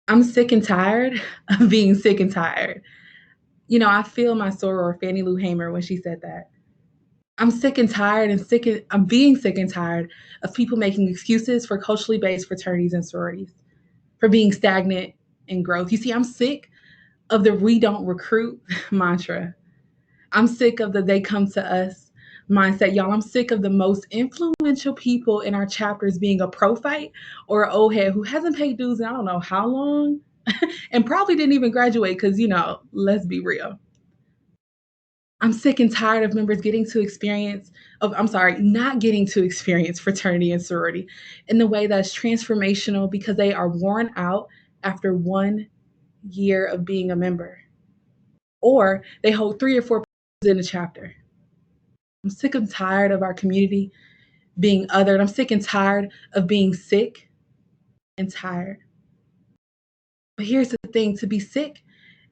I'm sick and tired of being sick and tired. I feel my soror, Fannie Lou Hamer, when she said that. I'm sick and tired and I'm being sick and tired of people making excuses for culturally based fraternities and sororities, for being stagnant in growth. You see, I'm sick of the we don't recruit mantra. I'm sick of the they come to us mindset. Y'all, I'm sick of the most influential people in our chapters being a prophyte or an old head who hasn't paid dues in I don't know how long and probably didn't even graduate because, let's be real. I'm sick and tired of members not getting to experience fraternity and sorority in the way that's transformational because they are worn out after 1 year of being a member, or they hold 3 or 4 in a chapter. I'm sick and tired of our community being othered. I'm sick and tired of being sick and tired. But here's the thing, to be sick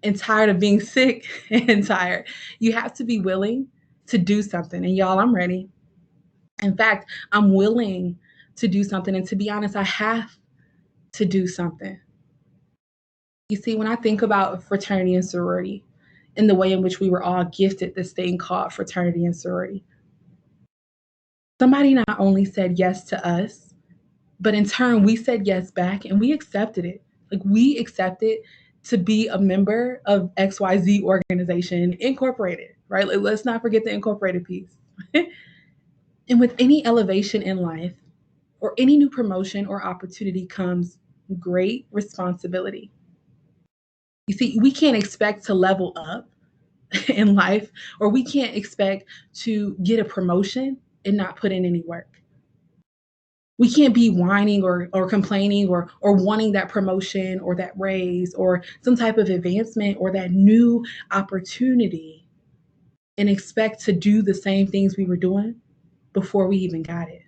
and tired of being sick and tired, you have to be willing to do something. And y'all, I'm ready. In fact, I'm willing to do something. And to be honest, I have to do something. You see, when I think about fraternity and sorority, in the way in which we were all gifted this thing called fraternity and sorority, somebody not only said yes to us, but in turn, we said yes back and we accepted it. Like we accepted to be a member of XYZ organization incorporated, right? Like, let's not forget the incorporated piece. And with any elevation in life or any new promotion or opportunity comes great responsibility. You see, we can't expect to level up in life, or we can't expect to get a promotion and not put in any work. We can't be whining or complaining or wanting that promotion or that raise or some type of advancement or that new opportunity and expect to do the same things we were doing before we even got it.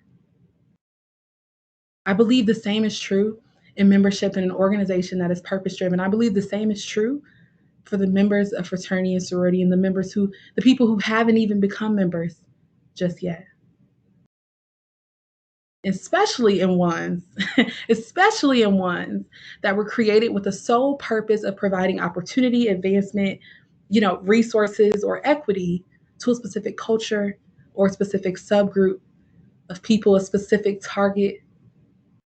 I believe the same is true in membership in an organization that is purpose driven. I believe the same is true for the members of fraternity and sorority and the people who haven't even become members just yet. Especially in ones, especially in ones that were created with the sole purpose of providing opportunity, advancement, resources or equity to a specific culture or a specific subgroup of people, a specific target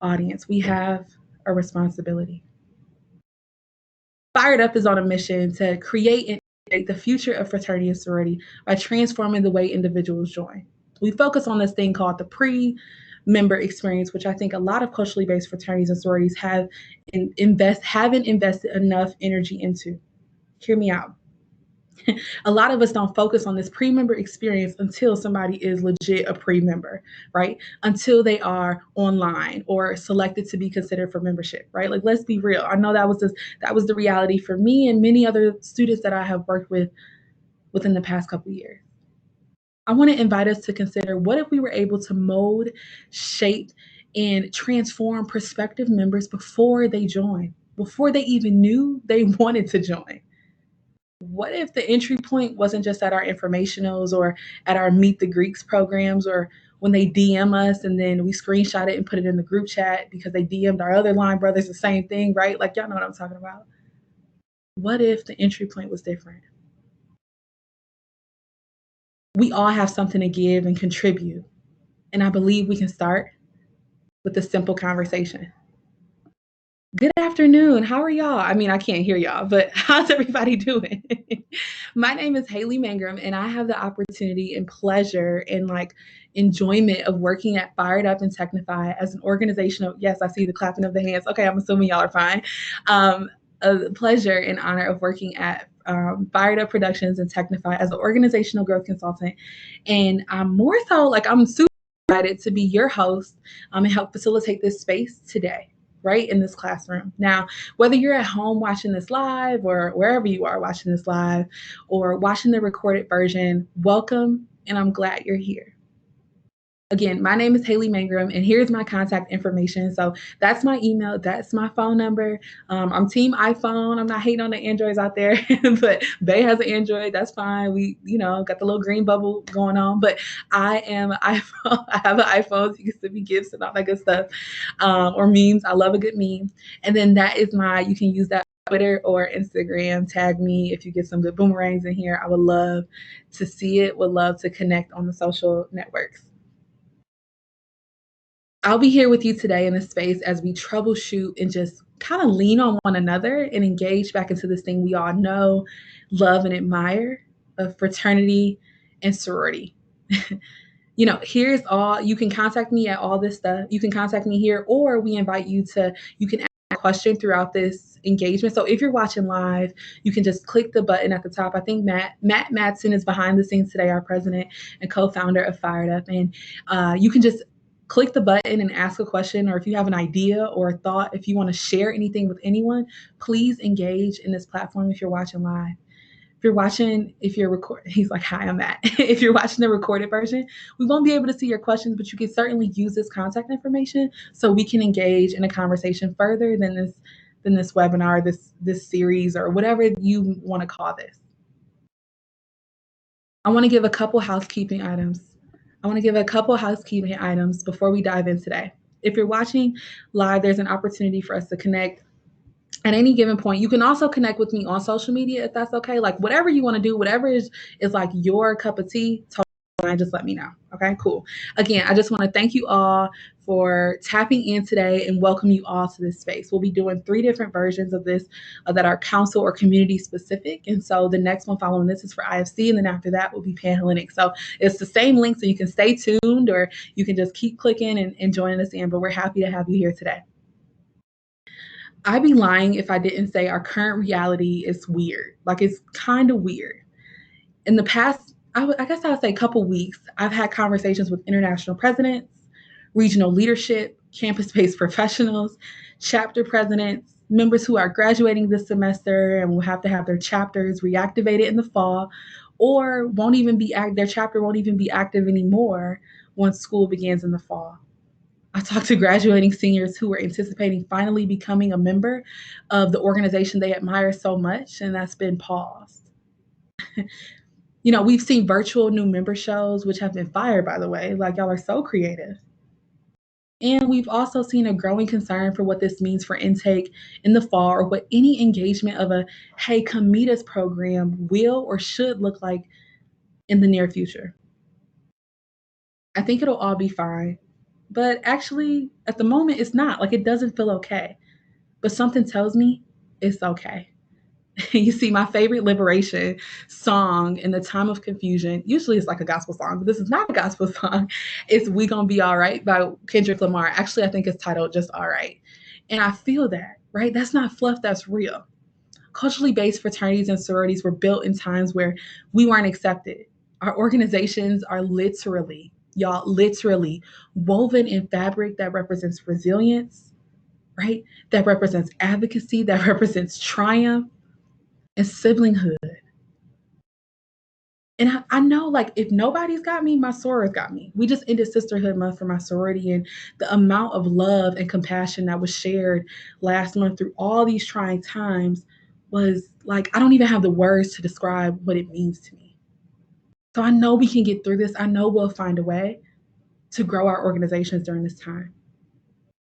audience. We have a responsibility. Phired Up is on a mission to create and integrate the future of fraternity and sorority by transforming the way individuals join. We focus on this thing called the pre-member experience, which I think a lot of culturally based fraternities and sororities haven't invested enough energy into. Hear me out. A lot of us don't focus on this pre-member experience until somebody is legit a pre-member, right? Until they are online or selected to be considered for membership, right? Like, let's be real. I know that was the reality for me and many other students that I have worked with within the past couple of years. I want to invite us to consider, what if we were able to mold, shape, and transform prospective members before they join, before they even knew they wanted to join? What if the entry point wasn't just at our informationals or at our Meet the Greeks programs, or when they DM us and then we screenshot it and put it in the group chat because they DM'd our other line brothers the same thing, right? Like, y'all know what I'm talking about. What if the entry point was different? We all have something to give and contribute. And I believe we can start with a simple conversation. Good afternoon. How are y'all? I mean, I can't hear y'all, but how's everybody doing? My name is Haley Mangrum, and I have the opportunity and pleasure and enjoyment of working at Phired Up and Technify as an organizational. Yes, I see the clapping of the hands. Okay, I'm assuming y'all are fine. A pleasure and honor of working at Phired Up Productions and Technify as an organizational growth consultant. And I'm more so I'm super excited to be your host and help facilitate this space today, right in this classroom. Now, whether you're at home watching this live or wherever you are watching this live or watching the recorded version, welcome, and I'm glad you're here. Again, my name is Haley Mangrum, and here's my contact information. So that's my email, that's my phone number. I'm Team iPhone. I'm not hating on the Androids out there, but Bay has an Android. That's fine. We, got the little green bubble going on. But I am an iPhone. I have an iPhone, so you can send me gifts and all that good stuff, or memes. I love a good meme. And then that is you can use that Twitter or Instagram. Tag me if you get some good boomerangs in here. I would love to see it. Would love to connect on the social networks. I'll be here with you today in this space as we troubleshoot and just kind of lean on one another and engage back into this thing we all know, love, and admire of fraternity and sorority. Here's all. You can contact me at all this stuff. You can contact me here, or we invite you can ask a question throughout this engagement. So if you're watching live, you can just click the button at the top. I think Matt Madsen is behind the scenes today, our president and co-founder of Phired Up. And you can just click the button and ask a question, or if you have an idea or a thought, if you want to share anything with anyone, please engage in this platform if you're watching live. If you're recording, he's like, hi, I'm Matt. If you're watching the recorded version, we won't be able to see your questions, but you can certainly use this contact information so we can engage in a conversation further than this webinar, this series, or whatever you want to call this. I want to give a couple housekeeping items. Before we dive in today. If you're watching live, there's an opportunity for us to connect at any given point. You can also connect with me on social media if that's okay. Like whatever you want to do, whatever is like your cup of tea, just let me know. Okay, cool. Again, I just want to thank you all for tapping in today and welcome you all to this space. We'll be doing 3 different versions of this that are council or community specific. And so the next one following this is for IFC, and then after that will be Panhellenic. So it's the same link, so you can stay tuned or you can just keep clicking and joining us in. But we're happy to have you here today. I'd be lying if I didn't say our current reality is weird. Like it's kind of weird. In the past, I guess I would say a couple weeks, I've had conversations with international presidents, regional leadership, campus-based professionals, chapter presidents, members who are graduating this semester and will have to have their chapters reactivated in the fall, or their chapter won't even be active anymore once school begins in the fall. I talked to graduating seniors who were anticipating finally becoming a member of the organization they admire so much, and that's been paused. We've seen virtual new member shows, which have been fired, by the way. Like, y'all are so creative. And we've also seen a growing concern for what this means for intake in the fall, or what any engagement of a, hey, come meet us program will or should look like in the near future. I think it'll all be fine. But actually, at the moment, it's not. Like, it doesn't feel okay. But something tells me it's okay. You see, my favorite liberation song in the time of confusion, usually it's like a gospel song, but this is not a gospel song. It's We Gonna Be All Right by Kendrick Lamar. Actually, I think it's titled just All Right. And I feel that, right? That's not fluff, that's real. Culturally based fraternities and sororities were built in times where we weren't accepted. Our organizations are literally woven in fabric that represents resilience, right? That represents advocacy, that represents triumph and siblinghood. And I know, like, if nobody's got me, my soror's got me. We just ended Sisterhood Month for my sorority, and the amount of love and compassion that was shared last month through all these trying times was like, I don't even have the words to describe what it means to me. So I know we can get through this. I know we'll find a way to grow our organizations during this time.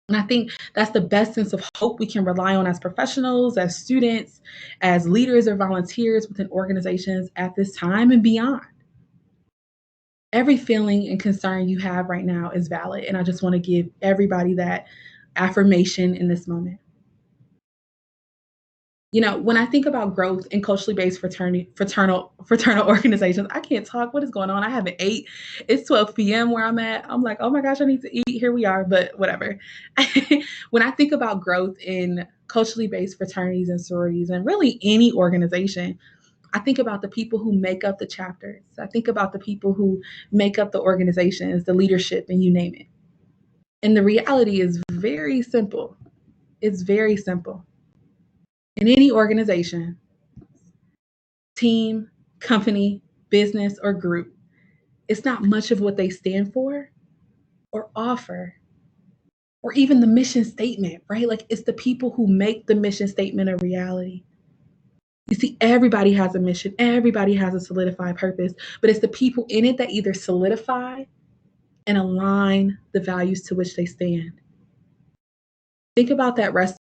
And I think that's the best sense of hope we can rely on as professionals, as students, as leaders or volunteers within organizations at this time and beyond. Every feeling and concern you have right now is valid. And I just want to give everybody that affirmation in this moment. When I think about growth in culturally based fraternal organizations, I can't talk. What is going on? I haven't ate. It's 12 p.m. where I'm at. I'm like, oh my gosh, I need to eat. Here we are, but whatever. When I think about growth in culturally based fraternities and sororities, and really any organization, I think about the people who make up the chapters. I think about the people who make up the organizations, the leadership, and you name it. And the reality is very simple. It's very simple. In any organization, team, company, business, or group, it's not much of what they stand for. or offer, or even the mission statement, right? Like it's the people who make the mission statement a reality. You see, everybody has a mission, everybody has a solidified purpose, but it's the people in it that either solidify and align the values to which they stand. Think about that restaurant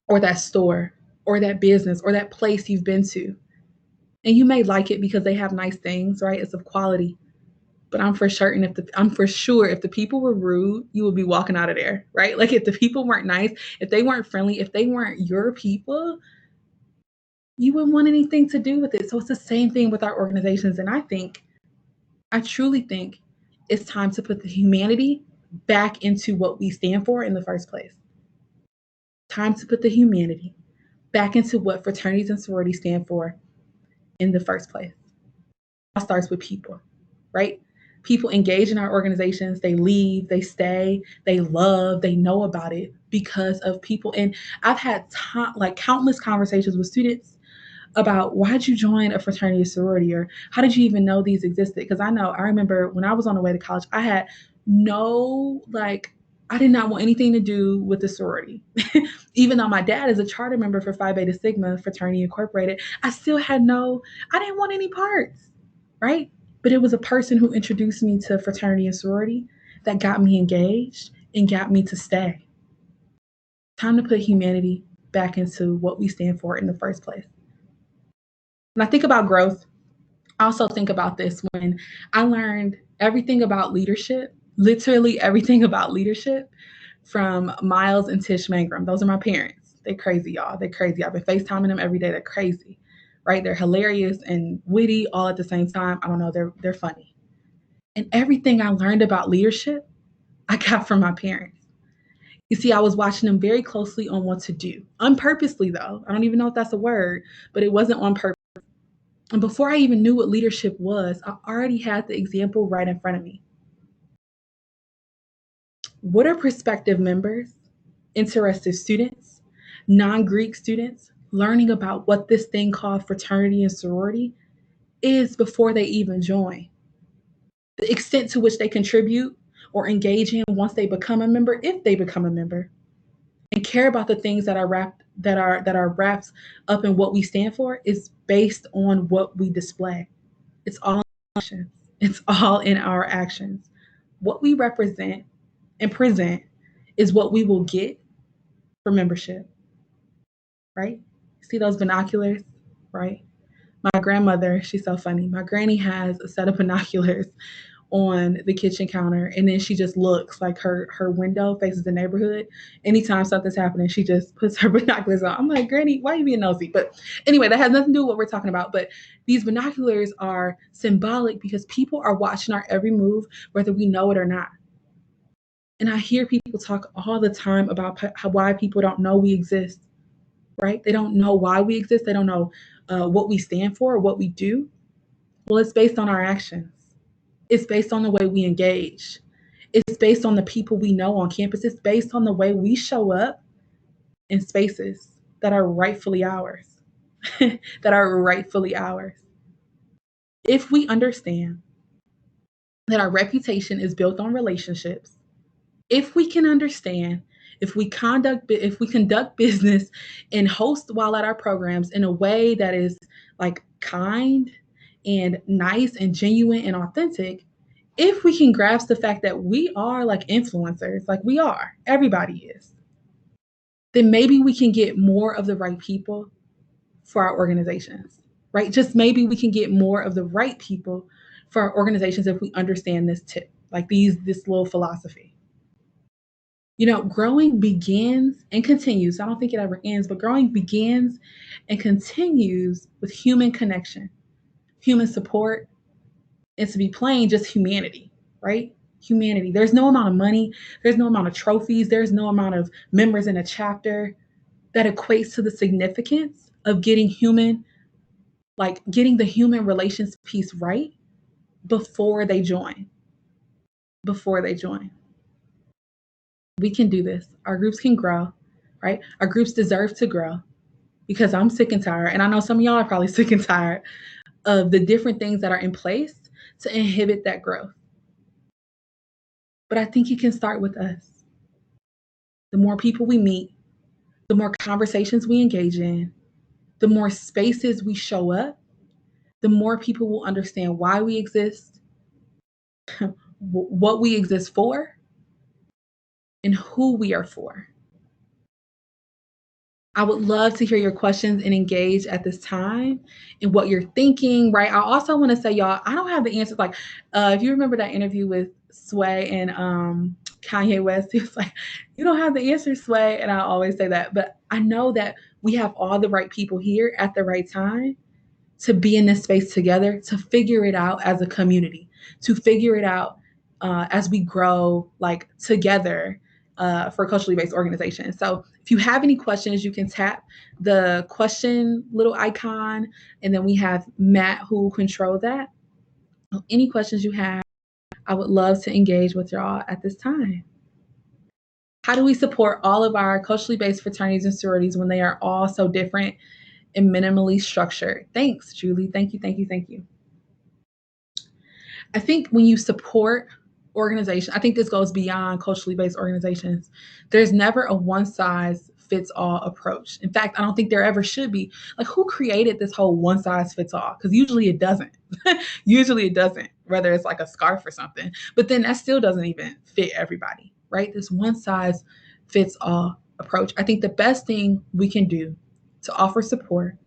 or that store or that business or that place you've been to. And you may like it because they have nice things, right? It's of quality. But I'm for sure if the people were rude, you would be walking out of there, right? Like if the people weren't nice, if they weren't friendly, if they weren't your people, you wouldn't want anything to do with it. So it's the same thing with our organizations. And I truly think it's time to put the humanity back into what we stand for in the first place. Time to put the humanity back into what fraternities and sororities stand for in the first place. It all starts with people, right? People engage in our organizations, they leave, they stay, they love, they know about it because of people. And I've had countless conversations with students about why did you join a fraternity or sorority, or how did you even know these existed? Because I remember when I was on the way to college, I had I did not want anything to do with the sorority. Even though my dad is a charter member for Phi Beta Sigma Fraternity Incorporated, I didn't want any parts, right? But it was a person who introduced me to fraternity and sorority that got me engaged and got me to stay. Time to put humanity back into what we stand for in the first place. When I think about growth, I also think about this when I learned everything about leadership, literally everything about leadership from Miles and Tish Mangrum. Those are my parents. They're crazy, y'all. They're crazy. I've been FaceTiming them every day. They're crazy, right? They're hilarious and witty all at the same time. I don't know. They're funny. And everything I learned about leadership, I got from my parents. You see, I was watching them very closely on what to do. Unpurposely, though. I don't even know if that's a word, but it wasn't on purpose. And before I even knew what leadership was, I already had the example right in front of me. What are prospective members, interested students, non-Greek students learning about what this thing called fraternity and sorority is before they even join? The extent to which they contribute or engage in once they become a member, if they become a member, and care about the things that are wrapped up in what we stand for is based on what we display. It's all actions. It's all in our actions. What we represent and present is what we will get for membership, right? See those binoculars, right? My grandmother, she's so funny. My granny has a set of binoculars on the kitchen counter, and then she just looks like her window faces the neighborhood. Anytime something's happening, she just puts her binoculars on. I'm like, Granny, why are you being nosy? But anyway, that has nothing to do with what we're talking about. But these binoculars are symbolic because people are watching our every move, whether we know it or not. And I hear people talk all the time about why people don't know we exist, right? They don't know why we exist. They don't know what we stand for or what we do. Well, it's based on our actions. It's based on the way we engage. It's based on the people we know on campus. It's based on the way we show up in spaces that are rightfully ours, that are rightfully ours. If we understand that our reputation is built on relationships, if we can understand, if we conduct business and host while at our programs in a way that is like kind and nice and genuine and authentic, if we can grasp the fact that we are like influencers, like we are, everybody is, then maybe we can get more of the right people for our organizations, right? Just maybe we can get more of the right people for our organizations if we understand this tip, like this little philosophy. You know, growing begins and continues. I don't think it ever ends, but growing begins and continues with human connection, human support, and to be plain, just humanity, right? Humanity. There's no amount of money, there's no amount of trophies, there's no amount of members in a chapter that equates to the significance of getting the human relations piece right before they join. Before they join. We can do this. Our groups can grow, right? Our groups deserve to grow because I'm sick and tired. And I know some of y'all are probably sick and tired of the different things that are in place to inhibit that growth. But I think it can start with us. The more people we meet, the more conversations we engage in, the more spaces we show up, the more people will understand why we exist, what we exist for, and who we are for. I would love to hear your questions and engage at this time and what you're thinking, right? I also want to say, y'all, I don't have the answers. Like, if you remember that interview with Sway and Kanye West, he was like, you don't have the answer, Sway. And I always say that. But I know that we have all the right people here at the right time to be in this space together, to figure it out as a community, to figure it out as we grow like together for culturally based organizations. So if you have any questions, you can tap the question little icon, and then we have Matt who will control that. Any questions you have, I would love to engage with y'all at this time. How do we support all of our culturally based fraternities and sororities when they are all so different and minimally structured? Thanks, Julie. Thank you, thank you, thank you. I think when you support organization, I think this goes beyond culturally based organizations. There's never a one size fits all approach. In fact, I don't think there ever should be. Like, who created this whole one size fits all? Because usually it doesn't. Usually it doesn't, whether it's like a scarf or something. But then that still doesn't even fit everybody, right? This one size fits all approach. I think the best thing we can do to offer support,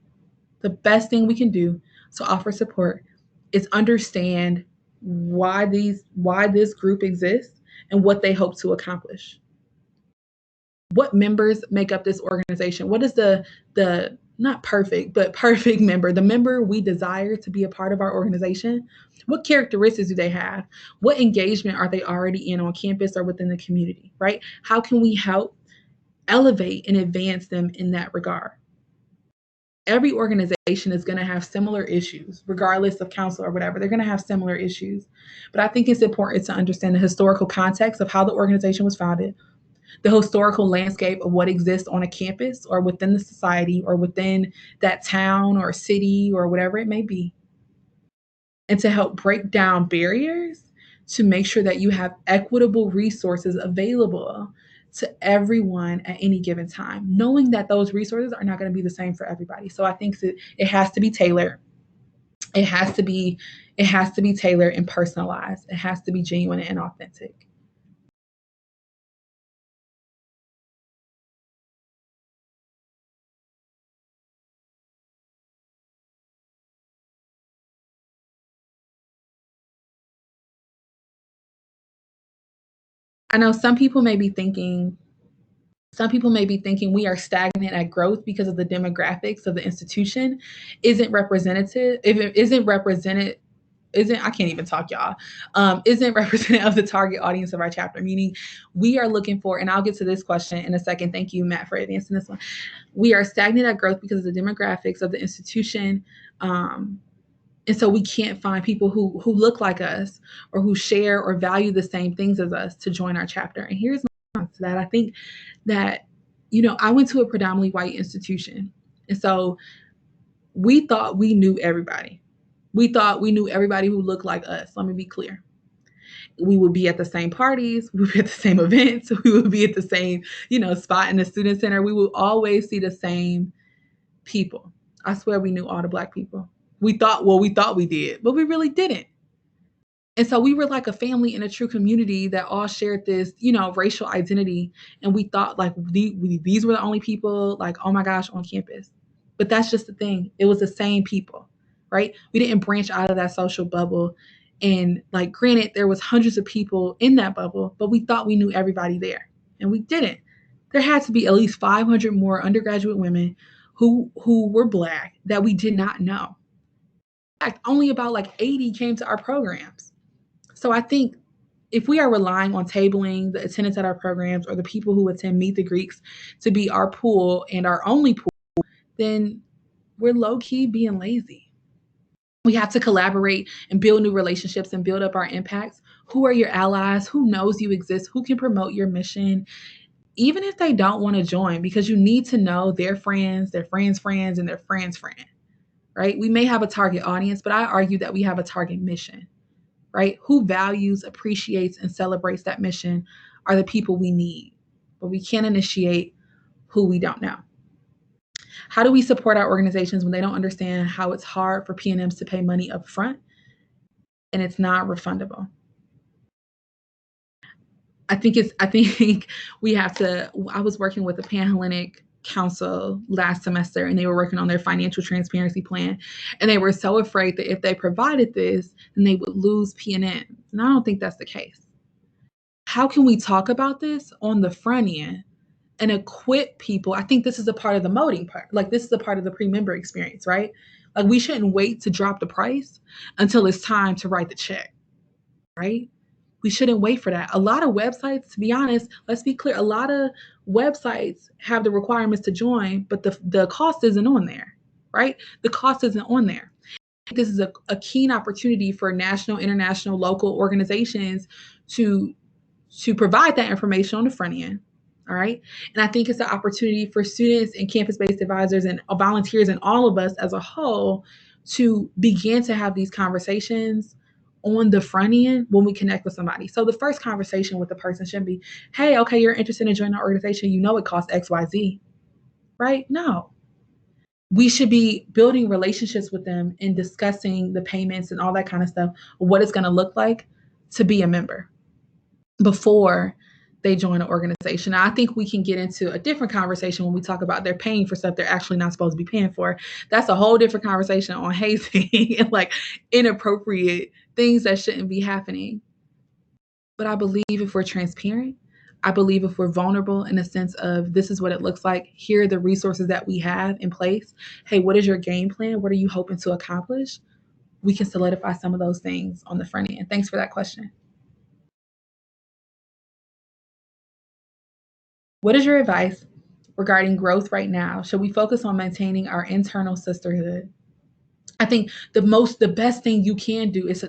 the best thing we can do to offer support is understand why this group exists and what they hope to accomplish. What members make up this organization? What is the not perfect, but perfect member, the member we desire to be a part of our organization? What characteristics do they have? What engagement are they already in on campus or within the community, right? How can we help elevate and advance them in that regard? Every organization is going to have similar issues, regardless of council or whatever. They're going to have similar issues. But I think it's important to understand the historical context of how the organization was founded, the historical landscape of what exists on a campus or within the society or within that town or city or whatever it may be, and to help break down barriers to make sure that you have equitable resources available to everyone at any given time, knowing that those resources are not going to be the same for everybody. So I think that it has to be tailored. It has to be tailored and personalized. It has to be genuine and authentic. I know some people may be thinking we are stagnant at growth because of the demographics of the institution isn't representative. If it isn't represented, I can't even talk, y'all. Isn't representative of the target audience of our chapter. Meaning, we are looking for, and I'll get to this question in a second. Thank you, Matt, for advancing this one. We are stagnant at growth because of the demographics of the institution. And so we can't find people who look like us or who share or value the same things as us to join our chapter. And here's my response to that. I think that, I went to a predominantly white institution. And so we thought we knew everybody. We thought we knew everybody who looked like us. Let me be clear. We would be at the same parties. We would be at the same events. We would be at the same, spot in the student center. We would always see the same people. I swear we knew all the Black people. We thought we did, but we really didn't. And so we were like a family in a true community that all shared this, racial identity. And we thought like these were the only people like, oh my gosh, on campus. But that's just the thing. It was the same people, right? We didn't branch out of that social bubble. And like, granted, there was hundreds of people in that bubble, but we thought we knew everybody there. And we didn't. There had to be at least 500 more undergraduate women who were Black that we did not know. In fact, only about like 80 came to our programs. So I think if we are relying on tabling the attendance at our programs or the people who attend Meet the Greeks to be our pool and our only pool, then we're low-key being lazy. We have to collaborate and build new relationships and build up our impacts. Who are your allies? Who knows you exist? Who can promote your mission? Even if they don't want to join, because you need to know their friends, and their friends' friend, right? We may have a target audience, but I argue that we have a target mission. right? Who values, appreciates, and celebrates that mission are the people we need, but we can't initiate who we don't know. How do we support our organizations when they don't understand how it's hard for P&Ms to pay money up front and it's not refundable? I think we have to. I was working with the Panhellenic Council last semester, and they were working on their financial transparency plan, and they were so afraid that if they provided this, then they would lose P&Ms. And I don't think that's the case. How can we talk about this on the front end and equip people? I think this is a part of the molding part. Like, this is a part of the pre-member experience, right? Like, we shouldn't wait to drop the price until it's time to write the check, right? We shouldn't wait for that. A lot of websites, to be honest, let's be clear, a lot of websites have the requirements to join, but the cost isn't on there, right? The cost isn't on there. This is a keen opportunity for national, international, local organizations to provide that information on the front end. All right. And I think it's an opportunity for students and campus-based advisors and volunteers and all of us as a whole to begin to have these conversations on the front end when we connect with somebody. So the first conversation with the person shouldn't be, hey, okay, you're interested in joining our organization. You know it costs XYZ, right? No. We should be building relationships with them and discussing the payments and all that kind of stuff, what it's going to look like to be a member before they join an organization. Now, I think we can get into a different conversation when we talk about they're paying for stuff they're actually not supposed to be paying for. That's a whole different conversation on hazing and like inappropriate things that shouldn't be happening. But I believe if we're transparent, I believe if we're vulnerable in the sense of this is what it looks like, here are the resources that we have in place. Hey, what is your game plan? What are you hoping to accomplish? We can solidify some of those things on the front end. Thanks for that question. What is your advice regarding growth right now? Should we focus on maintaining our internal sisterhood? I think the best thing you can do is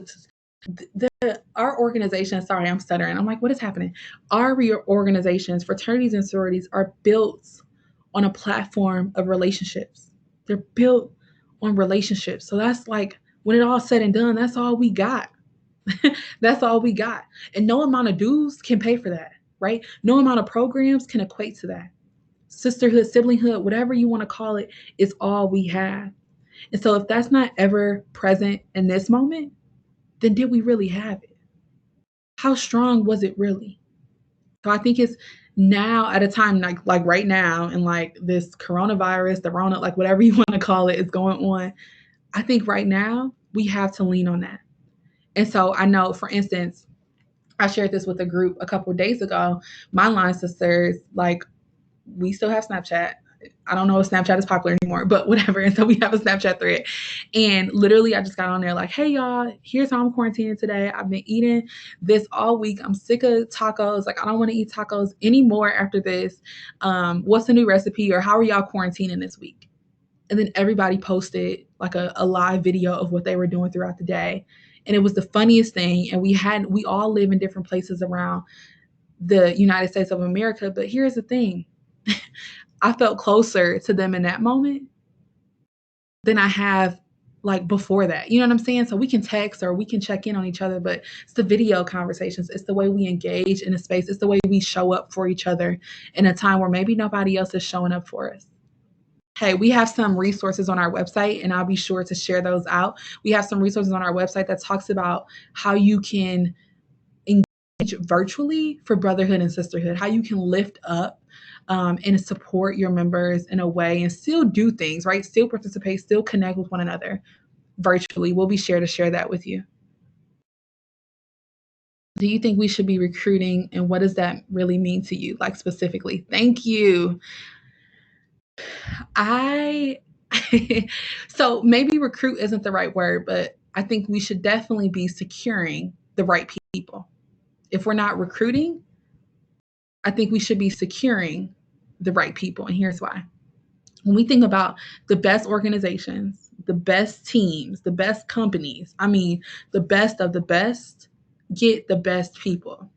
our organization. Sorry, I'm stuttering. I'm like, what is happening? Our organizations, fraternities and sororities, are built on a platform of relationships. They're built on relationships. So that's like when it all said and done, that's all we got. That's all we got. And no amount of dues can pay for that, right? No amount of programs can equate to that. Sisterhood, siblinghood, whatever you want to call it, is all we have. And so if that's not ever present in this moment, then did we really have it? How strong was it really? So I think it's now at a time like right now, and like this coronavirus, the Rona, like whatever you want to call it, is going on. I think right now we have to lean on that. And so I know, for instance, I shared this with a group a couple of days ago. My line sisters, like, we still have Snapchat. I don't know if Snapchat is popular anymore, but whatever. And so we have a Snapchat thread. And literally, I just got on there like, hey, y'all, here's how I'm quarantining today. I've been eating this all week. I'm sick of tacos. Like, I don't want to eat tacos anymore after this. What's the new recipe? Or how are y'all quarantining this week? And then everybody posted like a live video of what they were doing throughout the day. And it was the funniest thing. And we all live in different places around the United States of America. But here's the thing. I felt closer to them in that moment than I have like before that. You know what I'm saying? So we can text or we can check in on each other, but it's the video conversations. It's the way we engage in a space. It's the way we show up for each other in a time where maybe nobody else is showing up for us. Hey, we have some resources on our website, and I'll be sure to share those out. We have some resources on our website that talks about how you can engage virtually for brotherhood and sisterhood, how you can lift up and support your members in a way and still do things, right? Still participate, still connect with one another virtually. We'll be sure to share that with you. Do you think we should be recruiting, and what does that really mean to you, like specifically? Thank you. I so maybe recruit isn't the right word, but I think we should definitely be securing the right people. If we're not recruiting, I think we should be securing the right people. And here's why. When we think about the best organizations, the best teams, the best companies, I mean, the best of the best get the best people.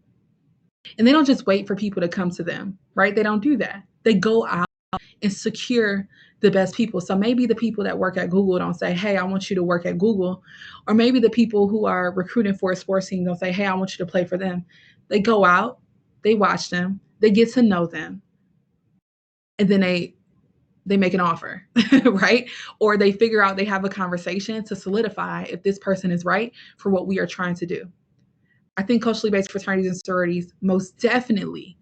And they don't just wait for people to come to them, right? They don't do that. They go out and secure the best people. So maybe the people that work at Google don't say, hey, I want you to work at Google. Or maybe the people who are recruiting for a sports team don't say, hey, I want you to play for them. They go out, they watch them, they get to know them, and then they make an offer, right? Or they figure out, they have a conversation to solidify if this person is right for what we are trying to do. I think culturally based fraternities and sororities most definitely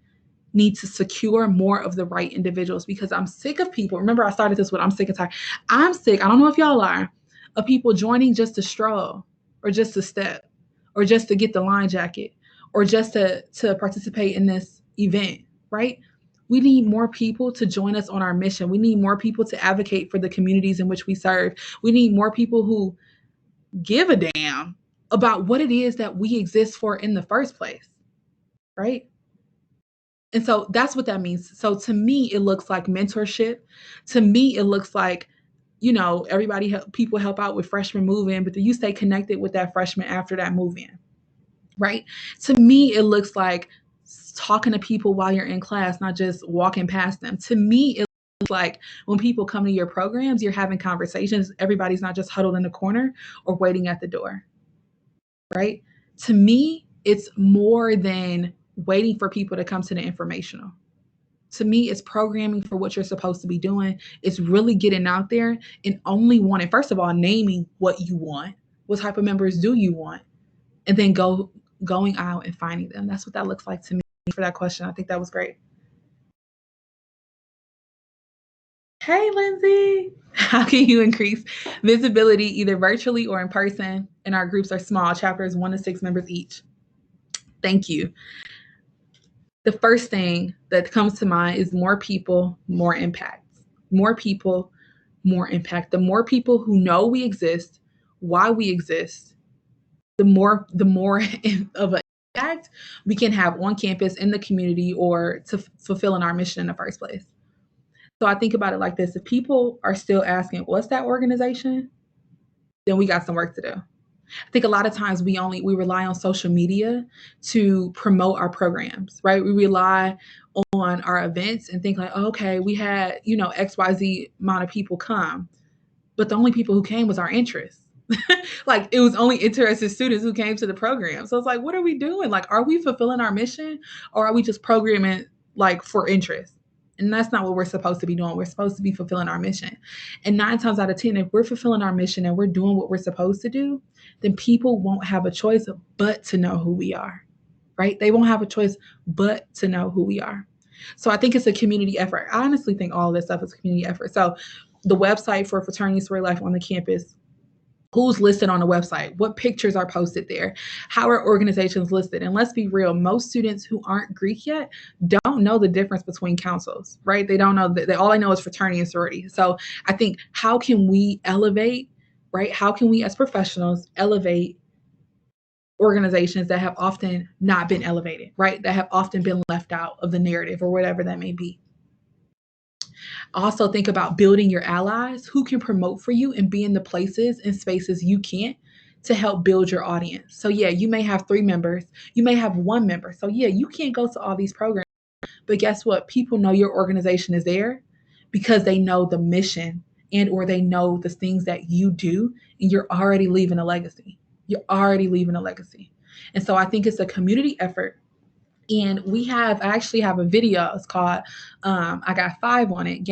need to secure more of the right individuals, because I'm sick of people. Remember, I started this with I'm sick and tired. I'm sick, I don't know if y'all are, of people joining just to stroll, or just to step, or just to get the line jacket, or just to participate in this event, right? We need more people to join us on our mission. We need more people to advocate for the communities in which we serve. We need more people who give a damn about what it is that we exist for in the first place, right? And so that's what that means. So to me, it looks like mentorship. To me, it looks like, people help out with freshman move in, but do you stay connected with that freshman after that move in, right? To me, it looks like talking to people while you're in class, not just walking past them. To me, it looks like when people come to your programs, you're having conversations. Everybody's not just huddled in the corner or waiting at the door, right? To me, it's more than waiting for people to come to the informational. To me, it's programming for what you're supposed to be doing. It's really getting out there and only wanting, first of all, naming what you want. What type of members do you want? And then going out and finding them. That's what that looks like to me for that question. I think that was great. Hey, Lindsay. How can you increase visibility either virtually or in person? And our groups are small, chapters 1 to 6 members each. Thank you. The first thing that comes to mind is more people, more impact. More people, more impact. The more people who know we exist, why we exist, the more of an impact we can have on campus, in the community, or to fulfilling our mission in the first place. So I think about it like this: if people are still asking, what's that organization? Then we got some work to do. I think a lot of times we rely on social media to promote our programs, right? We rely on our events and think like, oh, okay, we had, XYZ amount of people come, but the only people who came was our interests. Like, it was only interested students who came to the program. So it's like, what are we doing? Like, are we fulfilling our mission, or are we just programming like for interest? And that's not what we're supposed to be doing. We're supposed to be fulfilling our mission. And 9 times out of 10, if we're fulfilling our mission and we're doing what we're supposed to do, then people won't have a choice but to know who we are, right? They won't have a choice but to know who we are. So I think it's a community effort. I honestly think all of this stuff is a community effort. So the website for Fraternity Sorority Life on the campus, who's listed on the website, what pictures are posted there, how are organizations listed? And let's be real, most students who aren't Greek yet don't know the difference between councils, right? They don't know that. All I know is fraternity and sorority. So I think, how can we elevate, right? How can we as professionals elevate organizations that have often not been elevated, right? That have often been left out of the narrative, or whatever that may be. Also think about building your allies who can promote for you and be in the places and spaces you can't, to help build your audience. So yeah, you may have 3 members, you may have 1 member. So yeah, you can't go to all these programs, but guess what? People know your organization is there because they know the mission, and or they know the things that you do, and you're already leaving a legacy. You're already leaving a legacy. And so I think it's a community effort. And I actually have a video. It's called, I got 5 on it,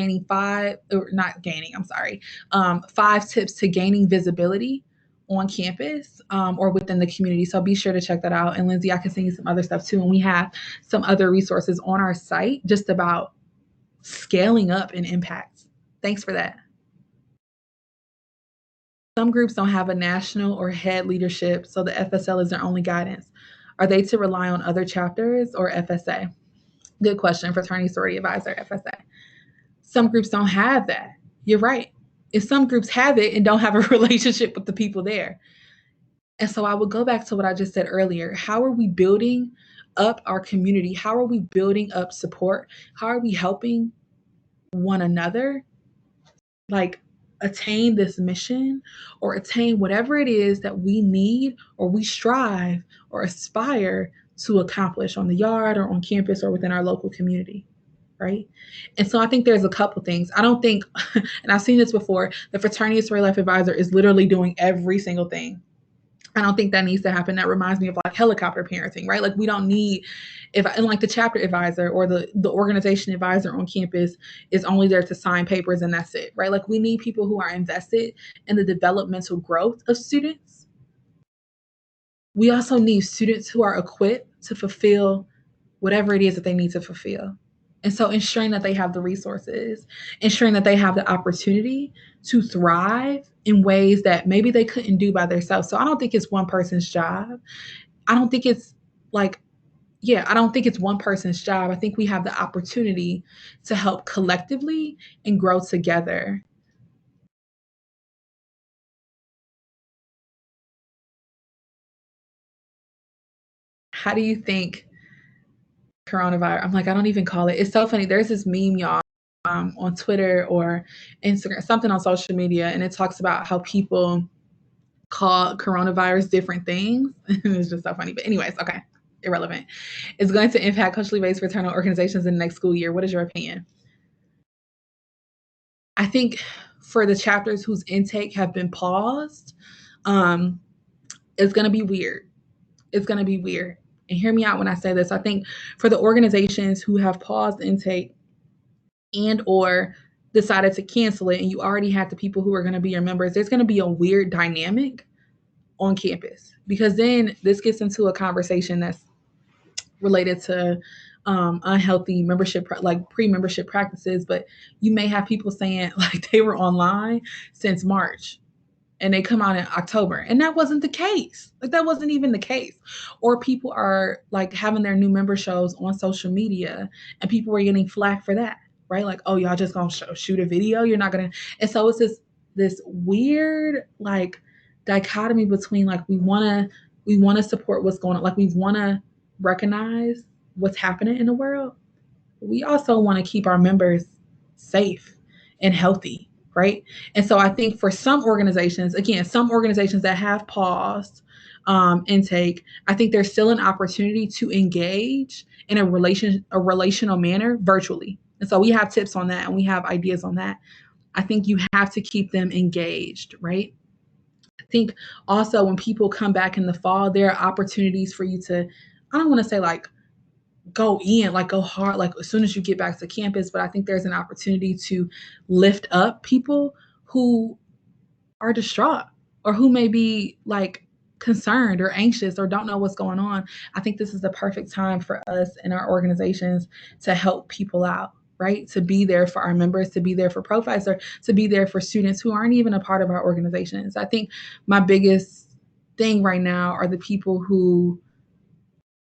five tips to gaining visibility on campus, or within the community. So be sure to check that out. And Lindsay, I can send you some other stuff too. And we have some other resources on our site just about scaling up and impact. Thanks for that. Some groups don't have a national or head leadership, so the FSL is their only guidance. Are they to rely on other chapters or FSA? Good question. Fraternity Sorority Advisor, FSA. Some groups don't have that. You're right. If some groups have it and don't have a relationship with the people there. And so I would go back to what I just said earlier. How are we building up our community? How are we building up support? How are we helping one another, like, attain this mission, or attain whatever it is that we need, or we strive or aspire to accomplish on the yard or on campus or within our local community? right? And so I think there's a couple things. I don't think, and I've seen this before, the fraternity sorority life advisor is literally doing every single thing. I don't think that needs to happen. That reminds me of like helicopter parenting, right? Like we don't need, if and like the chapter advisor or the organization advisor on campus is only there to sign papers and that's it, right? Like we need people who are invested in the developmental growth of students. We also need students who are equipped to fulfill whatever it is that they need to fulfill. And so ensuring that they have the resources, ensuring that they have the opportunity to thrive in ways that maybe they couldn't do by themselves. So I don't think it's one person's job. I don't think it's like, yeah, I don't think it's one person's job. I think we have the opportunity to help collectively and grow together. How do you think coronavirus? I'm like, I don't even call it. It's so funny. There's this meme, y'all, on Twitter or Instagram, something on social media, and it talks about how people call coronavirus different things. It's just so funny. But anyways, okay, irrelevant. It's going to impact culturally based fraternal organizations in the next school year. What is your opinion? I think for the chapters whose intake have been paused, um, it's going to be weird. It's going to be weird. And hear me out when I say this. I think for the organizations who have paused intake and or decided to cancel it, and you already had the people who are going to be your members, there's going to be a weird dynamic on campus because then this gets into a conversation that's related to unhealthy membership, like pre-membership practices. But you may have people saying like they were online since March and they come out in October, and that wasn't the case. Like that wasn't even the case. Or people are like having their new member shows on social media, and people were getting flack for that, right? Like, oh, y'all just gonna shoot a video? You're not gonna. And so it's this weird like dichotomy between like we wanna support what's going on, like we wanna recognize what's happening in the world. We also want to keep our members safe and healthy, right? And so I think for some organizations, again, some organizations that have paused intake, I think there's still an opportunity to engage in a relational manner virtually. And so we have tips on that and we have ideas on that. I think you have to keep them engaged, right? I think also when people come back in the fall, there are opportunities for you to, I don't want to say like go in, like go hard, like as soon as you get back to campus. But I think there's an opportunity to lift up people who are distraught or who may be like concerned or anxious or don't know what's going on. I think this is the perfect time for us in our organizations to help people out, right? To be there for our members, to be there for profiles, or to be there for students who aren't even a part of our organizations. I think my biggest thing right now are the people who,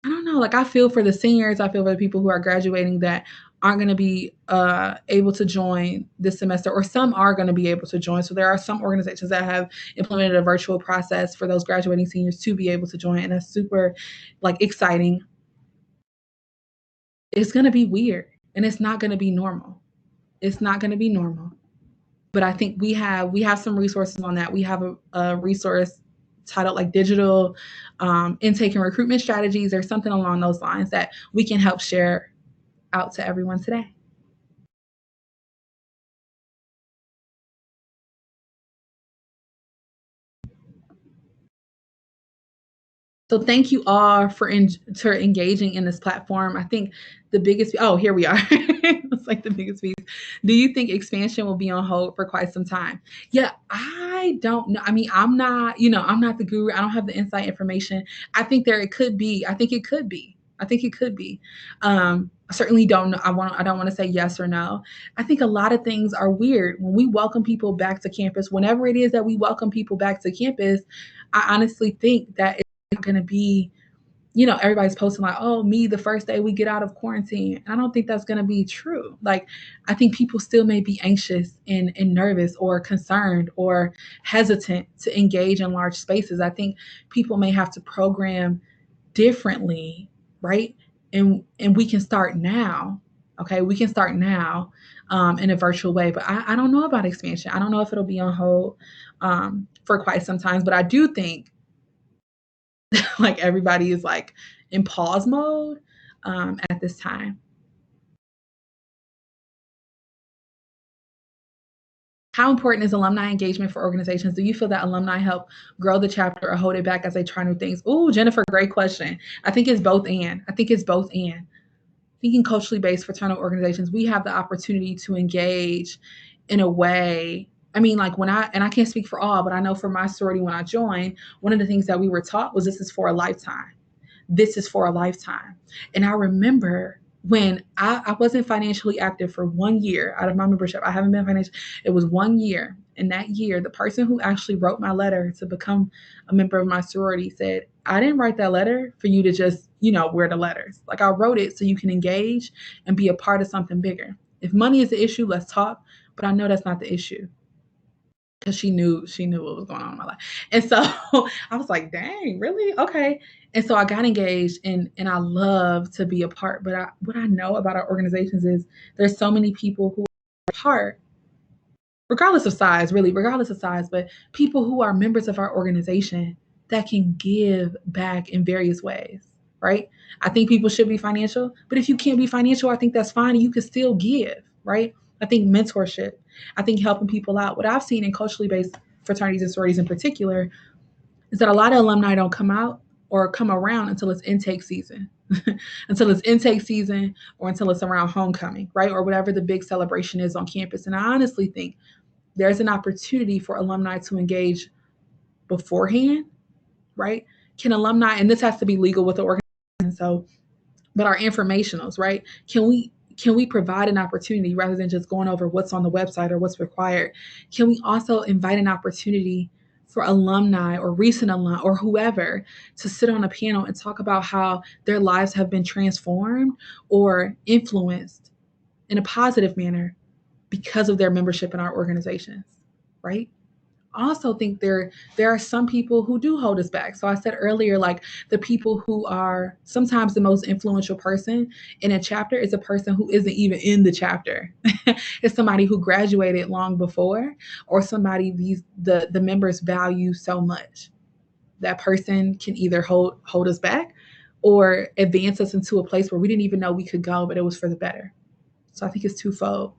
I don't know. Like I feel for the seniors. I feel for the people who are graduating that aren't going to be able to join this semester, or some are going to be able to join. So there are some organizations that have implemented a virtual process for those graduating seniors to be able to join, and that's super like exciting. It's going to be weird, and it's not going to be normal. It's not going to be normal. But I think we have some resources on that. We have a resource titled like digital intake and recruitment strategies or something along those lines that we can help share out to everyone today. So thank you all for engaging in this platform. I think the biggest, oh, here we are. It's like the biggest piece. Do you think expansion will be on hold for quite some time? Yeah, I don't know. I mean, I'm not the guru. I don't have the inside information. I think there it could be. I think it could be. I think it could be. I certainly don't know. I don't want to say yes or no. I think a lot of things are weird when we welcome people back to campus. Whenever it is that we welcome people back to campus, I honestly think that going to be, everybody's posting like, oh, me the first day we get out of quarantine. And I don't think that's going to be true. Like, I think people still may be anxious and nervous or concerned or hesitant to engage in large spaces. I think people may have to program differently, right? And we can start now. Okay, we can start now in a virtual way. But I don't know about expansion. I don't know if it'll be on hold for quite some time. But I do think like everybody is like in pause mode at this time. How important is alumni engagement for organizations? Do you feel that alumni help grow the chapter or hold it back as they try new things? Ooh, Jennifer, great question. I think it's both and. I think it's both and. Thinking culturally based fraternal organizations, we have the opportunity to engage in a way. I mean, like and I can't speak for all, but I know for my sorority when I joined, one of the things that we were taught was this is for a lifetime. This is for a lifetime. And I remember when I wasn't financially active for 1 year out of my membership. I haven't been financial. It was 1 year. And that year, the person who actually wrote my letter to become a member of my sorority said, I didn't write that letter for you to just, wear the letters. Like I wrote it so you can engage and be a part of something bigger. If money is the issue, let's talk. But I know that's not the issue because she knew what was going on in my life. And so I was like, dang, really? Okay. And so I got engaged and I love to be a part. But what I know about our organizations is there's so many people who are part, regardless of size, really, regardless of size, but people who are members of our organization that can give back in various ways, right? I think people should be financial, but if you can't be financial, I think that's fine. You can still give, right? I think mentorship, I think helping people out. What I've seen in culturally based fraternities and sororities in particular is that a lot of alumni don't come out or come around until it's intake season, until it's intake season or until it's around homecoming, right? Or whatever the big celebration is on campus. And I honestly think there's an opportunity for alumni to engage beforehand, right? Can alumni, and this has to be legal with the organization, so, but our informationals, right? Can we provide an opportunity rather than just going over what's on the website or what's required? Can we also invite an opportunity for alumni or recent alumni or whoever to sit on a panel and talk about how their lives have been transformed or influenced in a positive manner because of their membership in our organizations, right? I also think there are some people who do hold us back. So I said earlier, like the people who are sometimes the most influential person in a chapter is a person who isn't even in the chapter. It's somebody who graduated long before, or somebody the members value so much. That person can either hold us back or advance us into a place where we didn't even know we could go, but it was for the better. So I think it's twofold.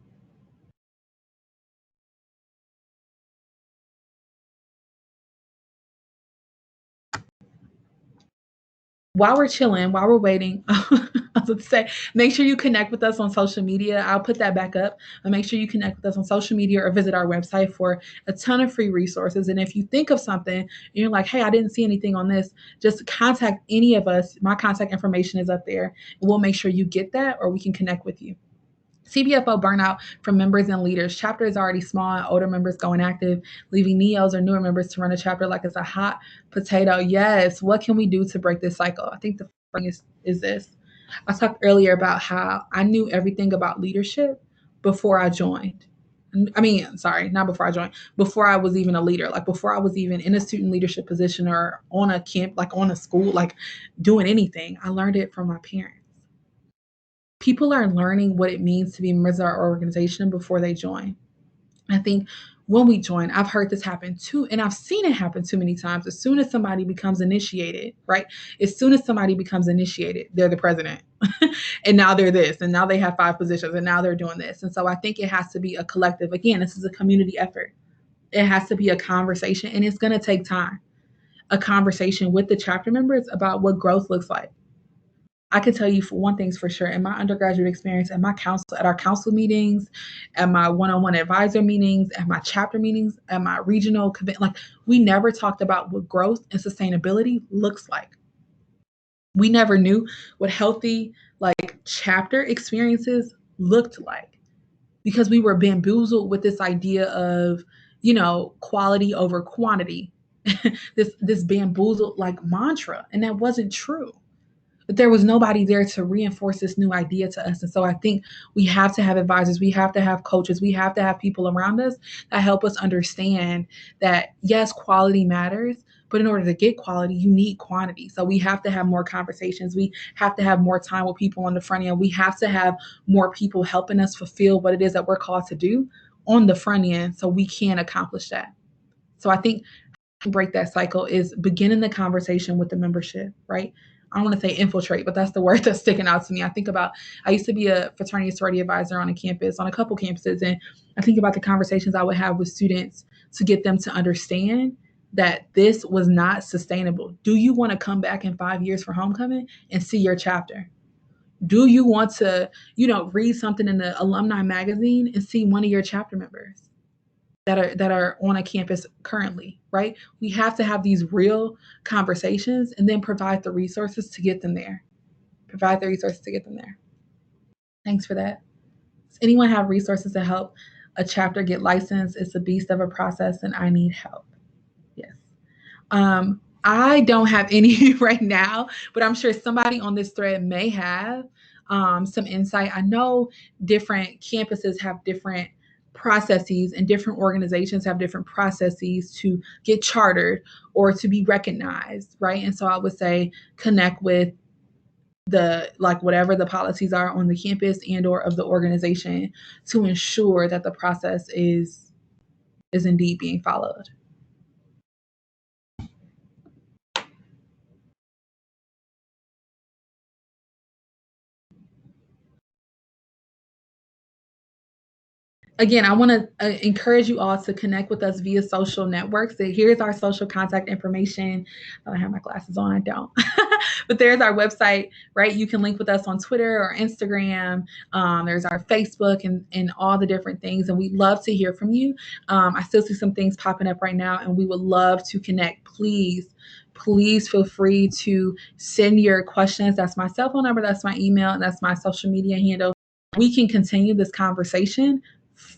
While we're chilling, while we're waiting, I was going to say, make sure you connect with us on social media. I'll put that back up. And make sure you connect with us on social media or visit our website for a ton of free resources. And if you think of something and you're like, hey, I didn't see anything on this, just contact any of us. My contact information is up there. And we'll make sure you get that or we can connect with you. CBFO burnout from members and leaders. Chapter is already small and older members going active, leaving neos or newer members to run a chapter like it's a hot potato. Yes. What can we do to break this cycle? I think the first thing is this. I talked earlier about how I knew everything about leadership before I joined. I mean, sorry, not before I joined, before I was even a leader, like before I was even in a student leadership position or on a camp, like on a school, like doing anything. I learned it from my parents. People are learning what it means to be members of our organization before they join. I think when we join, I've heard this happen too, and I've seen it happen too many times. As soon as somebody becomes initiated, right? As soon as somebody becomes initiated, they're the president. And now they're this, and now they have 5 positions, and now they're doing this. And so I think it has to be a collective. Again, this is a community effort. It has to be a conversation, and it's going to take time. A conversation with the chapter members about what growth looks like. I can tell you for one thing's for sure. In my undergraduate experience, at our council meetings, at my one-on-one advisor meetings, at my chapter meetings, at my regional like we never talked about what growth and sustainability looks like. We never knew what healthy like chapter experiences looked like because we were bamboozled with this idea of, quality over quantity. this bamboozled like mantra, and that wasn't true. But there was nobody there to reinforce this new idea to us. And so I think we have to have advisors, we have to have coaches, we have to have people around us that help us understand that, yes, quality matters, but in order to get quality, you need quantity. So we have to have more conversations. We have to have more time with people on the front end. We have to have more people helping us fulfill what it is that we're called to do on the front end so we can accomplish that. So I think break that cycle is beginning the conversation with the membership, right? I don't want to say infiltrate, but that's the word that's sticking out to me. I used to be a fraternity sorority advisor on a campus, on a couple campuses, and I think about the conversations I would have with students to get them to understand that this was not sustainable. Do you want to come back in 5 years for homecoming and see your chapter? Do you want to, read something in the Alumni magazine and see one of your chapter members that are on a campus currently, right? We have to have these real conversations and then provide the resources to get them there. Provide the resources to get them there. Thanks for that. Does anyone have resources to help a chapter get licensed? It's a beast of a process and I need help. Yes. I don't have any right now, but I'm sure somebody on this thread may have some insight. I know different campuses have different processes and different organizations have different processes to get chartered or to be recognized, right? And so I would say connect with whatever the policies are on the campus and or of the organization to ensure that the process is indeed being followed. Again, I want to encourage you all to connect with us via social networks. So here's our social contact information. I don't have my glasses on, I don't. But there's our website, right? You can link with us on Twitter or Instagram. There's our Facebook and all the different things. And we'd love to hear from you. I still see some things popping up right now, and we would love to connect. Please feel free to send your questions. That's my cell phone number. That's my email. And that's my social media handle. We can continue this conversation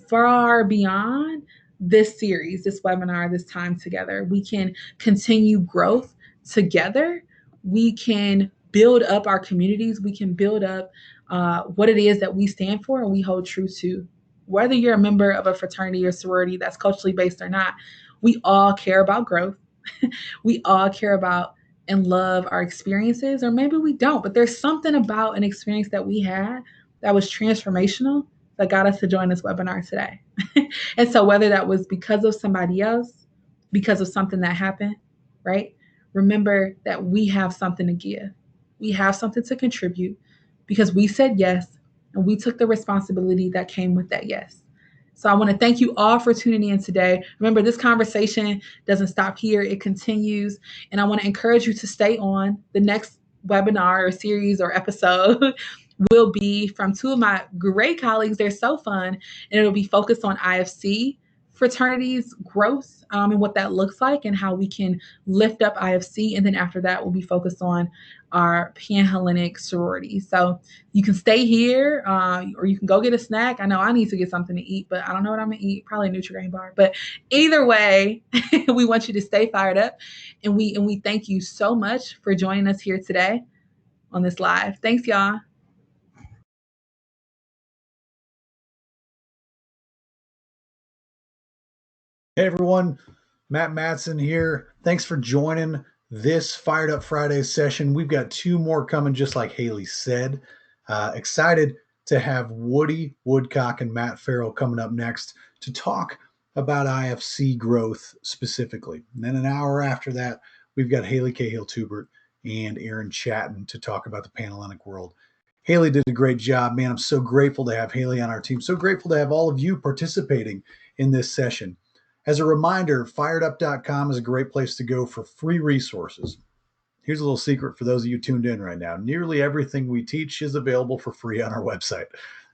far beyond this series, this webinar, this time together. We can continue growth together. We can build up our communities. We can build up what it is that we stand for and we hold true to. Whether you're a member of a fraternity or sorority that's culturally based or not, we all care about growth. We all care about and love our experiences, or maybe we don't, but there's something about an experience that we had that was transformational that got us to join this webinar today. And so whether that was because of somebody else, because of something that happened, right? Remember that we have something to give. We have something to contribute because we said yes and we took the responsibility that came with that yes. So I want to thank you all for tuning in today. Remember, this conversation doesn't stop here. It continues. And I want to encourage you to stay on. The next webinar or series or episode will be from two of my great colleagues. They're so fun. And it'll be focused on IFC fraternities growth and what that looks like and how we can lift up IFC. And then after that, we'll be focused on our Panhellenic Sorority. So you can stay here or you can go get a snack. I know I need to get something to eat, but I don't know what I'm going to eat. Probably a Nutri-Grain bar. But either way, we want you to stay fired up. And we thank you so much for joining us here today on this live. Thanks, y'all. Hey everyone, Matt Matson here. Thanks for joining this Fired Up Friday session. We've got two more coming, just like Haley said. Excited to have Woody Woodcock and Matt Farrell coming up next to talk about IFC growth specifically. And then an hour after that, we've got Haley Cahill-Tubert and Aaron Chatton to talk about the Panhellenic world. Haley did a great job, man. I'm so grateful to have Haley on our team. So grateful to have all of you participating in this session. As a reminder, firedup.com is a great place to go for free resources. Here's a little secret for those of you tuned in right now. Nearly everything we teach is available for free on our website.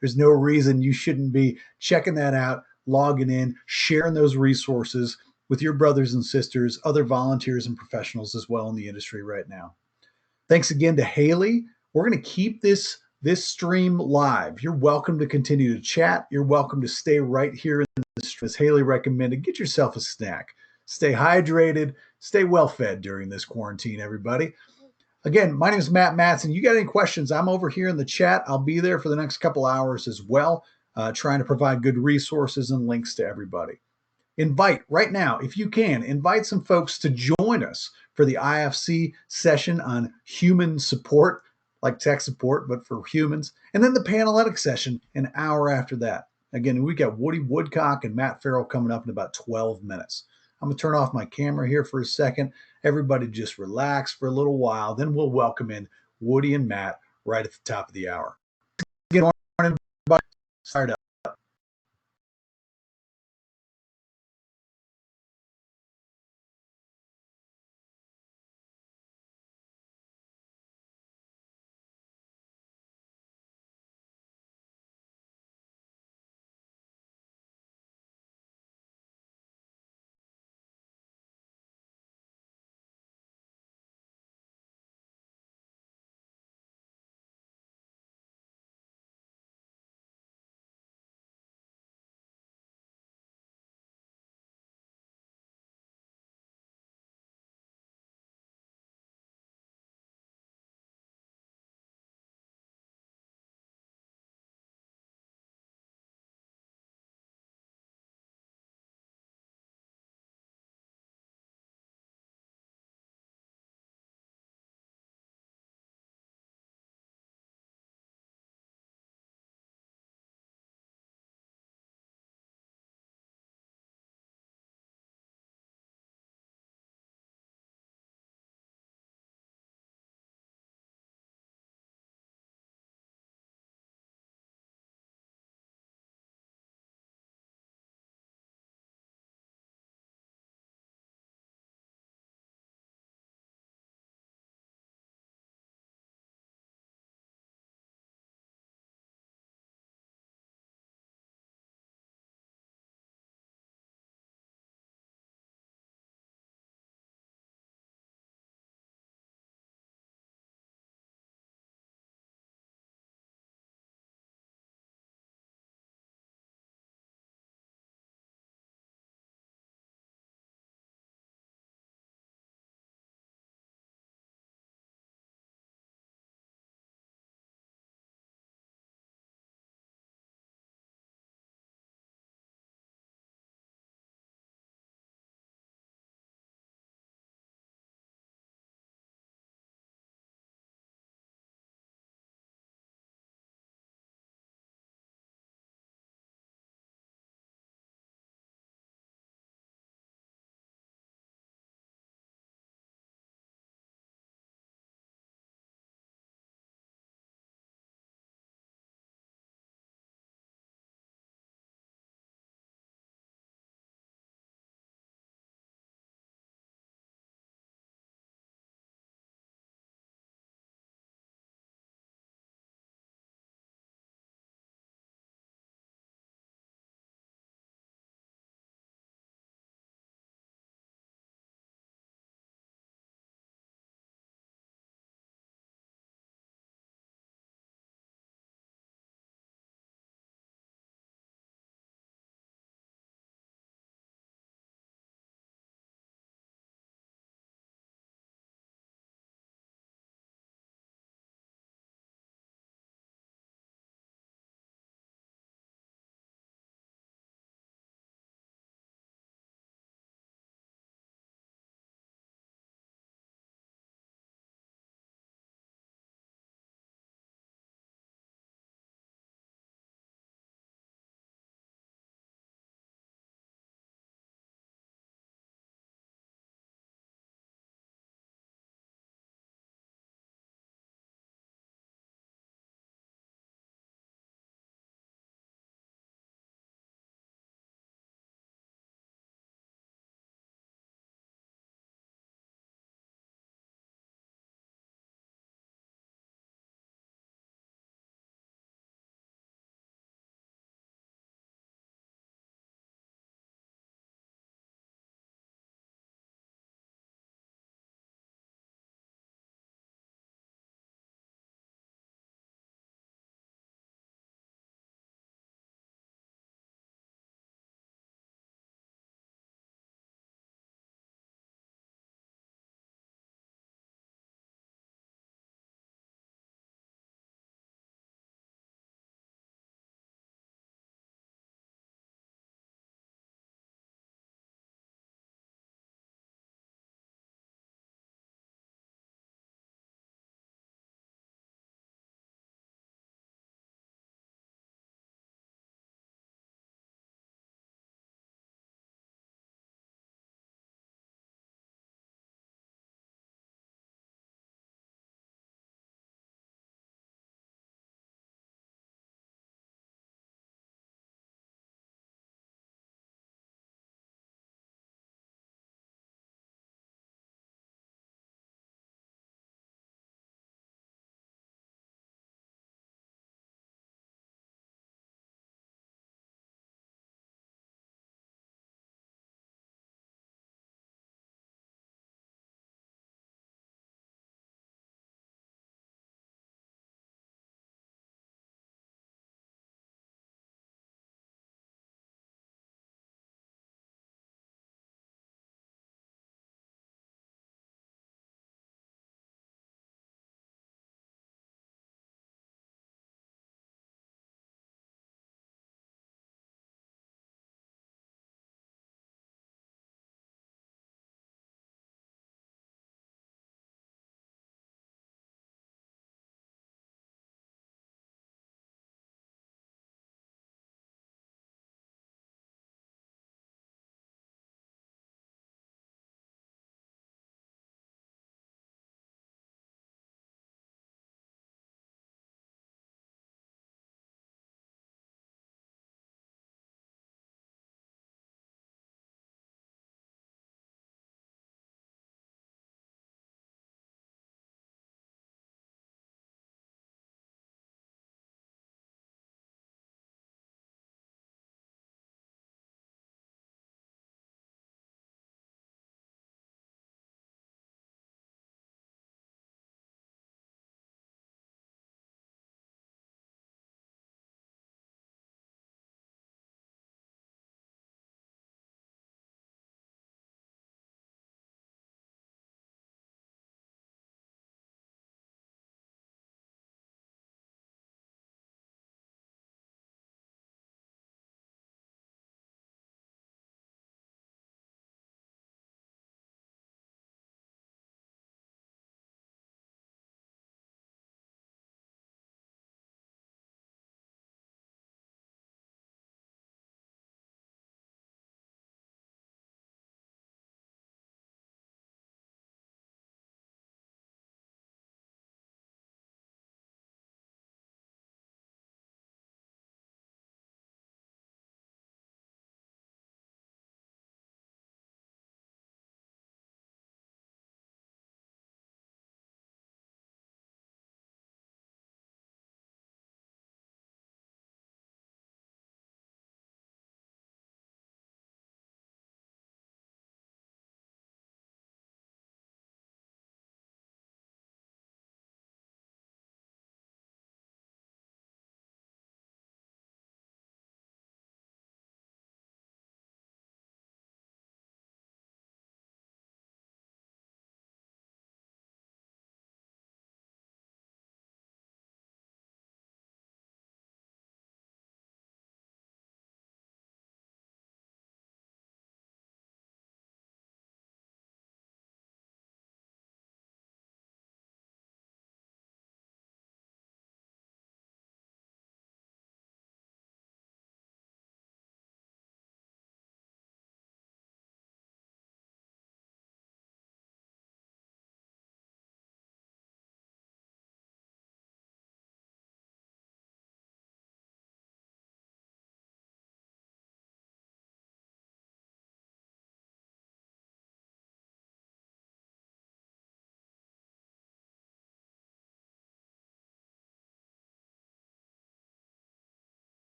There's no reason you shouldn't be checking that out, logging in, sharing those resources with your brothers and sisters, other volunteers and professionals as well in the industry right now. Thanks again to Haley. We're going to keep this stream live. You're welcome to continue to chat. You're welcome to stay right here in as Haley recommended, get yourself a snack. Stay hydrated, stay well fed during this quarantine, everybody. Again, my name is Matt Matson. You got any questions? I'm over here in the chat. I'll be there for the next couple hours as well, trying to provide good resources and links to everybody. Invite right now, if you can, invite some folks to join us for the IFC session on human support, like tech support, but for humans, and then the Panhellenic session an hour after that. Again, we got Woody Woodcock and Matt Farrell coming up in about 12 minutes. I'm going to turn off my camera here for a second. Everybody just relax for a little while. Then we'll welcome in Woody and Matt right at the top of the hour. Good morning, everybody. Fired up.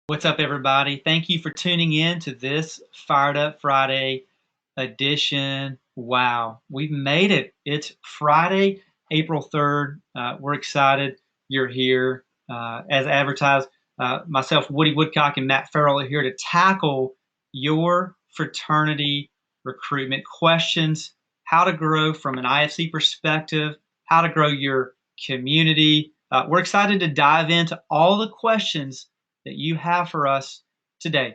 What's up, everybody? Thank you for tuning in to this Fired Up Friday edition. Wow, we've made it. It's Friday, April 3rd. We're excited you're here. As advertised, myself, Woody Woodcock, and Matt Farrell are here to tackle your fraternity recruitment questions, how to grow from an IFC perspective, how to grow your community. We're excited to dive into all the questions that you have for us today.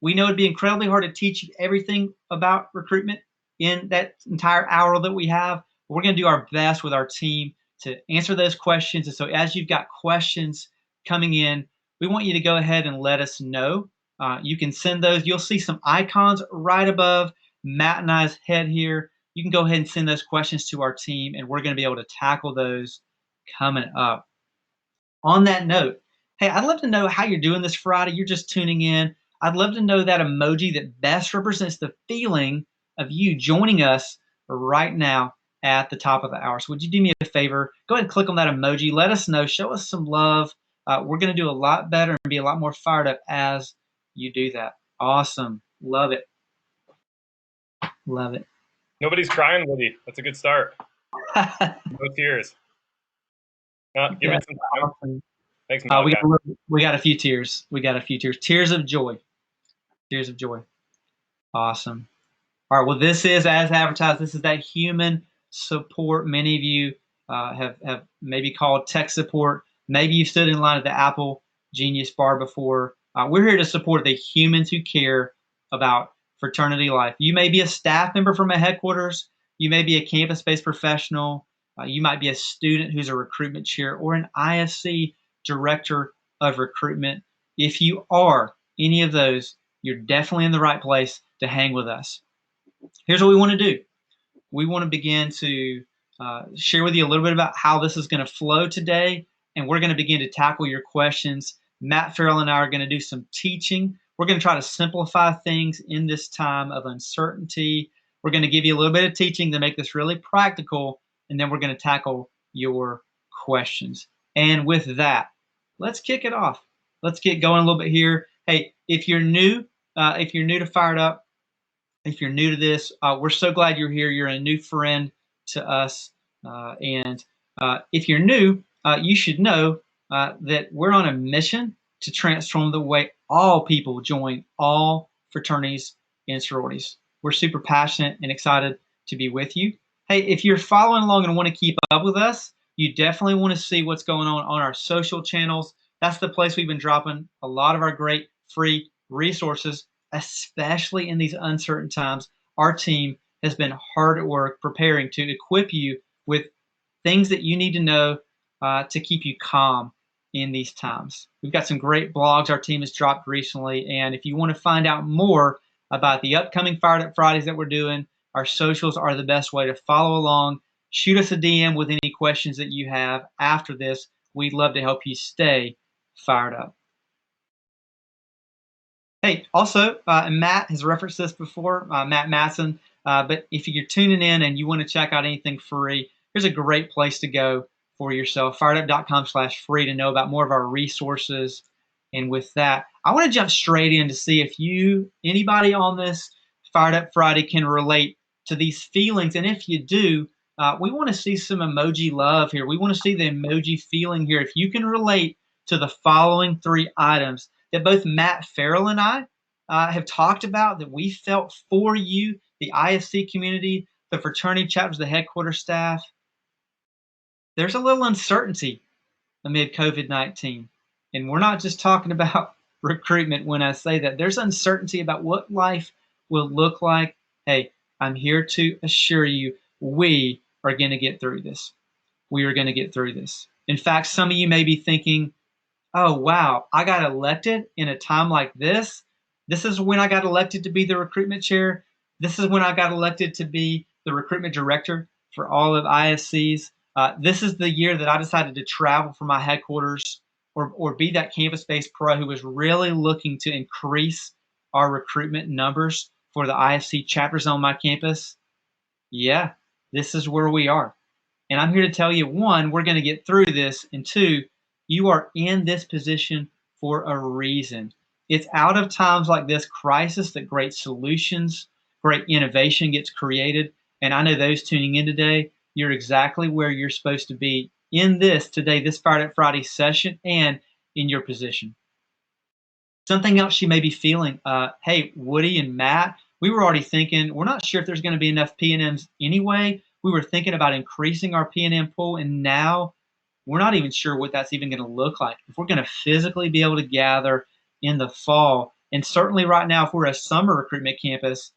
We know it'd be incredibly hard to teach you everything about recruitment in that entire hour that we have. But we're going to do our best with our team to answer those questions. And so as you've got questions coming in, we want you to go ahead and let us know. You can send those. You'll see some icons right above Matt and I's head here. You can go ahead and send those questions to our team, and we're going to be able to tackle those coming up. On that note, hey, I'd love to know how you're doing this Friday. You're just tuning in. I'd love to know that emoji that best represents the feeling of you joining us right now at the top of the hour. So would you do me a favor? Go ahead and click on that emoji. Let us know. Show us some love. We're going to do a lot better and be a lot more fired up as you do that. Awesome. Love it. Love it. Nobody's crying, Woody. That's a good start. No tears. Give it some time. Awesome. Thanks, Matt. We got a few tears. We got a few tears. Tears of joy. Tears of joy. Awesome. All right. Well, this is, as advertised, this is that human support. Many of you have maybe called tech support. Maybe you've stood in line at the Apple Genius Bar before. We're here to support the humans who care about fraternity life. You may be a staff member from a headquarters. You may be a campus-based professional. You might be a student who's a recruitment chair or an IFC director of recruitment. If you are any of those, you're definitely in the right place to hang with us. Here's what we want to do. We want to begin to share with you a little bit about how this is going to flow today, and we're going to begin to tackle your questions. Matt Farrell and I are going to do some teaching. We're going to try to simplify things in this time of uncertainty. We're going to give you a little bit of teaching to make this really practical, and then we're going to tackle your questions. And with that, let's kick it off. Let's get going a little bit here. Hey, if you're new to Fired Up, if you're new to this, we're so glad you're here. You're a new friend to us. And if you're new, you should know that we're on a mission to transform the way all people join all fraternities and sororities. We're super passionate and excited to be with you. Hey, if you're following along and want to keep up with us, you definitely want to see what's going on our social channels. That's the place we've been dropping a lot of our great free resources, especially in these uncertain times. Our team has been hard at work preparing to equip you with things that you need to know to keep you calm in these times. We've got some great blogs our team has dropped recently, and if you want to find out more about the upcoming Fired Up Fridays that we're doing, our socials are the best way to follow along. Shoot us a DM with any questions that you have after this. We'd love to help you stay fired up. Hey, also, Matt has referenced this before, Matt Matson, but if you're tuning in and you want to check out anything free, here's a great place to go for yourself, firedup.com/free, to know about more of our resources. And with that, I want to jump straight in to see if anybody on this Fired Up Friday can relate to these feelings. And if you do, we want to see some emoji love here. We want to see the emoji feeling here. If you can relate to the following three items that both Matt Farrell and I have talked about, that we felt for you, the IFC community, the fraternity chapters, the headquarters staff, there's a little uncertainty amid COVID-19. And we're not just talking about recruitment when I say that. There's uncertainty about what life will look like. Hey, I'm here to assure you, we are going to get through this. We are going to get through this. In fact, some of you may be thinking, oh, wow, I got elected in a time like this. This is when I got elected to be the recruitment chair. This is when I got elected to be the recruitment director for all of IFCs. This is the year that I decided to travel from my headquarters or be that campus-based pro who was really looking to increase our recruitment numbers for the IFC chapters on my campus. Yeah, this is where we are. And I'm here to tell you, one, we're going to get through this, and two, you are in this position for a reason. It's out of times like this crisis that great solutions, great innovation gets created. And I know those tuning in today, you're exactly where you're supposed to be in this today, this Fired Up Friday session, and in your position. Something else you may be feeling, hey, Woody and Matt, we were already thinking, we're not sure if there's going to be enough P&Ms anyway. We were thinking about increasing our P&M pool, and now we're not even sure what that's even going to look like. If we're going to physically be able to gather in the fall, and certainly right now, if we're a summer recruitment campus,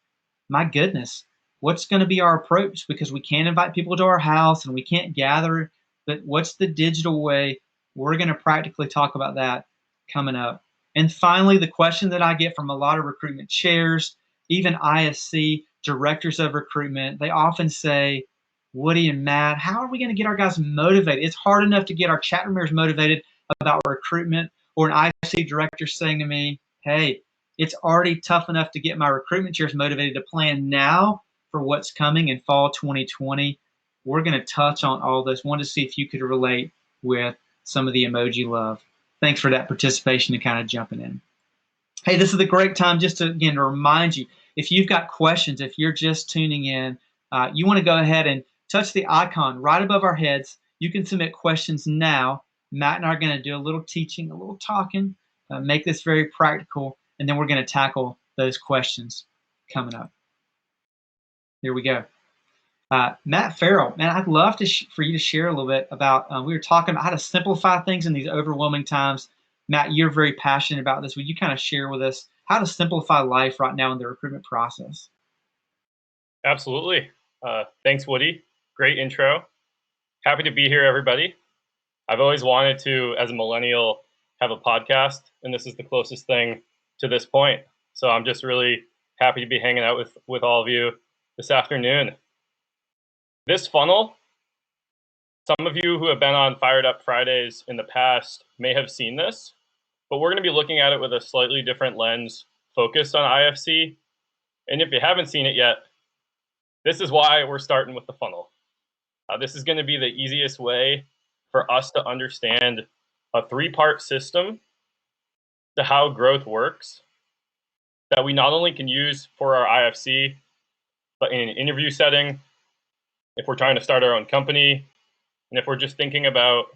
my goodness, what's going to be our approach? Because we can't invite people to our house and we can't gather, but what's the digital way? We're going to practically talk about that coming up. And finally, the question that I get from a lot of recruitment chairs, even IFC directors of recruitment, they often say, Woody and Matt, how are we going to get our guys motivated? It's hard enough to get our chapter members motivated about recruitment, or an IFC director saying to me, hey, it's already tough enough to get my recruitment chairs motivated to plan now for what's coming in fall 2020. We're going to touch on all this. Wanted to see if you could relate with some of the emoji love. Thanks for that participation and kind of jumping in. Hey, this is a great time just to, again, to remind you, if you've got questions, if you're just tuning in, you want to go ahead and touch the icon right above our heads. You can submit questions now. Matt and I are going to do a little teaching, a little talking, make this very practical, and then we're going to tackle those questions coming up. Here we go. Matt Farrell, man, I'd love for you to share a little bit about, we were talking about how to simplify things in these overwhelming times. Matt, you're very passionate about this. Would you kind of share with us how to simplify life right now in the recruitment process? Absolutely. Thanks, Woody. Great intro. Happy to be here, everybody. I've always wanted to, as a millennial, have a podcast, and this is the closest thing to this point. So I'm just really happy to be hanging out with all of you this afternoon. This funnel, some of you who have been on Fired Up Fridays in the past may have seen this, but we're going to be looking at it with a slightly different lens focused on IFC. And if you haven't seen it yet, this is why we're starting with the funnel. This is going to be the easiest way for us to understand a three-part system to how growth works that we not only can use for our IFC, but in an interview setting, if we're trying to start our own company, and if we're just thinking about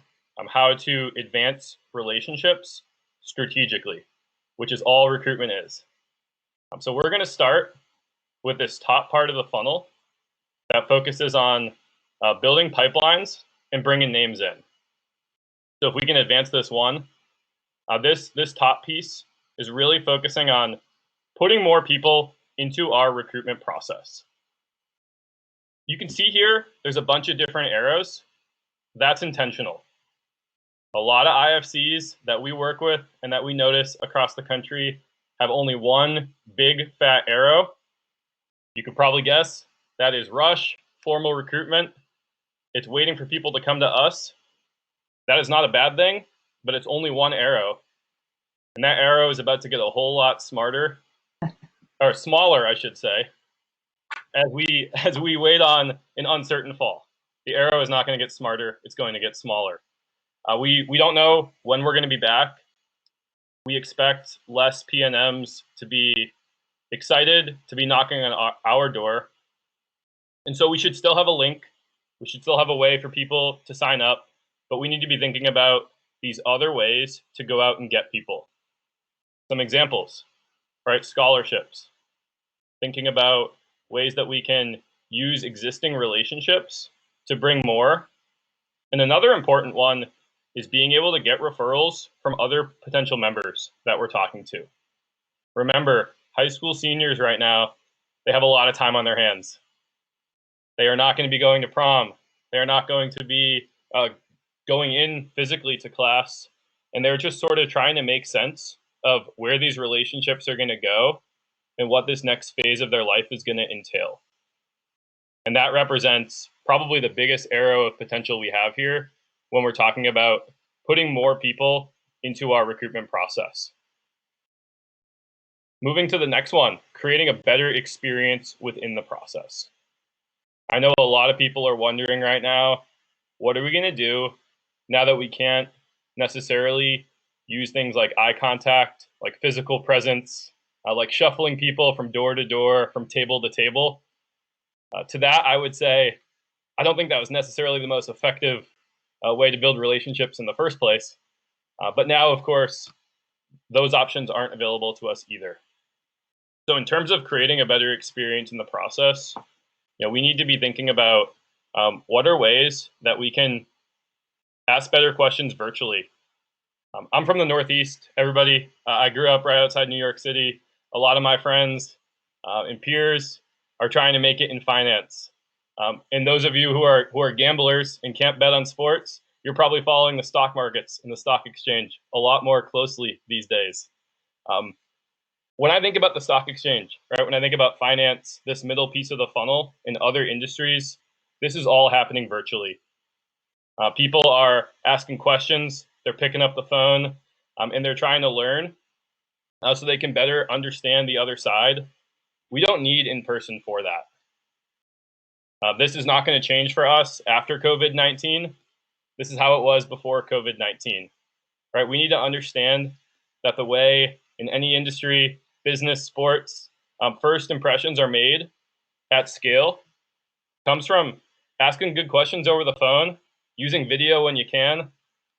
how to advance relationships strategically, which is all recruitment is. So we're going to start with this top part of the funnel that focuses on building pipelines and bringing names in. So if we can advance this one, this top piece is really focusing on putting more people into our recruitment process. You can see here, there's a bunch of different arrows. That's intentional. A lot of IFCs that we work with and that we notice across the country have only one big fat arrow. You could probably guess that is rush, formal recruitment. It's waiting for people to come to us. That is not a bad thing, but it's only one arrow. And that arrow is about to get a whole lot smarter, or smaller, I should say, as we wait on an uncertain fall. The arrow is not going to get smarter, it's going to get smaller. We don't know when we're going to be back. We expect less PNMs to be excited to be knocking on our door. And so we should still have a link. We should still have a way for people to sign up, but we need to be thinking about these other ways to go out and get people. Some examples, right? Scholarships. Thinking about ways that we can use existing relationships to bring more. And another important one is being able to get referrals from other potential members that we're talking to. Remember, high school seniors right now, they have a lot of time on their hands. They are not going to be going to prom. They are not going to be going in physically to class. And they're just sort of trying to make sense of where these relationships are going to go and what this next phase of their life is going to entail. And that represents probably the biggest arrow of potential we have here when we're talking about putting more people into our recruitment process. Moving to the next one, creating a better experience within the process. I know a lot of people are wondering right now, what are we going to do now that we can't necessarily use things like eye contact, like physical presence, like shuffling people from door to door, from table to table. To that, I would say, I don't think that was necessarily the most effective way to build relationships in the first place. But now, of course, those options aren't available to us either. So in terms of creating a better experience in the process, we need to be thinking about what are ways that we can ask better questions virtually. I'm from the Northeast, everybody. I grew up right outside New York City. A lot of my friends and peers are trying to make it in finance. And those of you who are gamblers and can't bet on sports, you're probably following the stock markets and the stock exchange a lot more closely these days. When I think about the stock exchange, right, when I think about finance, this middle piece of the funnel in other industries, this is all happening virtually. People are asking questions, they're picking up the phone, and they're trying to learn so they can better understand the other side. We don't need in person for that. This is not going to change for us after COVID-19. This is how it was before COVID-19, right? We need to understand that the way in any industry, business, sports, first impressions are made at scale comes from asking good questions over the phone, using video when you can,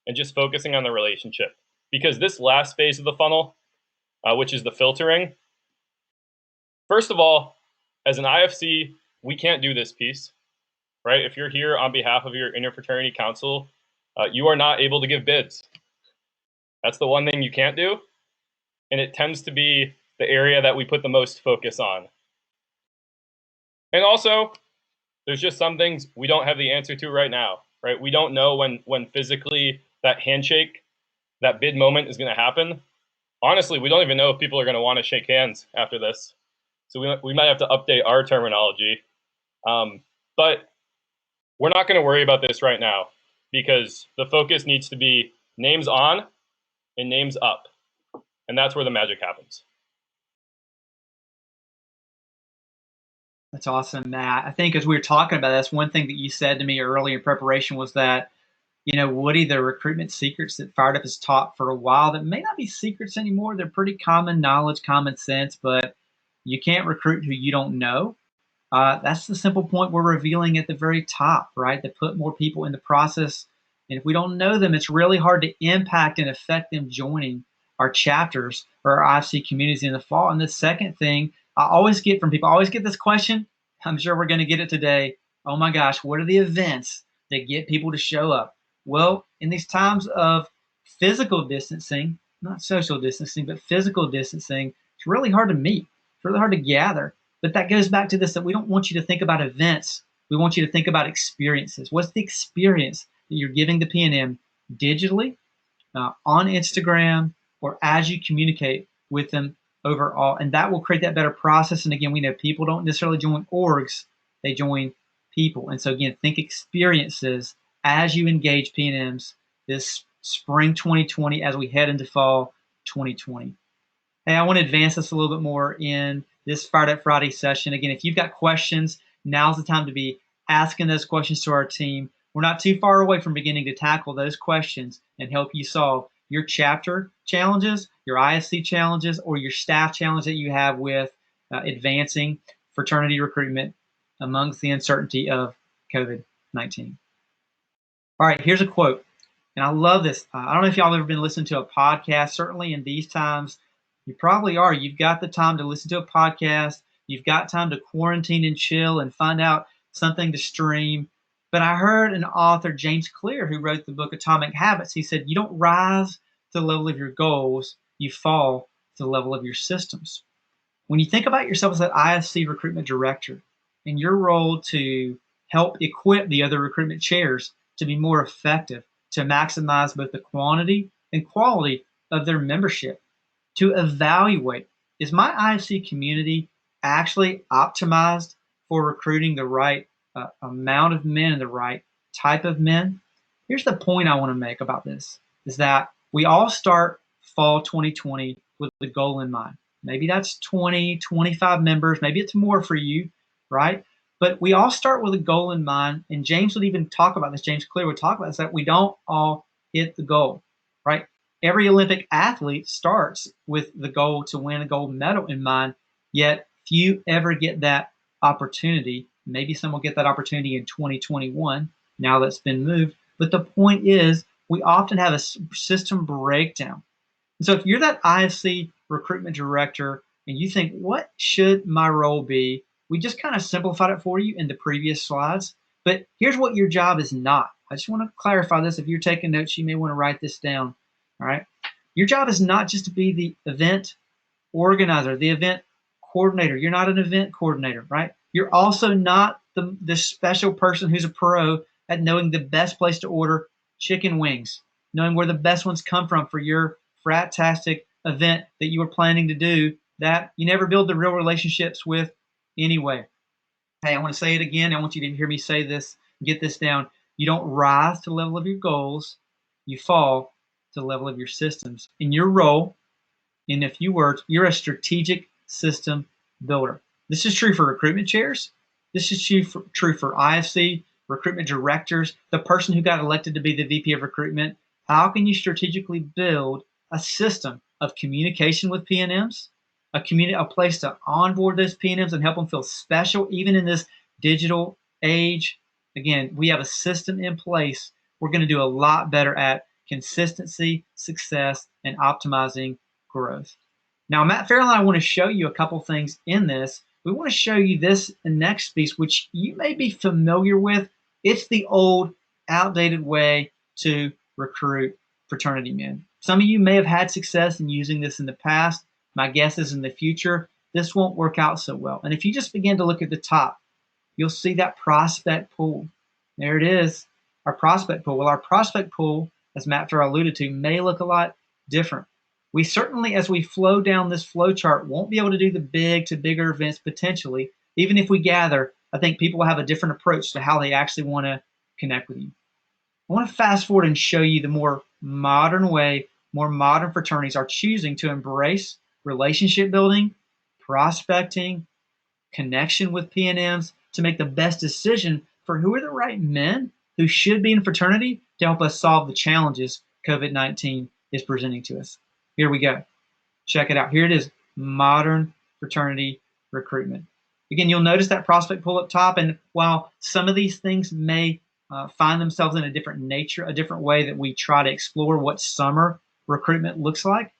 and just focusing on the relationship. Because this last phase of the funnel, which is the filtering, first of all, as an IFC, we can't do this piece, right? If you're here on behalf of your interfraternity council, you are not able to give bids. That's the one thing you can't do. And it tends to be the area that we put the most focus on. And also, there's just some things we don't have the answer to right now, right? We don't know when physically that handshake, that bid moment is going to happen. Honestly, we don't even know if people are going to want to shake hands after this. So we might have to update our terminology. But we're not going to worry about this right now because the focus needs to be names on and names up. And that's where the magic happens. That's awesome, Matt. I think as we were talking about this, one thing that you said to me early in preparation was that, Woody, the recruitment secrets that Phired Up has taught for a while that may not be secrets anymore. They're pretty common knowledge, common sense, but you can't recruit who you don't know. That's the simple point we're revealing at the very top, right? To put more people in the process. And if we don't know them, it's really hard to impact and affect them joining our chapters or our IFC communities in the fall. And the second thing I always get from people, I always get this question. I'm sure we're going to get it today. Oh my gosh, what are the events that get people to show up? Well, in these times of physical distancing, not social distancing, but physical distancing, it's really hard to meet. It's really hard to gather. But that goes back to this, that we don't want you to think about events. We want you to think about experiences. What's the experience that you're giving the PNM digitally, on Instagram, or as you communicate with them overall? And that will create that better process. And again, we know people don't necessarily join orgs, they join people. And so again, think experiences as you engage PNMs this spring 2020 as we head into fall 2020. Hey, I want to advance this a little bit more in this Phired Up Friday session. Again, if you've got questions, now's the time to be asking those questions to our team. We're not too far away from beginning to tackle those questions and help you solve your chapter challenges, your IFC challenges, or your staff challenge that you have with advancing fraternity recruitment amongst the uncertainty of COVID-19. All right, here's a quote, and I love this. I don't know if y'all have ever been listening to a podcast. Certainly in these times, you probably are. You've got the time to listen to a podcast. You've got time to quarantine and chill and find out something to stream. But I heard an author, James Clear, who wrote the book Atomic Habits. He said, you don't rise to the level of your goals, you fall to the level of your systems. When you think about yourself as an IFC recruitment director and your role to help equip the other recruitment chairs to be more effective, to maximize both the quantity and quality of their membership, to evaluate, is my IFC community actually optimized for recruiting the right amount of men and the right type of men? Here's the point I want to make about this, is that we all start fall 2020 with the goal in mind. Maybe that's 20, 25 members. Maybe it's more for you, right? But we all start with a goal in mind. And James would even talk about this. James Clear would talk about this, that we don't all hit the goal, right? every Olympic athlete starts with the goal to win a gold medal in mind, yet few ever get that opportunity. Maybe some will get that opportunity in 2021, now that's been moved. But the point is, we often have a system breakdown. And so if you're that IFC recruitment director and you think, what should my role be? We just kind of simplified it for you in the previous slides. But here's what your job is not. I just want to clarify this. If you're taking notes, you may want to write this down. All right. Your job is not just to be the event organizer, the event coordinator. You're not an event coordinator, right? You're also not the special person who's a pro at knowing the best place to order chicken wings, knowing where the best ones come from for your frat-tastic event that you were planning to do that you never build the real relationships with anyway. Hey, I want to say it again. I want you to hear me say this, get this down. You don't rise to the level of your goals. You fall to the level of your systems. In your role, in a few words, you're a strategic system builder. This is true for recruitment chairs. This is true for IFC, recruitment directors, the person who got elected to be the VP of recruitment. How can you strategically build a system of communication with PNMs, a place to onboard those PNMs and help them feel special, even in this digital age? Again, we have a system in place. We're going to do a lot better at consistency, success, and optimizing growth. Now, Matt Farrell and I want to show you a couple things in this. We want to show you this next piece, which you may be familiar with. It's the old, outdated way to recruit fraternity men. Some of you may have had success in using this in the past. My guess is in the future, this won't work out so well. And if you just begin to look at the top, you'll see that prospect pool. There it is, our prospect pool. Well, our prospect pool, as Matt Farrell alluded to, may look a lot different. We certainly, as we flow down this flow chart, won't be able to do the big to bigger events potentially. Even if we gather, I think people will have a different approach to how they actually want to connect with you. I want to fast forward and show you the more modern way, more modern fraternities are choosing to embrace relationship building, prospecting, connection with PNMs to make the best decision for who are the right men who should be in fraternity to help us solve the challenges COVID-19 is presenting to us. Here we go. Check it out. Here it is, modern fraternity recruitment. Again, you'll notice that prospect pool up top, and while some of these things may find themselves in a different nature, a different way that we try to explore what summer recruitment looks like,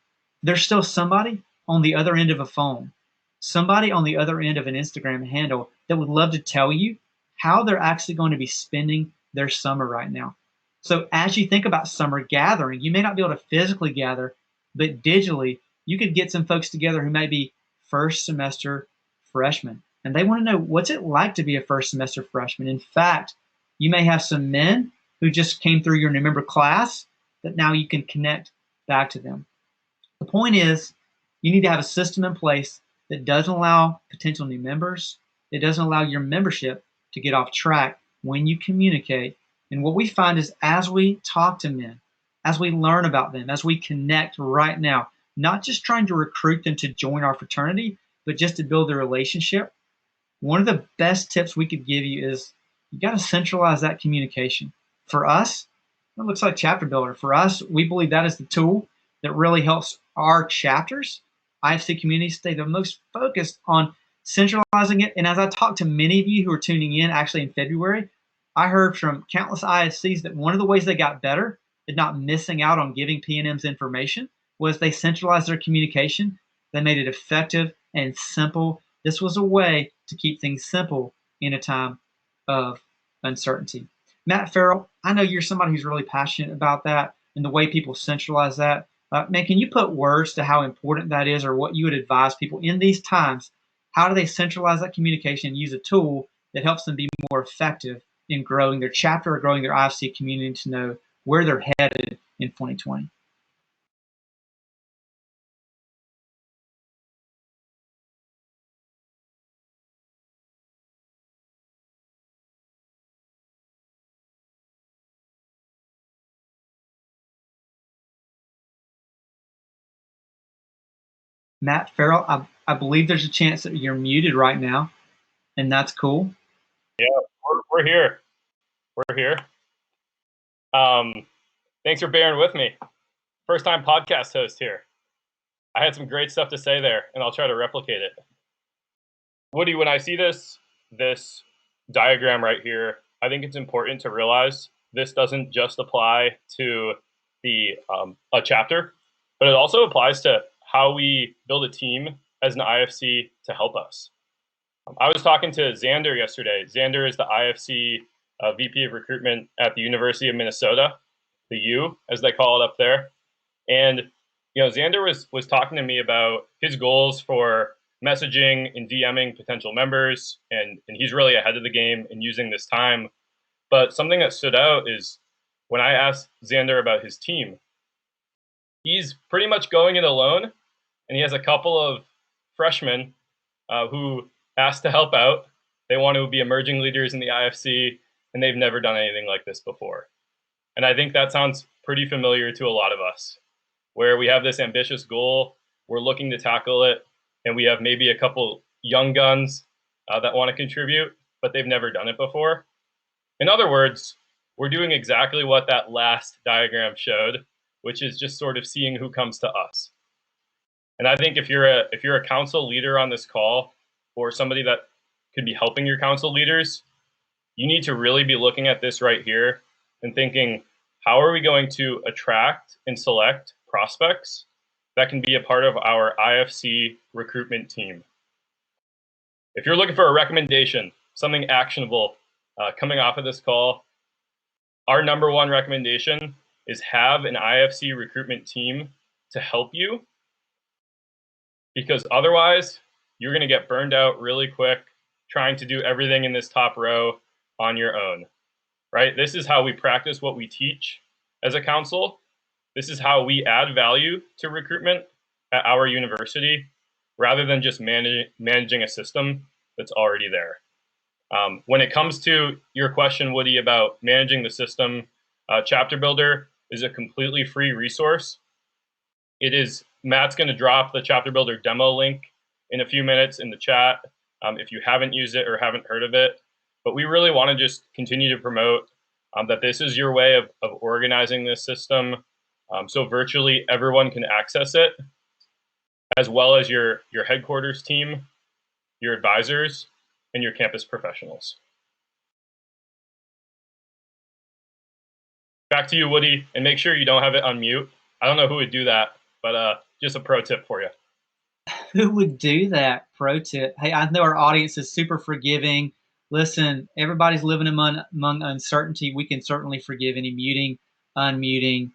there's still somebody on the other end of a phone, somebody on the other end of an Instagram handle that would love to tell you how they're actually going to be spending their summer right now. So as you think about summer gathering, you may not be able to physically gather, but digitally, you could get some folks together who may be first semester freshmen, and they want to know what's it like to be a first semester freshman. In fact, you may have some men who just came through your new member class that now you can connect back to them. The point is, you need to have a system in place that doesn't allow potential new members. It doesn't allow your membership to get off track when you communicate. And what we find is as we talk to men, as we learn about them, as we connect right now, not just trying to recruit them to join our fraternity, but just to build a relationship, one of the best tips we could give you is you got to centralize that communication. For us, it looks like Chapter Builder. For us, we believe that is the tool that really helps our chapters, IFC communities, stay the most focused on centralizing it. And as I talked to many of you who are tuning in actually in February, I heard from countless IFCs that one of the ways they got better at not missing out on giving PNMs information was they centralized their communication. They made it effective and simple. This was a way to keep things simple in a time of uncertainty. Matt Farrell, I know you're somebody who's really passionate about that and the way people centralize that. Man, can you put words to how important that is, or what you would advise people in these times? How do they centralize that communication and use a tool that helps them be more effective in growing their chapter or growing their IFC community to know where they're headed in 2020? Matt Farrell, I believe there's a chance that you're muted right now, and that's cool. Yeah, we're here. We're here. Thanks for bearing with me. first time podcast host here. I had some great stuff to say there, and I'll try to replicate it. Woody, when I see this diagram right here, I think it's important to realize this doesn't just apply to a chapter, but it also applies to how we build a team as an IFC to help us. I was talking to Xander yesterday. Xander is the IFC VP of Recruitment at the University of Minnesota, the U, as they call it up there. And Xander was talking to me about his goals for messaging and DMing potential members, and he's really ahead of the game in using this time. But something that stood out is when I asked Xander about his team, he's pretty much going it alone, and he has a couple of freshmen who asked to help out. They want to be emerging leaders in the IFC, and they've never done anything like this before. And I think that sounds pretty familiar to a lot of us, where we have this ambitious goal, we're looking to tackle it, and we have maybe a couple young guns that want to contribute, but they've never done it before. In other words, we're doing exactly what that last diagram showed, which is just sort of seeing who comes to us. And I think if you're a council leader on this call, or somebody that could be helping your council leaders, you need to really be looking at this right here and thinking, how are we going to attract and select prospects that can be a part of our IFC recruitment team? If you're looking for a recommendation, something actionable coming off of this call, our number one recommendation is have an IFC recruitment team to help you, because otherwise you're going to get burned out really quick trying to do everything in this top row on your own, right? This is how we practice what we teach as a council. This is how we add value to recruitment at our university, rather than just managing a system that's already there. When it comes to your question, Woody, about managing the system, Chapter Builder is a completely free resource. Matt's going to drop the Chapter Builder demo link in a few minutes in the chat if you haven't used it or haven't heard of it. But we really want to just continue to promote that this is your way of organizing this system, so virtually everyone can access it, as well as your headquarters team, your advisors, and your campus professionals. Back to you, Woody, and make sure you don't have it on mute. I don't know who would do that, but just a pro tip for you. Who would do that? Pro tip. Hey, I know our audience is super forgiving. Listen, everybody's living among uncertainty. We can certainly forgive any muting, unmuting.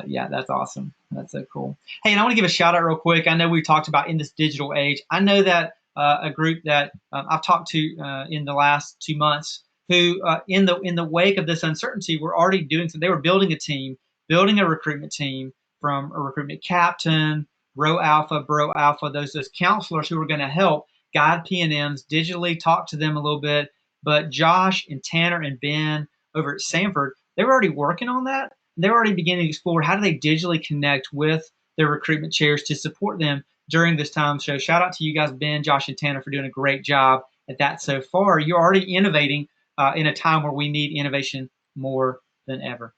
Yeah, that's awesome. That's so cool. Hey, and I want to give a shout out real quick. I know we talked about in this digital age. I know that a group that I've talked to in the last 2 months, who in the wake of this uncertainty, were already doing so. They were building a team, building a recruitment team, from a recruitment captain, row alpha, bro alpha, those counselors who were going to help guide PNMs, digitally talk to them a little bit. But Josh and Tanner and Ben over at Sanford, they were already working on that. They were already beginning to explore how do they digitally connect with their recruitment chairs to support them during this time. So shout out to you guys, Ben, Josh, and Tanner, for doing a great job at that so far. You're already innovating in a time where we need innovation more than ever.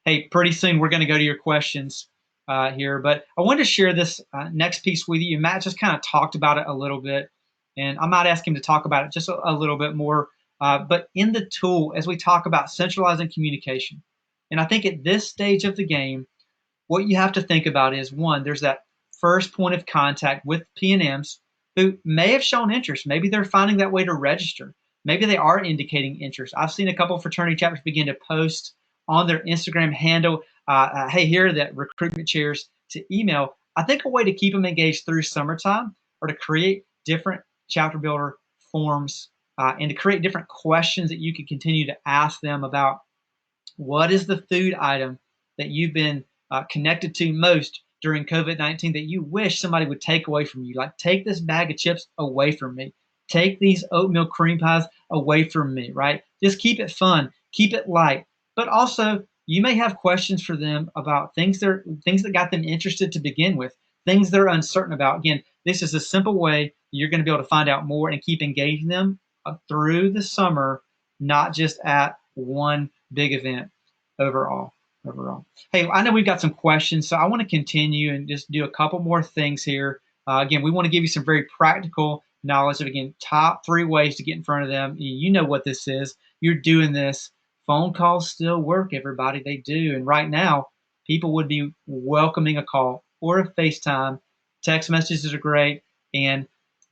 Hey, pretty soon we're going to go to your questions here, but I wanted to share this next piece with you. Matt just kind of talked about it a little bit, and I might ask him to talk about it just a little bit more. But in the tool, as we talk about centralizing communication, and I think at this stage of the game, what you have to think about is, one, there's that first point of contact with PNMs who may have shown interest. Maybe they're finding that way to register. Maybe they are indicating interest. I've seen a couple of fraternity chapters begin to post on their Instagram handle, hey, here are the recruitment chairs to email. I think a way to keep them engaged through summertime, or to create different chapter builder forms and to create different questions that you can continue to ask them about what is the food item that you've been connected to most during COVID-19 that you wish somebody would take away from you. Like, take this bag of chips away from me. Take these oatmeal cream pies away from me, right? Just keep it fun, keep it light. But also, you may have questions for them about things that got them interested to begin with, things they're uncertain about. Again, this is a simple way you're going to be able to find out more and keep engaging them through the summer, not just at one big event overall. overall. Hey, I know we've got some questions, so I want to continue and just do a couple more things here. Again, we want to give you some very practical knowledge of, again, top 3 ways to get in front of them. You know what this is. You're doing this. Phone calls still work, everybody. They do. And right now, people would be welcoming a call or a FaceTime. Text messages are great, and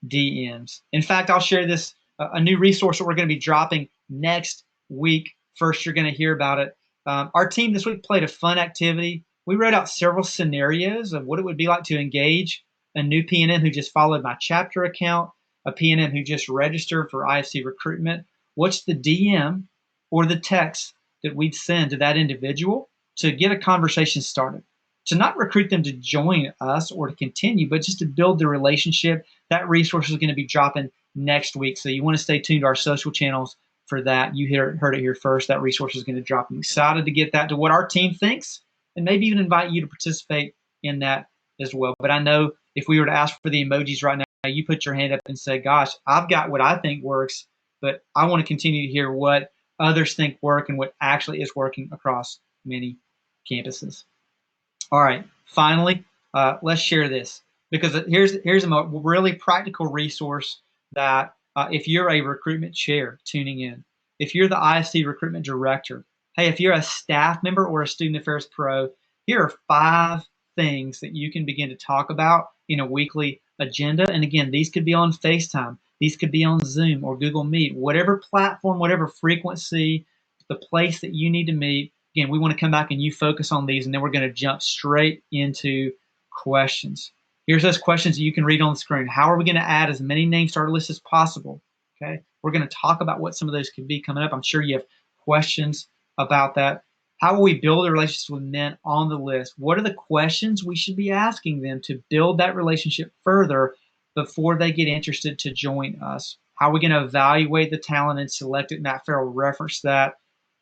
DMs. In fact, I'll share this, a new resource that we're going to be dropping next week. First, you're going to hear about it. Our team this week played a fun activity. We wrote out several scenarios of what it would be like to engage a new PNM who just followed my chapter account, a PNM who just registered for IFC Recruitment. What's the DM or the text that we'd send to that individual to get a conversation started? To not recruit them to join us or to continue, but just to build the relationship. That resource is going to be dropping next week. So you want to stay tuned to our social channels for that. You heard it here first. That resource is going to drop. I'm excited to get that to what our team thinks and maybe even invite you to participate in that as well. But I know if we were to ask for the emojis right now, you put your hand up and say, gosh, I've got what I think works, but I want to continue to hear what others think work and what actually is working across many campuses. All right, finally, let's share this, because here's a really practical resource that if you're a recruitment chair tuning in, if you're the IFC recruitment director, hey, if you're a staff member or a student affairs pro, here are 5 things that you can begin to talk about in a weekly agenda. And again, these could be on FaceTime, these could be on Zoom or Google Meet, whatever platform, whatever frequency, the place that you need to meet. Again, we want to come back and you focus on these, and then we're going to jump straight into questions. Here's those questions that you can read on the screen. How are we going to add as many names to our list as possible? Okay, we're going to talk about what some of those could be coming up. I'm sure you have questions about that. How will we build a relationship with men on the list? What are the questions we should be asking them to build that relationship further before they get interested to join us? How are we going to evaluate the talent and select it? Matt Farrell referenced that.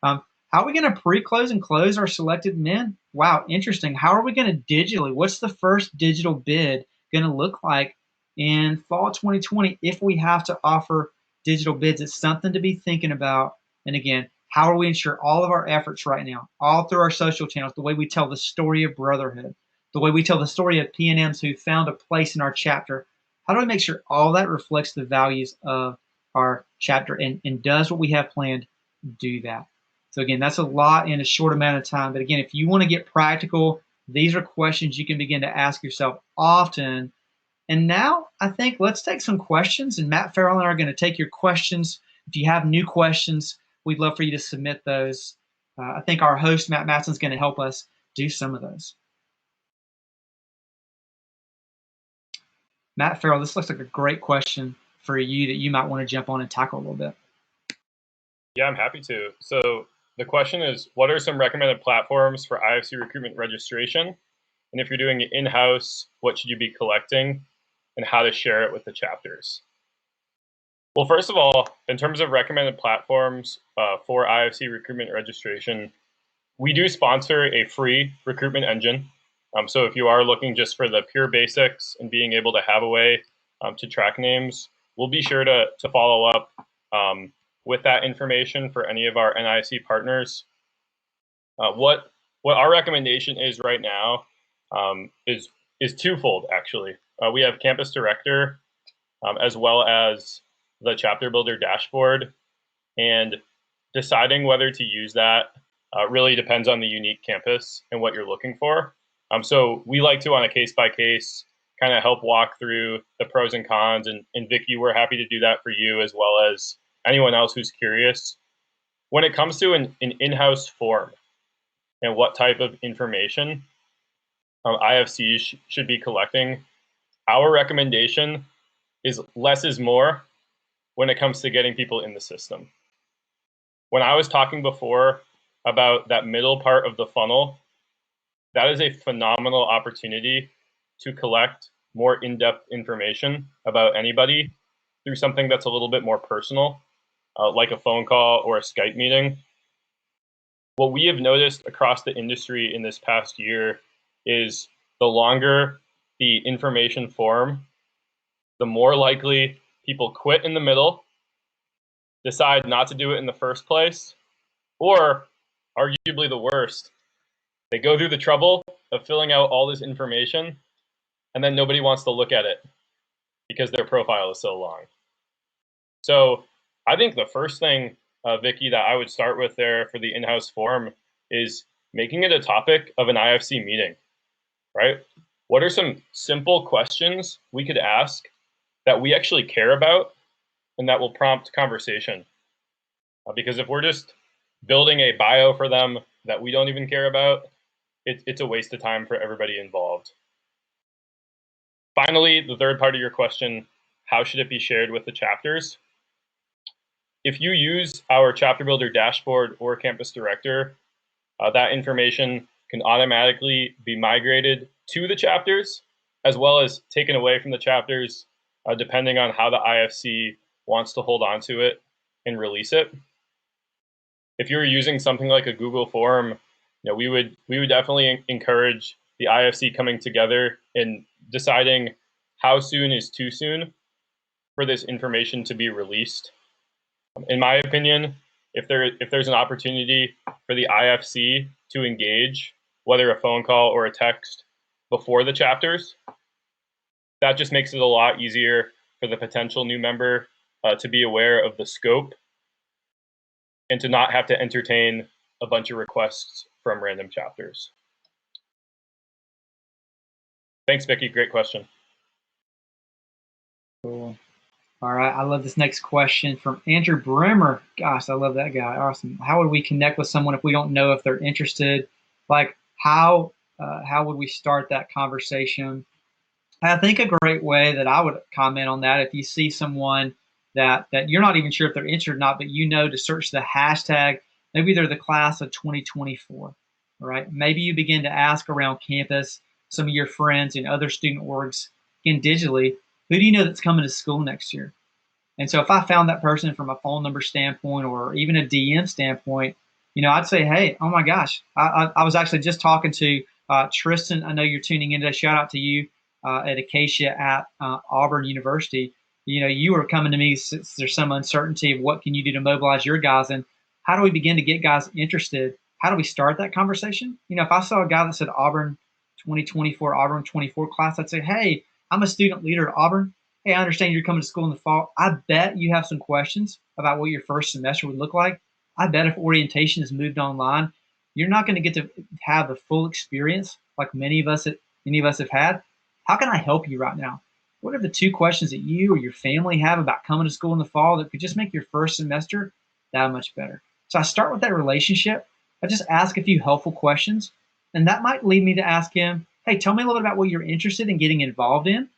How are we going to pre-close and close our selected men? Wow, interesting. How are we going to digitally? What's the first digital bid going to look like in fall 2020 if we have to offer digital bids? It's something to be thinking about. And again, how do we ensure all of our efforts right now, all through our social channels, the way we tell the story of brotherhood, the way we tell the story of PNMs who found a place in our chapter, how do we make sure all that reflects the values of our chapter and does what we have planned do that? So again, that's a lot in a short amount of time. But again, if you want to get practical, these are questions you can begin to ask yourself often. And now I think let's take some questions, and Matt Farrell and I are going to take your questions. If you have new questions, we'd love for you to submit those. I think our host, Matt Matson, is going to help us do some of those. Matt Farrell, this looks like a great question for you that you might want to jump on and tackle a little bit. Yeah, I'm happy to. So the question is, what are some recommended platforms for IFC recruitment registration? And if you're doing it in-house, what should you be collecting and how to share it with the chapters? Well, first of all, in terms of recommended platforms for IFC recruitment registration, we do sponsor a free recruitment engine. So if you are looking just for the pure basics and being able to have a way to track names, we'll be sure to follow up with that information for any of our NIC partners. What our recommendation is right now is twofold, actually. We have Campus Director as well as the Chapter Builder dashboard, and deciding whether to use that really depends on the unique campus and what you're looking for. So we like to, on a case-by-case, kind of help walk through the pros and cons, and Vicky, we're happy to do that for you as well as anyone else who's curious. When it comes to an in-house form and what type of information IFCs should be collecting, our recommendation is less is more when it comes to getting people in the system. When I was talking before about that middle part of the funnel, that is a phenomenal opportunity to collect more in-depth information about anybody through something that's a little bit more personal, like a phone call or a Skype meeting. What we have noticed across the industry in this past year is the longer the information form, the more likely people quit in the middle, decide not to do it in the first place, or arguably the worst, They go through the trouble of filling out all this information, and then nobody wants to look at it because their profile is so long. So I think the first thing, Vicky, that I would start with there for the in-house form is making it a topic of an IFC meeting, right? What are some simple questions we could ask that we actually care about and that will prompt conversation? Because if we're just building a bio for them that we don't even care about, it's a waste of time for everybody involved. Finally, the third part of your question, how should it be shared with the chapters? If you use our chapter builder dashboard or campus director, that information can automatically be migrated to the chapters as well as taken away from the chapters, depending on how the IFC wants to hold on to it and release it. If you're using something like a Google form, we would definitely encourage the IFC coming together and deciding how soon is too soon for this information to be released. In my opinion, if there's an opportunity for the IFC to engage, whether a phone call or a text, before the chapters, that just makes it a lot easier for the potential new member to be aware of the scope and to not have to entertain a bunch of requests from random chapters. Thanks, Vicky. Great question. Cool. All right, I love this next question from Andrew Bremer. Gosh, I love that guy. Awesome. How would we connect with someone if we don't know if they're interested? Like, how would we start that conversation? I think a great way that I would comment on that, if you see someone that you're not even sure if they're interested or not, but you know to search the hashtag, maybe they're the class of 2024, right? Maybe you begin to ask around campus, some of your friends and other student orgs, again, digitally, who do you know that's coming to school next year? And so if I found that person from a phone number standpoint or even a DM standpoint, I'd say, hey, oh my gosh, I was actually just talking to Tristan. I know you're tuning in today. Shout out to you at Acacia at Auburn University. You were coming to me since there's some uncertainty of what can you do to mobilize your guys, and how do we begin to get guys interested? How do we start that conversation? If I saw a guy that said Auburn 2024, Auburn 24 class, I'd say, hey, I'm a student leader at Auburn. Hey, I understand you're coming to school in the fall. I bet you have some questions about what your first semester would look like. I bet if orientation is moved online, you're not going to get to have the full experience like many of us have had. How can I help you right now? What are the 2 questions that you or your family have about coming to school in the fall that could just make your first semester that much better? So I start with that relationship. I just ask a few helpful questions, and that might lead me to ask him, hey, tell me a little bit about what you're interested in getting involved in.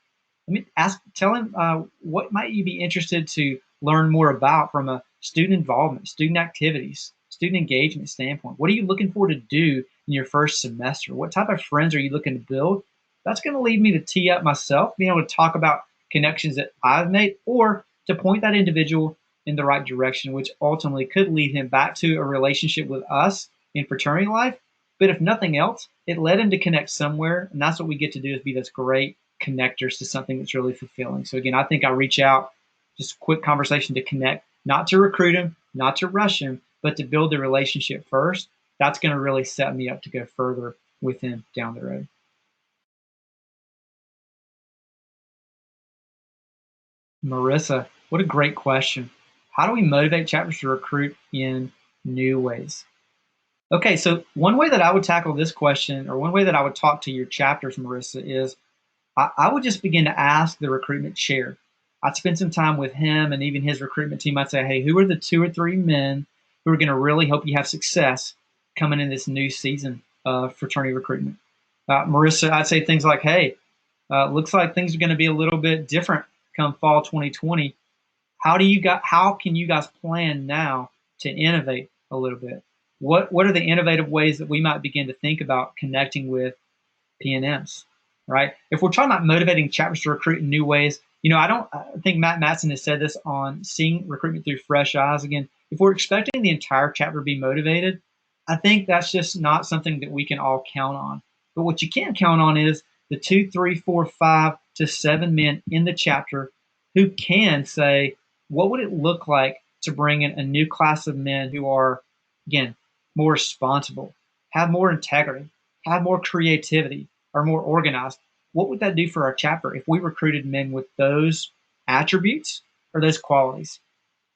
Tell him what might you be interested to learn more about from a student involvement, student activities, student engagement standpoint. What are you looking for to do in your first semester? What type of friends are you looking to build? That's going to lead me to tee up myself, being able to talk about connections that I've made, or to point that individual in the right direction, which ultimately could lead him back to a relationship with us in fraternity life. But if nothing else, it led him to connect somewhere, and that's what we get to do, is be those great connectors to something that's really fulfilling. So again, I think I reach out, just a quick conversation to connect, not to recruit him, not to rush him, but to build the relationship first. That's going to really set me up to go further with him down the road. Marissa, what a great question. How do we motivate chapters to recruit in new ways? Okay, so one way that I would tackle this question, or one way that I would talk to your chapters, Marissa, is I would just begin to ask the recruitment chair. I'd spend some time with him and even his recruitment team. I'd say, hey, who are the 2 or 3 men who are going to really help you have success coming in this new season of fraternity recruitment? Marissa, I'd say things like, hey, looks like things are going to be a little bit different come fall 2020. How can you guys plan now to innovate a little bit? What are the innovative ways that we might begin to think about connecting with PNMs, right? If we're talking about motivating chapters to recruit in new ways, I think Matt Matson has said this on seeing recruitment through fresh eyes. Again, if we're expecting the entire chapter to be motivated, I think that's just not something that we can all count on. But what you can count on is the 2, 3, 4, 5 to 7 men in the chapter who can say, what would it look like to bring in a new class of men who are, again, more responsible, have more integrity, have more creativity, are more organized. What would that do for our chapter if we recruited men with those attributes or those qualities?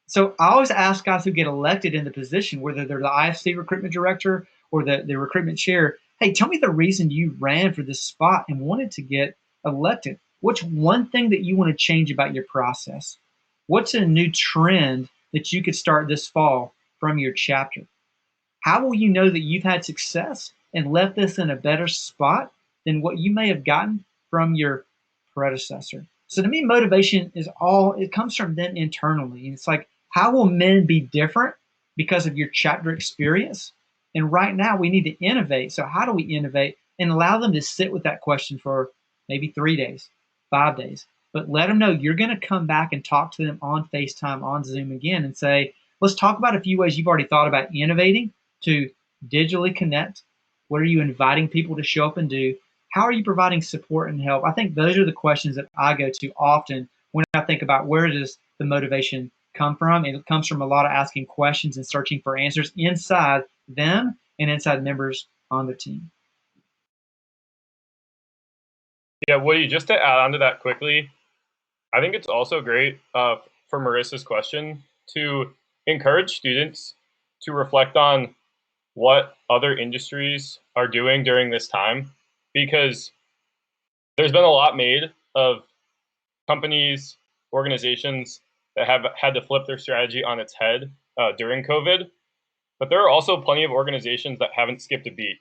So I always ask guys who get elected in the position, whether they're the IFC recruitment director or the recruitment chair, hey, tell me the reason you ran for this spot and wanted to get elected. What's one thing that you want to change about your process? What's a new trend that you could start this fall from your chapter? How will you know that you've had success and left this in a better spot than what you may have gotten from your predecessor? So to me, motivation is it comes from them internally. It's like, how will men be different because of your chapter experience? And right now we need to innovate. So how do we innovate and allow them to sit with that question for maybe 3 days, 5 days, but let them know you're going to come back and talk to them on FaceTime, on Zoom again, and say, let's talk about a few ways you've already thought about innovating to digitally connect. What are you inviting people to show up and do? How are you providing support and help? I think those are the questions that I go to often when I think about where does the motivation come from. It comes from a lot of asking questions and searching for answers inside them and inside members on the team. Yeah, Woody, just to add on to that quickly, I think it's also great for Marissa's question to encourage students to reflect on what other industries are doing during this time, because there's been a lot made of companies, organizations that have had to flip their strategy on its head during COVID. But there are also plenty of organizations that haven't skipped a beat.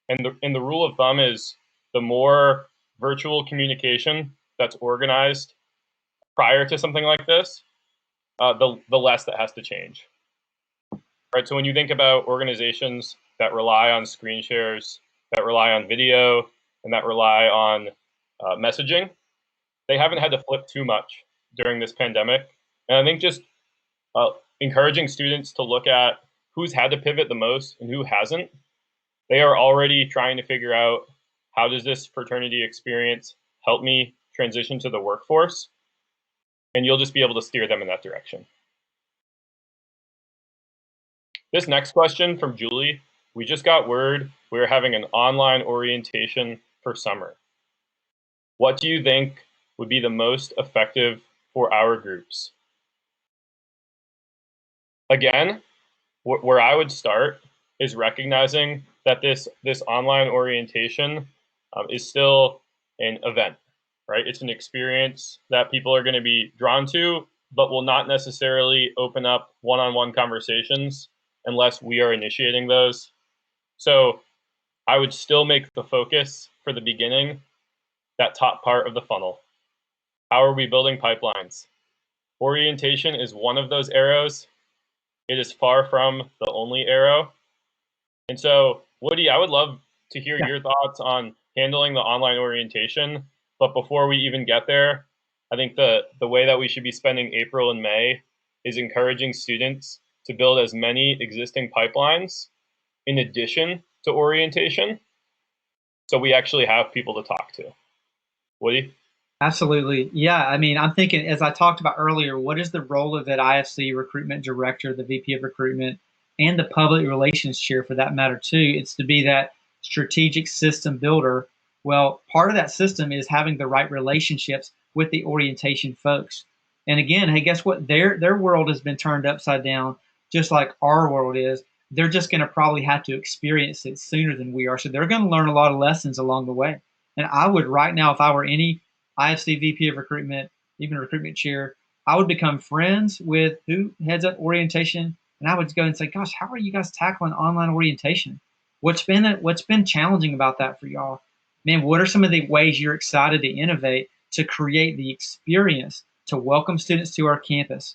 And the rule of thumb is the more virtual communication that's organized prior to something like this, the less that has to change. Right. So when you think about organizations that rely on screen shares, that rely on video, and that rely on messaging, they haven't had to flip too much during this pandemic. And I think just encouraging students to look at who's had to pivot the most and who hasn't. They are already trying to figure out, how does this fraternity experience help me transition to the workforce? And you'll just be able to steer them in that direction. This next question from Julie, we just got word we're having an online orientation for summer. What do you think would be the most effective for our groups? Again, where I would start is recognizing that this online orientation is still an event, right? It's an experience that people are going to be drawn to, but will not necessarily open up one-on-one conversations unless we are initiating those. So I would still make the focus for the beginning that top part of the funnel. How are we building pipelines? Orientation is one of those arrows. It is far from the only arrow. And so, Woody, I would love to hear your thoughts on handling the online orientation. But before we even get there, I think the way that we should be spending April and May is encouraging students to build as many existing pipelines in addition to orientation, so we actually have people to talk to. Woody? Absolutely. Yeah. I mean, I'm thinking, as I talked about earlier, what is the role of that IFC recruitment director, the VP of recruitment, and the public relations chair for that matter, too? It's to be that strategic system builder. Well, part of that system is having the right relationships with the orientation folks. And again, hey, guess what? Their world has been turned upside down, just like our world is. They're just going to probably have to experience it sooner than we are. So they're going to learn a lot of lessons along the way. And I would right now, if I were any IFC VP of recruitment, even recruitment chair, I would become friends with who heads up orientation, and I would go and say, "Gosh, how are you guys tackling online orientation? What's been challenging about that for y'all? Man, what are some of the ways you're excited to innovate to create the experience to welcome students to our campus?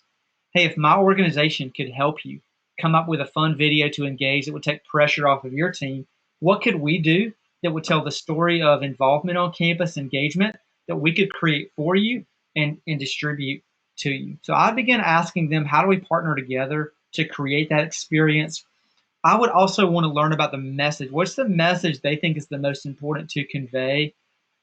Hey, if my organization could help you come up with a fun video to engage that would take pressure off of your team, what could we do that would tell the story of involvement on campus engagement that we could create for you and distribute to you?" So I began asking them, how do we partner together to create that experience? I would also want to learn about the message. What's the message they think is the most important to convey?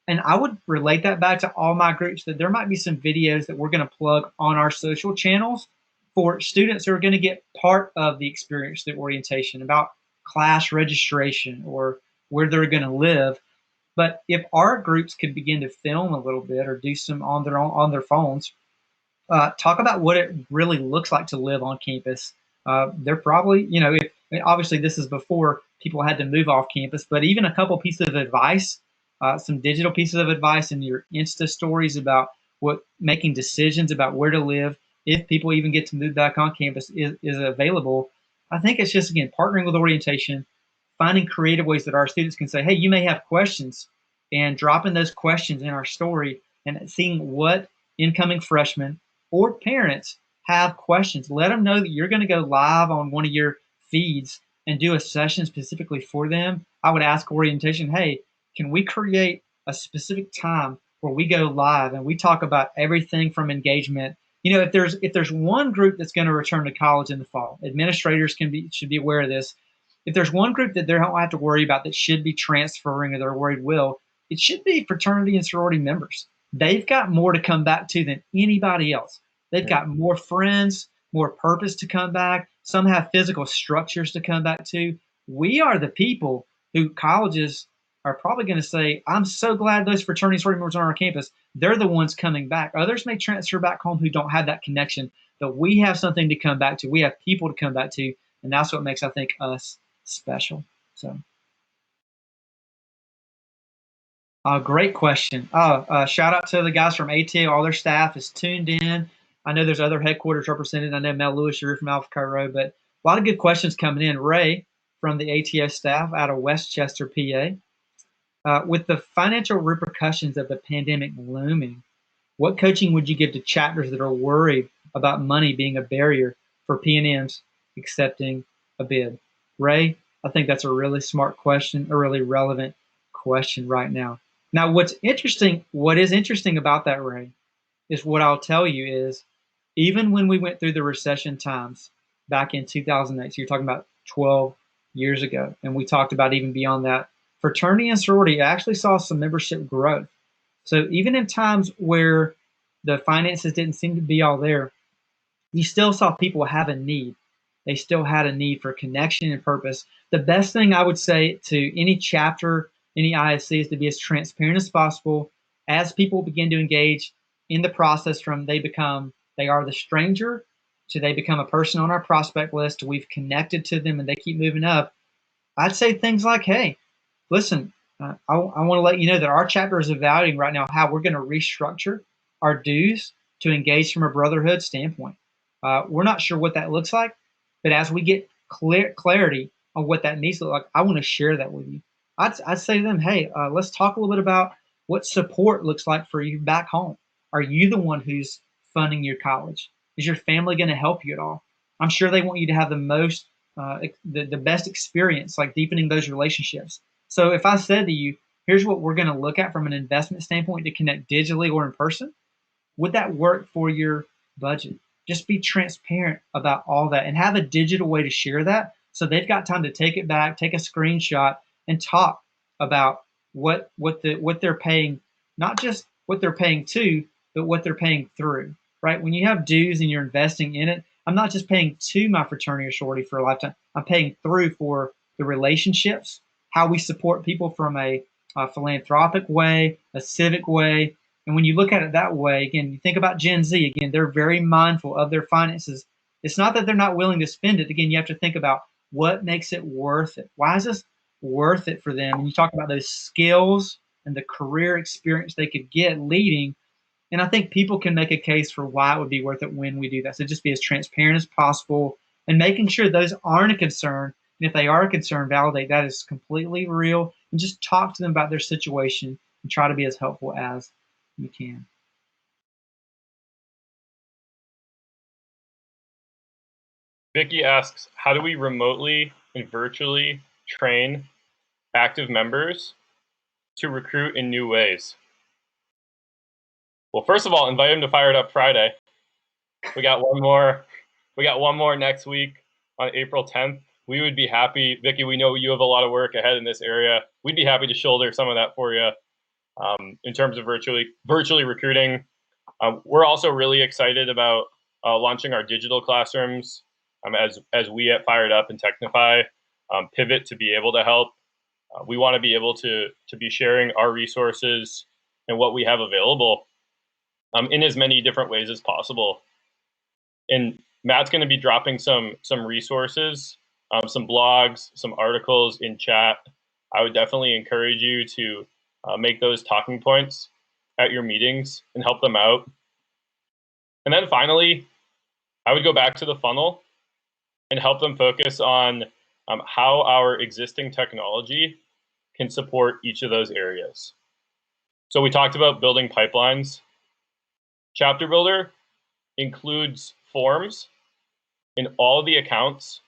And I would relate that back to all my groups, that there might be some videos that we're going to plug on our social channels for students who are going to get part of the experience, the orientation, about class registration or where they're going to live. But if our groups could begin to film a little bit or do some on their phones, talk about what it really looks like to live on campus. They're probably, obviously this is before people had to move off campus, but even a couple pieces of advice, some digital pieces of advice in your Insta stories about making decisions about where to live, if people even get to move back on campus is available. I think it's just, again, partnering with orientation, finding creative ways that our students can say, hey, you may have questions, and dropping those questions in our story and seeing what incoming freshmen or parents have questions. Let them know that you're going to go live on one of your feeds and do a session specifically for them. I would ask orientation, hey, can we create a specific time where we go live and we talk about everything from engagement? If there's one group that's going to return to college in the fall, administrators should be aware of this. If there's one group that they don't have to worry about that should be transferring or they're worried will, it should be fraternity and sorority members. They've got more to come back to than anybody else. They've got more friends, more purpose to come back. Some have physical structures to come back to. We are the people who colleges are probably going to say, I'm so glad those fraternity sorority members are on our campus. They're the ones coming back. Others may transfer back home who don't have that connection, but we have something to come back to. We have people to come back to, and that's what makes, I think, us special. So, great question. Shout out to the guys from ATA. All their staff is tuned in. I know there's other headquarters represented. I know Mel Lewis, you're from Alpha Cairo, but a lot of good questions coming in. Ray from the ATA staff out of Westchester, PA. With the financial repercussions of the pandemic looming, what coaching would you give to chapters that are worried about money being a barrier for P&Ms accepting a bid? Ray, I think that's a really smart question, a really relevant question right now. Now, what is interesting about that, Ray, is what I'll tell you is, even when we went through the recession times back in 2008, so you're talking about 12 years ago, and we talked about even beyond that, fraternity and sorority actually saw some membership growth. So even in times where the finances didn't seem to be all there, you still saw people have a need. They still had a need for connection and purpose. The best thing I would say to any chapter, any IFC, is to be as transparent as possible as people begin to engage in the process, from they are the stranger to they become a person on our prospect list, we've connected to them and they keep moving up. I'd say things like, hey, listen, I want to let you know that our chapter is evaluating right now how we're going to restructure our dues to engage from a brotherhood standpoint. We're not sure what that looks like, but as we get clarity on what that needs to look like, I want to share that with you. I'd say to them, hey, let's talk a little bit about what support looks like for you back home. Are you the one who's funding your college? Is your family going to help you at all? I'm sure they want you to have the best experience, like deepening those relationships. So if I said to you, here's what we're going to look at from an investment standpoint to connect digitally or in person, would that work for your budget? Just be transparent about all that and have a digital way to share that, so they've got time to take it back, take a screenshot, and talk about what they're paying, not just what they're paying to, but what they're paying through, right? When you have dues and you're investing in it, I'm not just paying to my fraternity or sorority for a lifetime. I'm paying through for the relationships, how we support people from a philanthropic way, a civic way. And when you look at it that way, again, you think about Gen Z, again, they're very mindful of their finances. It's not that they're not willing to spend it. Again, you have to think about what makes it worth it. Why is this worth it for them? And you talk about those skills and the career experience they could get leading. And I think people can make a case for why it would be worth it when we do that. So just be as transparent as possible and making sure those aren't a concern. And if they are a concern, validate that is completely real and just talk to them about their situation and try to be as helpful as you can. Vicky asks, how do we remotely and virtually train active members to recruit in new ways? Well, first of all, invite them to Fired Up Friday. We got one more next week on April 10th. We would be happy. Vicky, we know you have a lot of work ahead in this area. We'd be happy to shoulder some of that for you in terms of virtually recruiting. We're also really excited about launching our digital classrooms as we at Fired Up and Technify pivot to be able to help We want to be able to be sharing our resources and what we have available in as many different ways as possible. And Matt's going to be dropping some resources, some blogs, some articles in chat. I would definitely encourage you to make those talking points at your meetings and help them out. And then finally, I would go back to the funnel and help them focus on how our existing technology can support each of those areas. So we talked about building pipelines. Chapter Builder includes forms in all of the accounts.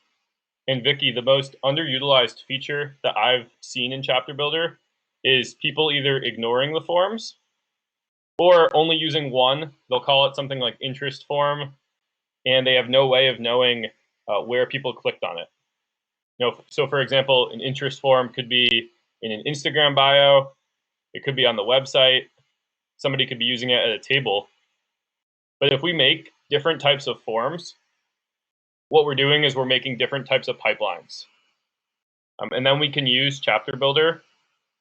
And Vicky, the most underutilized feature that I've seen in Chapter Builder is people either ignoring the forms or only using one. They'll call it something like interest form, and they have no way of knowing where people clicked on it. So for example, an interest form could be in an Instagram bio. It could be on the website. Somebody could be using it at a table. But if we make different types of forms, what we're doing is we're making different types of pipelines. And then we can use Chapter Builder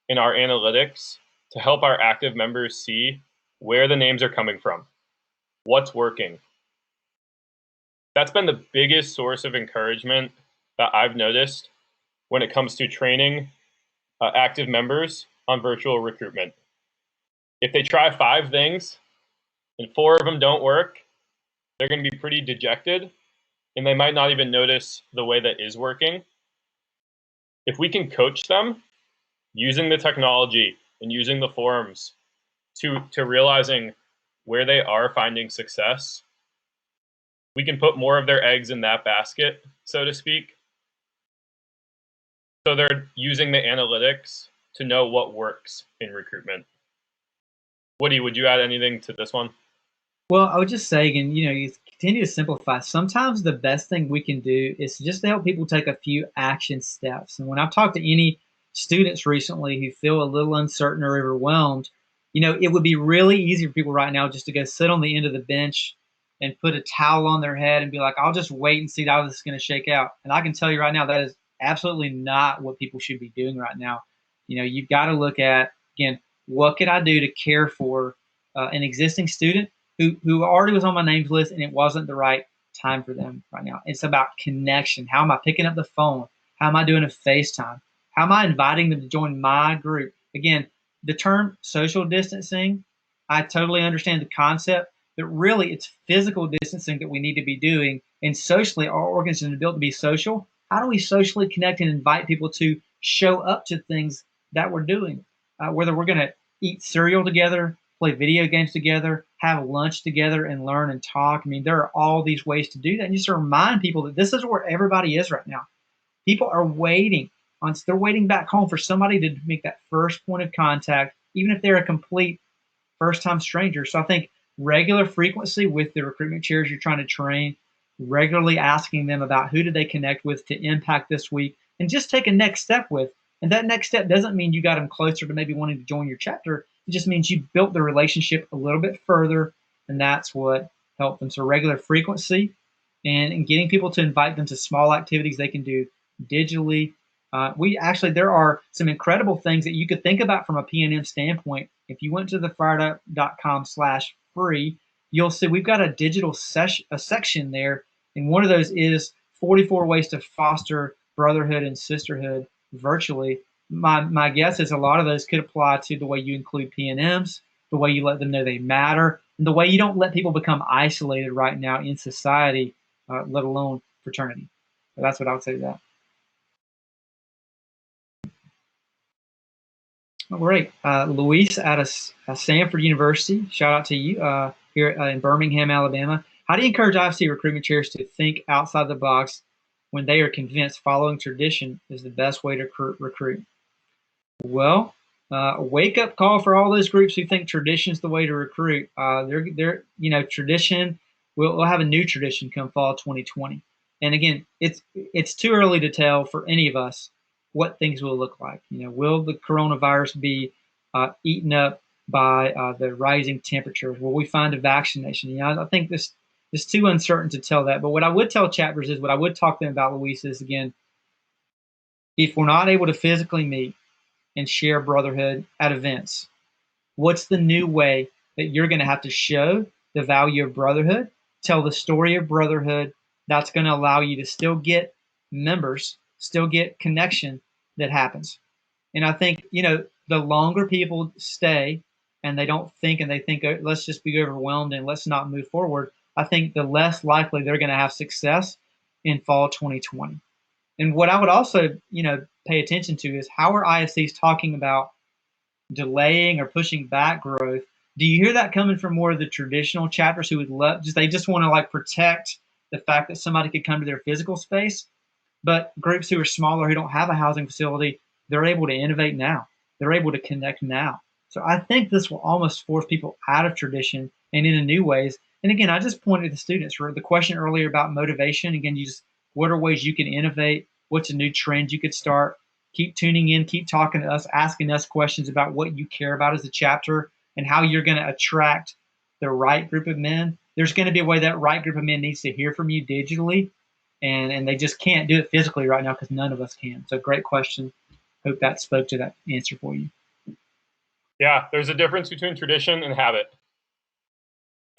in our analytics to help our active members see where the names are coming from, what's working. That's been the biggest source of encouragement that I've noticed when it comes to training active members on virtual recruitment. If they try 5 things and 4 of them don't work, they're going to be pretty dejected, and they might not even notice the way that is working. If we can coach them using the technology and using the forums to realizing where they are finding success, we can put more of their eggs in that basket, so to speak. So they're using the analytics to know what works in recruitment. Woody, would you add anything to this one? Well, I would just say again, you continue to simplify. Sometimes the best thing we can do is just to help people take a few action steps. And when I've talked to any students recently who feel a little uncertain or overwhelmed, it would be really easy for people right now just to go sit on the end of the bench and put a towel on their head and be like, I'll just wait and see how this is going to shake out. And I can tell you right now, that is absolutely not what people should be doing right now. You've got to look at, again, what could I do to care for an existing student who already was on my names list and it wasn't the right time for them right now. It's about connection. How am I picking up the phone? How am I doing a FaceTime? How am I inviting them to join my group? Again, the term social distancing, I totally understand the concept, but really it's physical distancing that we need to be doing. And socially, our organization is built to be social. How do we socially connect and invite people to show up to things that we're doing? Whether we're going to eat cereal together, play video games together, have lunch together, and learn and talk. I mean, there are all these ways to do that. And just to remind people that this is where everybody is right now. People are waiting. They're waiting back home for somebody to make that first point of contact, even if they're a complete first-time stranger. So I think regular frequency with the recruitment chairs you're trying to train, regularly asking them about who did they connect with to impact this week, and just take a next step with. And that next step doesn't mean you got them closer to maybe wanting to join your chapter. It just means you built the relationship a little bit further, and that's what helped them. So regular frequency and getting people to invite them to small activities they can do digitally. There are some incredible things that you could think about from a P&M standpoint. If you went to the firedup.com/free, you'll see we've got a digital section there, and one of those is 44 ways to foster brotherhood and sisterhood virtually. My guess is a lot of those could apply to the way you include P&Ms, the way you let them know they matter, and the way you don't let people become isolated right now in society, let alone fraternity. So that's what I would say to that. All right, Luis out of Stanford University, shout out to you here in Birmingham, Alabama. How do you encourage IFC recruitment chairs to think outside the box when they are convinced following tradition is the best way to recruit? Well, a wake-up call for all those groups who think tradition is the way to recruit. Tradition. We'll have a new tradition come fall 2020, and again, it's too early to tell for any of us what things will look like. Will the coronavirus be eaten up by the rising temperatures? Will we find a vaccination? I think this is too uncertain to tell that. But what I would tell chapters is, what I would talk to them about, Luis, is again, if we're not able to physically meet, and share brotherhood at events? What's the new way that you're going to have to show the value of brotherhood, tell the story of brotherhood that's going to allow you to still get members, still get connection that happens? And I think, the longer people stay and they don't think and they think, oh, let's just be overwhelmed and let's not move forward, I think the less likely they're going to have success in fall 2020. And what I would also, pay attention to is how are IFCs talking about delaying or pushing back growth? Do you hear that coming from more of the traditional chapters who would love, they just want to protect the fact that somebody could come to their physical space? But groups who are smaller, who don't have a housing facility, they're able to innovate now. They're able to connect now. So I think this will almost force people out of tradition and into new ways. And again, I just pointed to the students for the question earlier about motivation. Again, what are ways you can innovate? What's a new trend you could start? Keep tuning in, keep talking to us, asking us questions about what you care about as a chapter and how you're going to attract the right group of men. There's going to be a way that right group of men needs to hear from you digitally, and they just can't do it physically right now because none of us can. So great question. Hope that spoke to that answer for you. Yeah, there's a difference between tradition and habit.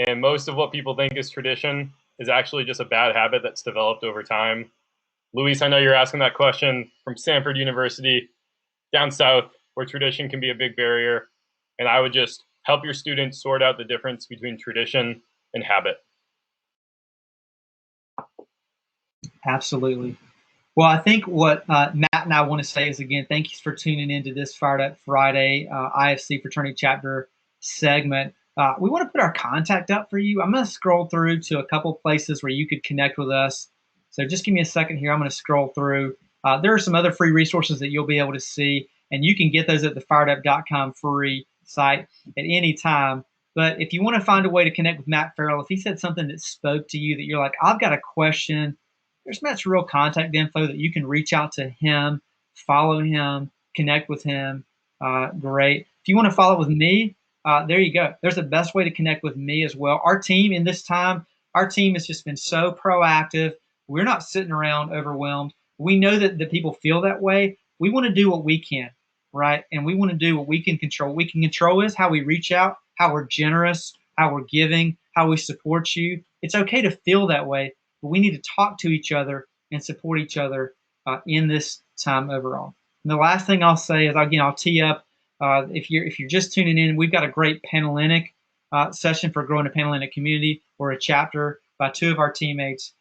And most of what people think is tradition is actually just a bad habit that's developed over time. Luis, I know you're asking that question from Stanford University down south, where tradition can be a big barrier. And I would just help your students sort out the difference between tradition and habit. Absolutely. Well, I think what Matt and I want to say is, again, thank you for tuning into this Fired Up Friday IFC Fraternity Chapter segment. We want to put our contact up for you. I'm going to scroll through to a couple places where you could connect with us. So just give me a second here. I'm going to scroll through. There are some other free resources that you'll be able to see, and you can get those at the firedup.com free site at any time. But if you want to find a way to connect with Matt Farrell, if he said something that spoke to you that you're like, I've got a question, there's Matt's real contact info that you can reach out to him, follow him, connect with him. Great. If you want to follow with me, there you go. There's the best way to connect with me as well. Our team in this time, our team has just been so proactive. We're not sitting around overwhelmed. We know that the people feel that way. We want to do what we can, right? And we want to do what we can control. What we can control is how we reach out, how we're generous, how we're giving, how we support you. It's okay to feel that way, but we need to talk to each other and support each other in this time overall. And the last thing I'll say is, again, I'll tee up, if you're just tuning in, we've got a great Panhellenic session for growing a Panhellenic community, or a chapter by two of our teammates,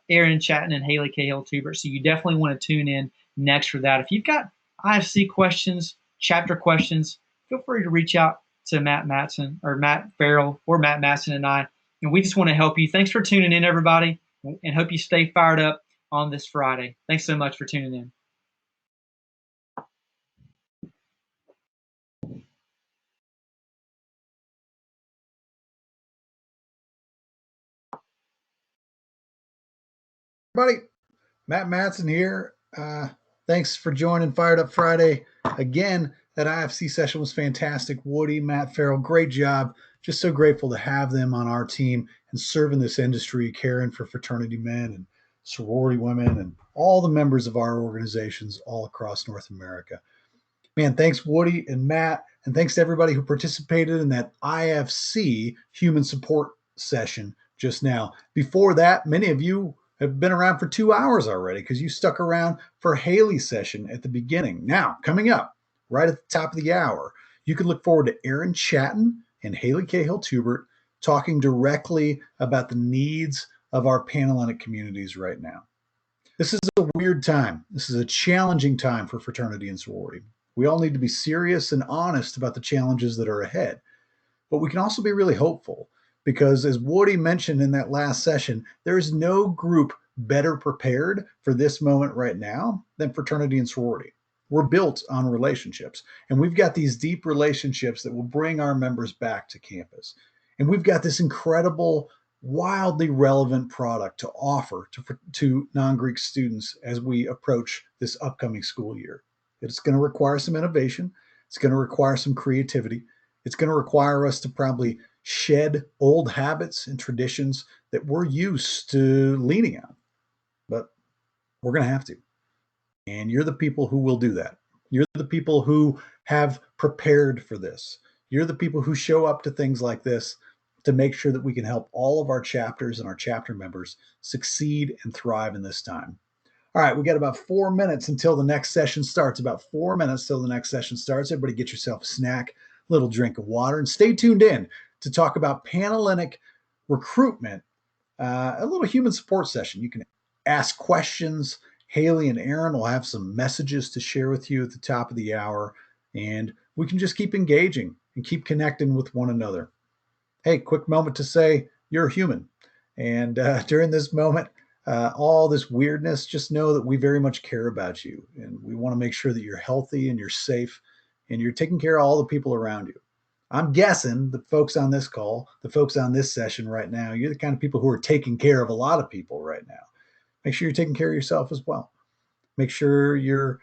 Aaron Chatton and Haley Cahill-Tubert. So you definitely want to tune in next for that. If you've got IFC questions, chapter questions, feel free to reach out to Matt Matson or Matt Farrell or Matt Matson and I. And we just want to help you. Thanks for tuning in, everybody, and hope you stay fired up on this Friday. Thanks so much for tuning in. Everybody, Matt Matson here. Thanks for joining Fired Up Friday. Again, that IFC session was fantastic. Woody, Matt Farrell, great job. Just so grateful to have them on our team and serving this industry, caring for fraternity men and sorority women and all the members of our organizations all across North America. Man, thanks, Woody and Matt, and thanks to everybody who participated in that IFC human support session just now. Before that, many of you have been around for 2 hours already because you stuck around for Haley's session at the beginning. Now, coming up right at the top of the hour, you can look forward to Aaron Chatton and Haley Cahill-Tubert talking directly about the needs of our Panhellenic communities right now. This is a weird time. This is a challenging time for fraternity and sorority. We all need to be serious and honest about the challenges that are ahead. But we can also be really hopeful because, as Woody mentioned in that last session, there is no group better prepared for this moment right now than fraternity and sorority. We're built on relationships, and we've got these deep relationships that will bring our members back to campus. And we've got this incredible, wildly relevant product to offer to non-Greek students as we approach this upcoming school year. It's going to require some innovation. It's going to require some creativity. It's going to require us to probably shed old habits and traditions that we're used to leaning on. But we're going to have to. And you're the people who will do that. You're the people who have prepared for this. You're the people who show up to things like this to make sure that we can help all of our chapters and our chapter members succeed and thrive in this time. All right, we got about 4 minutes until the next session starts. About 4 minutes till the next session starts. Everybody get yourself a snack, a little drink of water, and stay tuned in to talk about Panhellenic recruitment, a little human support session. You can ask questions. Haley and Aaron will have some messages to share with you at the top of the hour, and we can just keep engaging and keep connecting with one another. Hey, quick moment to say you're human. And during this moment, all this weirdness, just know that we very much care about you. And we want to make sure that you're healthy and you're safe and you're taking care of all the people around you. I'm guessing the folks on this call, the folks on this session right now, you're the kind of people who are taking care of a lot of people right now. Make sure you're taking care of yourself as well. Make sure you're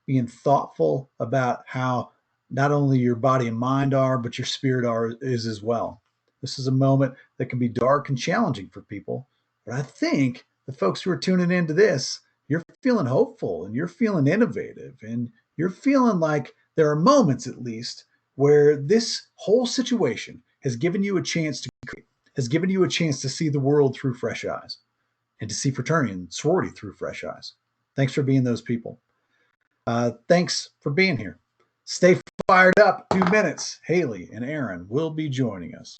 being thoughtful about how not only your body and mind are, but your spirit is as well. This is a moment that can be dark and challenging for people, but I think the folks who are tuning into this, you're feeling hopeful and you're feeling innovative and you're feeling like there are moments at least where this whole situation has given you a chance to create, has given you a chance to see the world through fresh eyes and to see fraternity and sorority through fresh eyes. Thanks for being those people. Thanks for being here. Stay fired up. 2 minutes. Haley and Aaron will be joining us.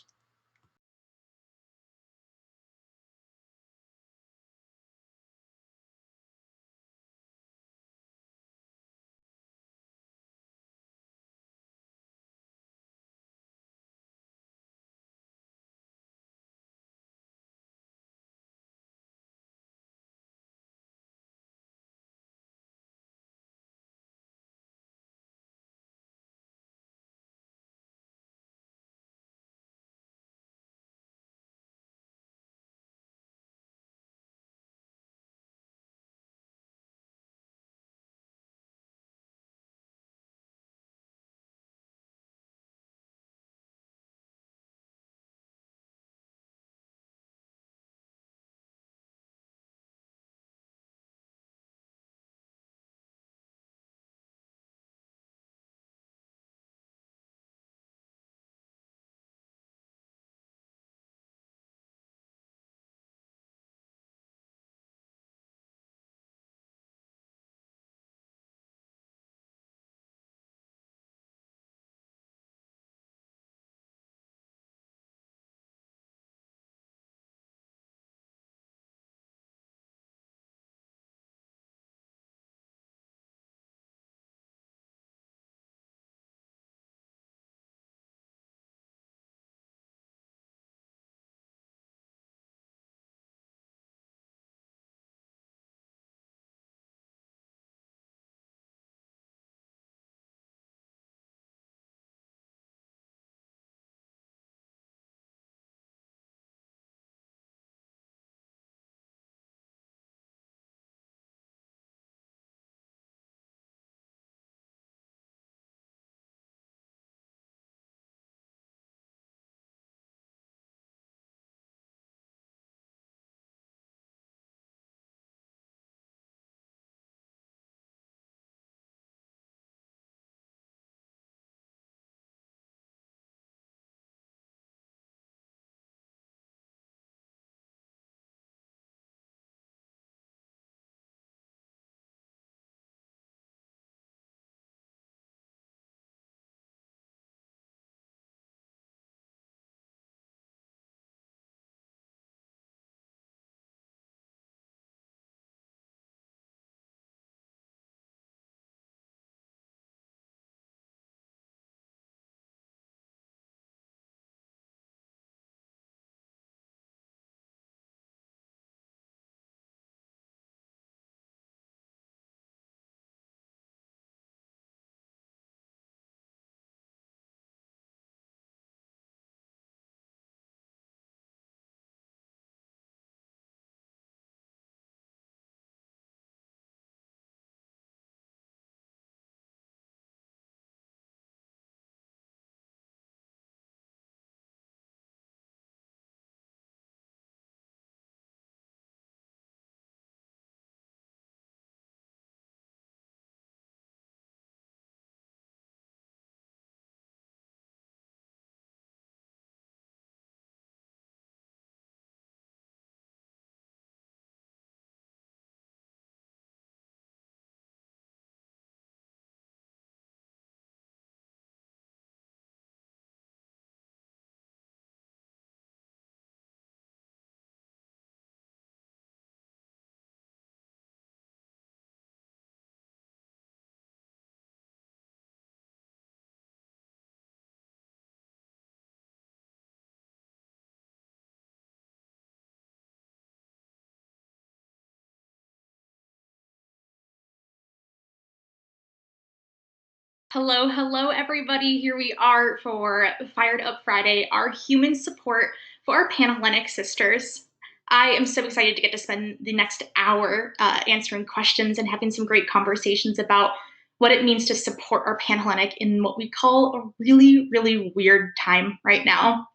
Hello, everybody. Here we are for Fired Up Friday, our human support for our Panhellenic sisters. I am so excited to get to spend the next hour answering questions and having some great conversations about what it means to support our Panhellenic in what we call a really, really weird time right now.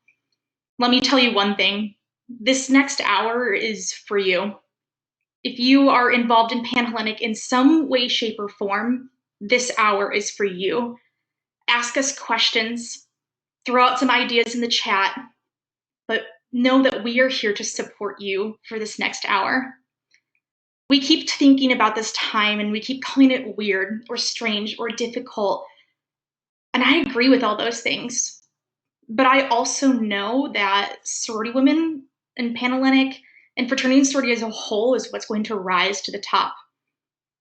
Let me tell you one thing. This next hour is for you. If you are involved in Panhellenic in some way, shape, or form, this hour is for you. Ask us questions, throw out some ideas in the chat, but know that we are here to support you for this next hour. We keep thinking about this time and we keep calling it weird or strange or difficult. And I agree with all those things. But I also know that sorority women and Panhellenic and fraternity and sorority as a whole is what's going to rise to the top.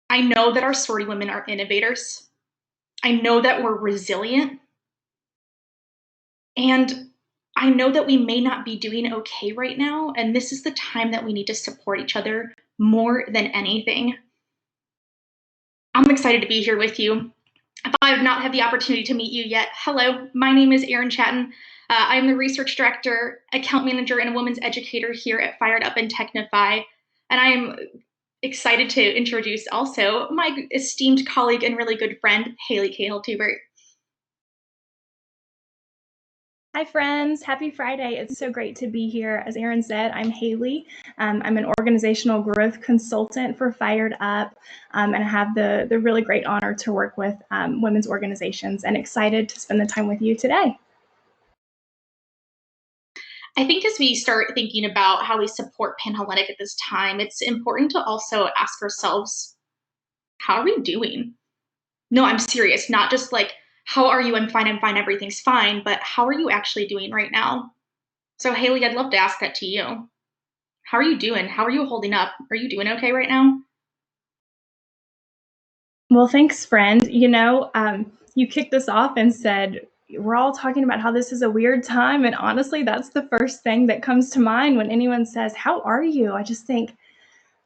I know that our sorority women are innovators. I know that we're resilient. And I know that we may not be doing okay right now, and this is the time that we need to support each other more than anything. I'm excited to be here with you. If I have not had the opportunity to meet you yet, hello, my name is Erin Chatton. I am the research director, account manager, and a women's educator here at Fired Up and Technify, and I am excited to introduce also my esteemed colleague and really good friend, Haley Cahill-Tubert. Hi, friends. Happy Friday. It's so great to be here. As Erin said, I'm Haley. I'm an organizational growth consultant for Fired Up, and I have the really great honor to work with women's organizations, and excited to spend the time with you today. I think as we start thinking about how we support Panhellenic at this time, it's important to also ask ourselves, how are we doing? No, I'm serious, not just like, how are you? I'm fine, everything's fine, but how are you actually doing right now? So Haley, I'd love to ask that to you. How are you doing? How are you holding up? Are you doing okay right now? Well, thanks, friend. You kicked us off and said, we're all talking about how this is a weird time. And honestly, that's the first thing that comes to mind when anyone says, how are you? I just think,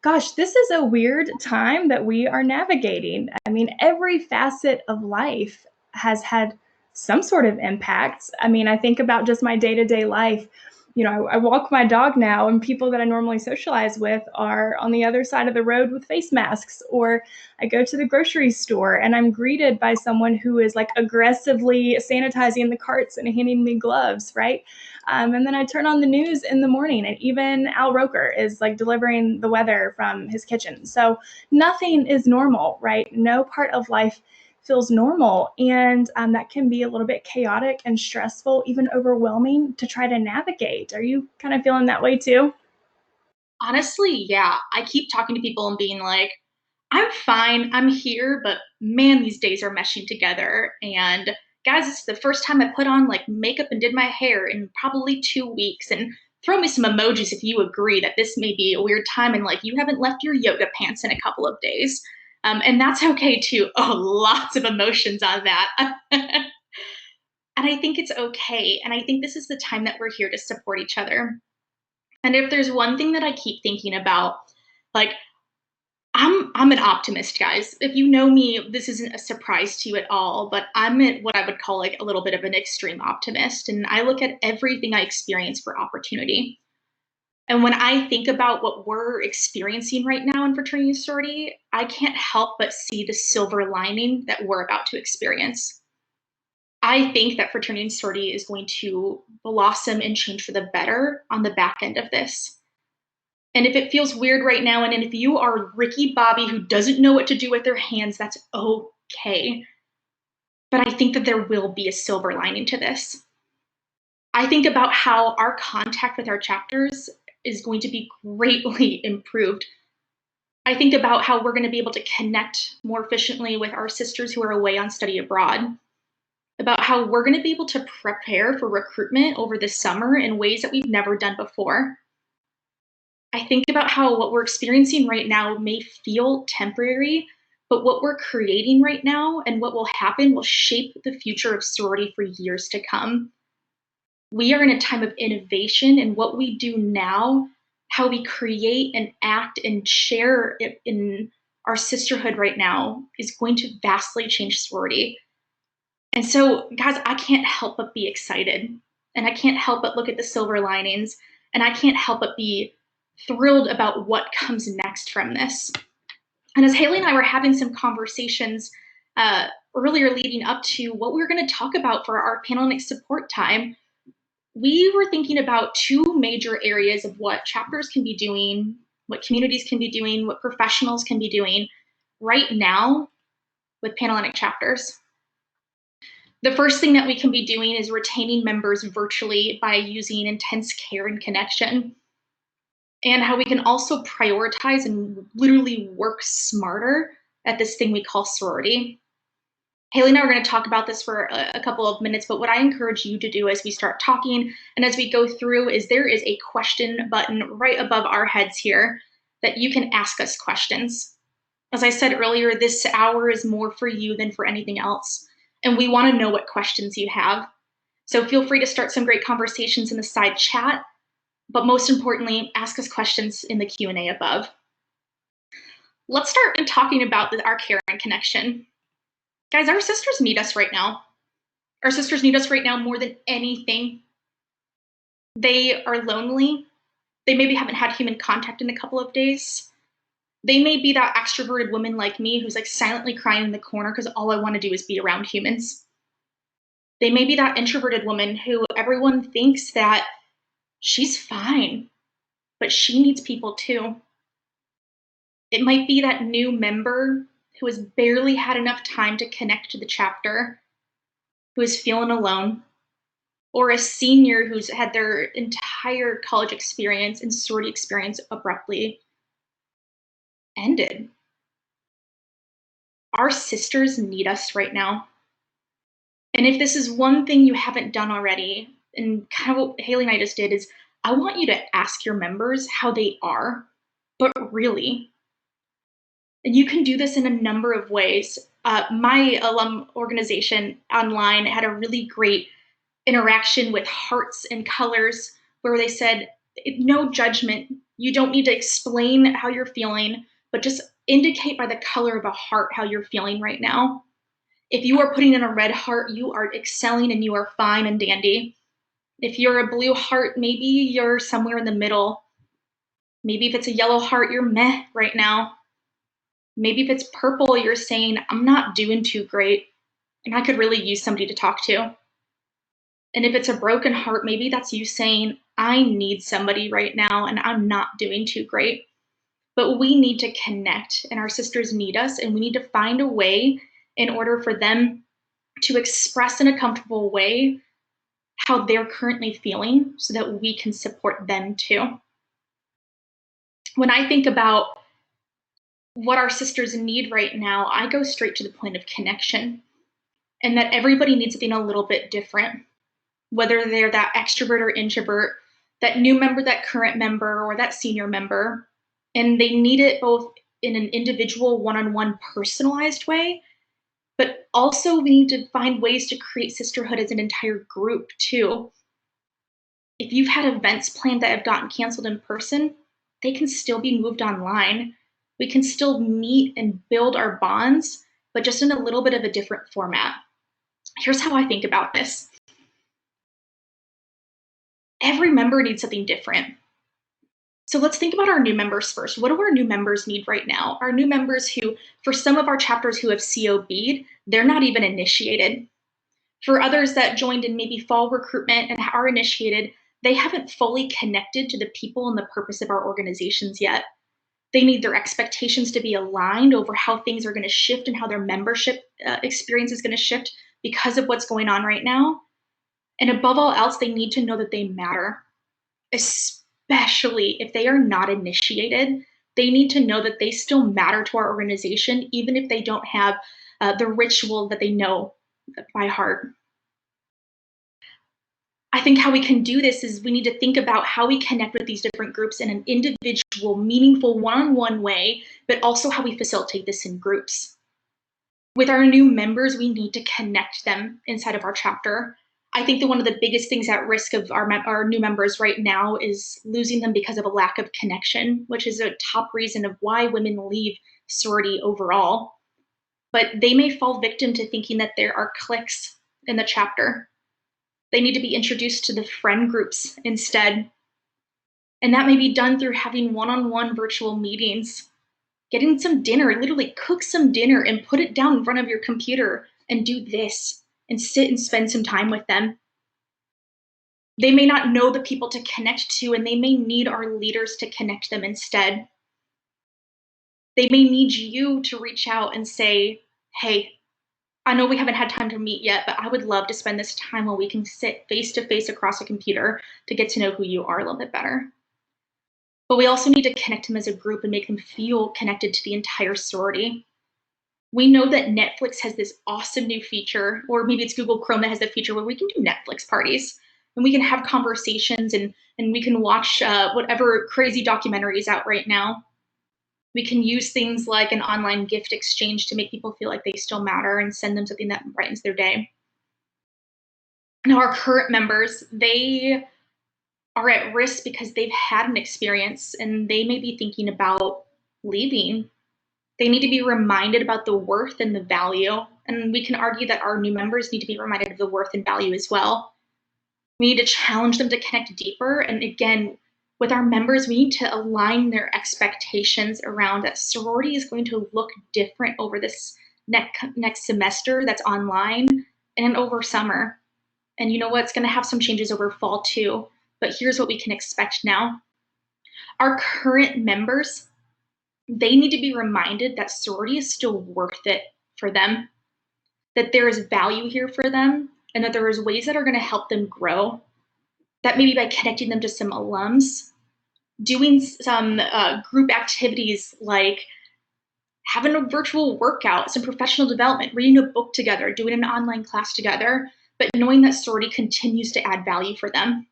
gosh, this is a weird time that we are navigating. I mean, every facet of life has had some sort of impact. I mean, I think about just my day-to-day life. I walk my dog now, and people that I normally socialize with are on the other side of the road with face masks, or I go to the grocery store and I'm greeted by someone who is like aggressively sanitizing the carts and handing me gloves, right? And then I turn on the news in the morning, and even Al Roker is like delivering the weather from his kitchen. So nothing is normal, right? No part of life feels normal. And that can be a little bit chaotic and stressful, even overwhelming to try to navigate. Are you kind of feeling that way too? Honestly, yeah. I keep talking to people and being like, I'm fine, I'm here, but man, these days are meshing together. And guys, it's the first time I put on like makeup and did my hair in probably 2 weeks. And throw me some emojis if you agree that this may be a weird time and like you haven't left your yoga pants in a couple of days. And that's okay too. Oh, lots of emotions on that. And I think it's okay. And I think this is the time that we're here to support each other. And if there's one thing that I keep thinking about, like, I'm an optimist, guys. If you know me, this isn't a surprise to you at all, but I'm at what I would call like a little bit of an extreme optimist, and I look at everything I experience for opportunity. And when I think about what we're experiencing right now in fraternity and sorority, I can't help but see the silver lining that we're about to experience. I think that fraternity and sorority is going to blossom and change for the better on the back end of this. And if it feels weird right now, and if you are Ricky Bobby who doesn't know what to do with their hands, that's okay. But I think that there will be a silver lining to this. I think about how our contact with our chapters is going to be greatly improved. I think about how we're going to be able to connect more efficiently with our sisters who are away on study abroad, about how we're going to be able to prepare for recruitment over the summer in ways that we've never done before. I think about how what we're experiencing right now may feel temporary, but what we're creating right now and what will happen will shape the future of sorority for years to come. We are in a time of innovation, and what we do now, how we create and act and share it in our sisterhood right now, is going to vastly change sorority. And so, guys, I can't help but be excited. And I can't help but look at the silver linings. And I can't help but be thrilled about what comes next from this. And as Haley and I were having some conversations earlier leading up to what we were going to talk about for our Panhellenic support time, we were thinking about two major areas of what chapters can be doing, what communities can be doing, what professionals can be doing right now with Panhellenic chapters. The first thing that we can be doing is retaining members virtually by using intense care and connection, and how we can also prioritize and literally work smarter at this thing we call sorority. Haley and I are going to talk about this for a couple of minutes, but what I encourage you to do as we start talking and as we go through is there is a question button right above our heads here that you can ask us questions. As I said earlier, this hour is more for you than for anything else, and we want to know what questions you have. So feel free to start some great conversations in the side chat, but most importantly, ask us questions in the Q&A above. Let's start talking about our care and connection. Guys, our sisters need us right now. Our sisters need us right now more than anything. They are lonely. They maybe haven't had human contact in a couple of days. They may be that extroverted woman like me who's like silently crying in the corner because all I want to do is be around humans. They may be that introverted woman who everyone thinks that she's fine, but she needs people too. It might be that new member who has barely had enough time to connect to the chapter, who is feeling alone, or a senior who's had their entire college experience and sorority experience abruptly ended. Our sisters need us right now. And if this is one thing you haven't done already, and kind of what Haley and I just did, is I want you to ask your members how they are, but really. And you can do this in a number of ways. My alum organization online had a really great interaction with hearts and colors where they said, no judgment. You don't need to explain how you're feeling, but just indicate by the color of a heart how you're feeling right now. If you are putting in a red heart, you are excelling and you are fine and dandy. If you're a blue heart, maybe you're somewhere in the middle. Maybe if it's a yellow heart, you're meh right now. Maybe if it's purple, you're saying, I'm not doing too great, and I could really use somebody to talk to. And if it's a broken heart, maybe that's you saying, I need somebody right now, and I'm not doing too great. But we need to connect, and our sisters need us, and we need to find a way in order for them to express in a comfortable way how they're currently feeling so that we can support them too. When I think about what our sisters need right now, I go straight to the point of connection, and that everybody needs something a little bit different, whether they're that extrovert or introvert, that new member, that current member, or that senior member. And they need it both in an individual, one-on-one, personalized way, but also we need to find ways to create sisterhood as an entire group too. If you've had events planned that have gotten canceled in person, they can still be moved online. We can still meet and build our bonds, but just in a little bit of a different format. Here's how I think about this. Every member needs something different. So let's think about our new members first. What do our new members need right now? Our new members who, for some of our chapters who have COB'd, they're not even initiated. For others that joined in maybe fall recruitment and are initiated, they haven't fully connected to the people and the purpose of our organizations yet. They need their expectations to be aligned over how things are going to shift and how their membership experience is going to shift because of what's going on right now. And above all else, they need to know that they matter, especially if they are not initiated. They need to know that they still matter to our organization, even if they don't have the ritual that they know by heart. I think how we can do this is we need to think about how we connect with these different groups in an individual, meaningful, one-on-one way, but also how we facilitate this in groups. With our new members, we need to connect them inside of our chapter. I think that one of the biggest things at risk of our new members right now is losing them because of a lack of connection, which is a top reason of why women leave sorority overall. But they may fall victim to thinking that there are cliques in the chapter. They need to be introduced to the friend groups instead. And that may be done through having one-on-one virtual meetings, getting some dinner, literally cook some dinner and put it down in front of your computer and do this and sit and spend some time with them. They may not know the people to connect to, and they may need our leaders to connect them instead. They may need you to reach out and say, hey, I know we haven't had time to meet yet, but I would love to spend this time where we can sit face to face across a computer to get to know who you are a little bit better. But we also need to connect them as a group and make them feel connected to the entire sorority. We know that Netflix has this awesome new feature, or maybe it's Google Chrome that has the feature where we can do Netflix parties and we can have conversations and we can watch whatever crazy documentary is out right now. We can use things like an online gift exchange to make people feel like they still matter and send them something that brightens their day. Now, our current members, they are at risk because they've had an experience and they may be thinking about leaving. They need to be reminded about the worth and the value. And we can argue that our new members need to be reminded of the worth and value as well. We need to challenge them to connect deeper. And again, with our members, we need to align their expectations around that sorority is going to look different over this next semester that's online and over summer. And you know what? It's going to have some changes over fall too. But here's what we can expect now. Our current members, they need to be reminded that sorority is still worth it for them, that there is value here for them, and that there is ways that are going to help them grow. That maybe by connecting them to some alums, doing some group activities like having a virtual workout, some professional development, reading a book together, doing an online class together, but knowing that sorority continues to add value for them.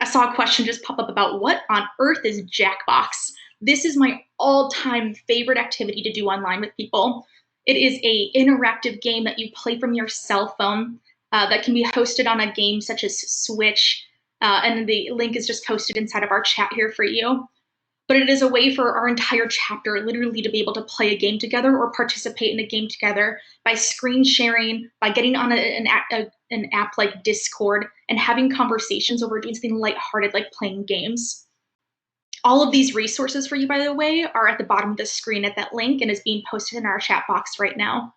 I saw a question just pop up about what on earth is Jackbox? This is my all-time favorite activity to do online with people. It is an interactive game that you play from your cell phone that can be hosted on a game such as Switch, and the link is just posted inside of our chat here for you. But it is a way for our entire chapter literally to be able to play a game together or participate in a game together by screen sharing, by getting on an app like Discord and having conversations over doing something lighthearted like playing games. All of these resources for you, by the way, are at the bottom of the screen at that link and is being posted in our chat box right now.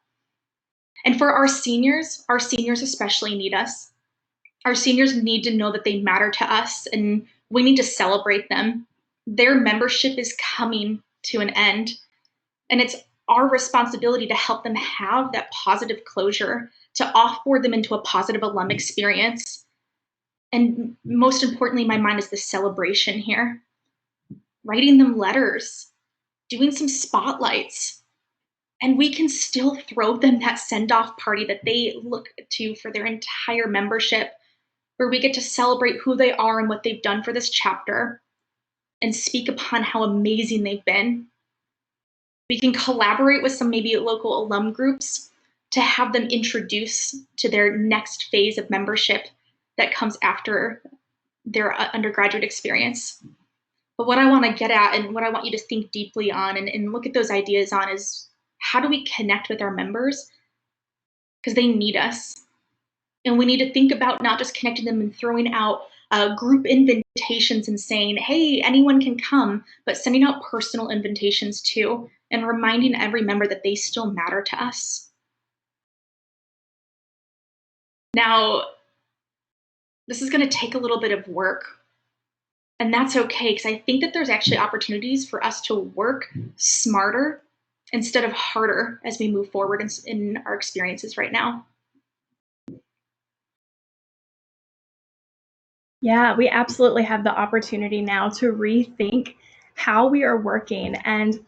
And for our seniors especially need us. Our seniors need to know that they matter to us and we need to celebrate them. Their membership is coming to an end, and it's our responsibility to help them have that positive closure, to offboard them into a positive alum experience. And most importantly, in my mind is the celebration here. Writing them letters, doing some spotlights, and we can still throw them that send-off party that they look to for their entire membership, where we get to celebrate who they are and what they've done for this chapter and speak upon how amazing they've been. We can collaborate with some maybe local alum groups to have them introduce to their next phase of membership that comes after their undergraduate experience. But what I want to get at and what I want you to think deeply on and look at those ideas on is how do we connect with our members? Because they need us. And we need to think about not just connecting them and throwing out group invitations and saying, hey, anyone can come, but sending out personal invitations too, and reminding every member that they still matter to us. Now, this is going to take a little bit of work, and that's okay, because I think that there's actually opportunities for us to work smarter instead of harder as we move forward in our experiences right now. Yeah, we absolutely have the opportunity now to rethink how we are working. And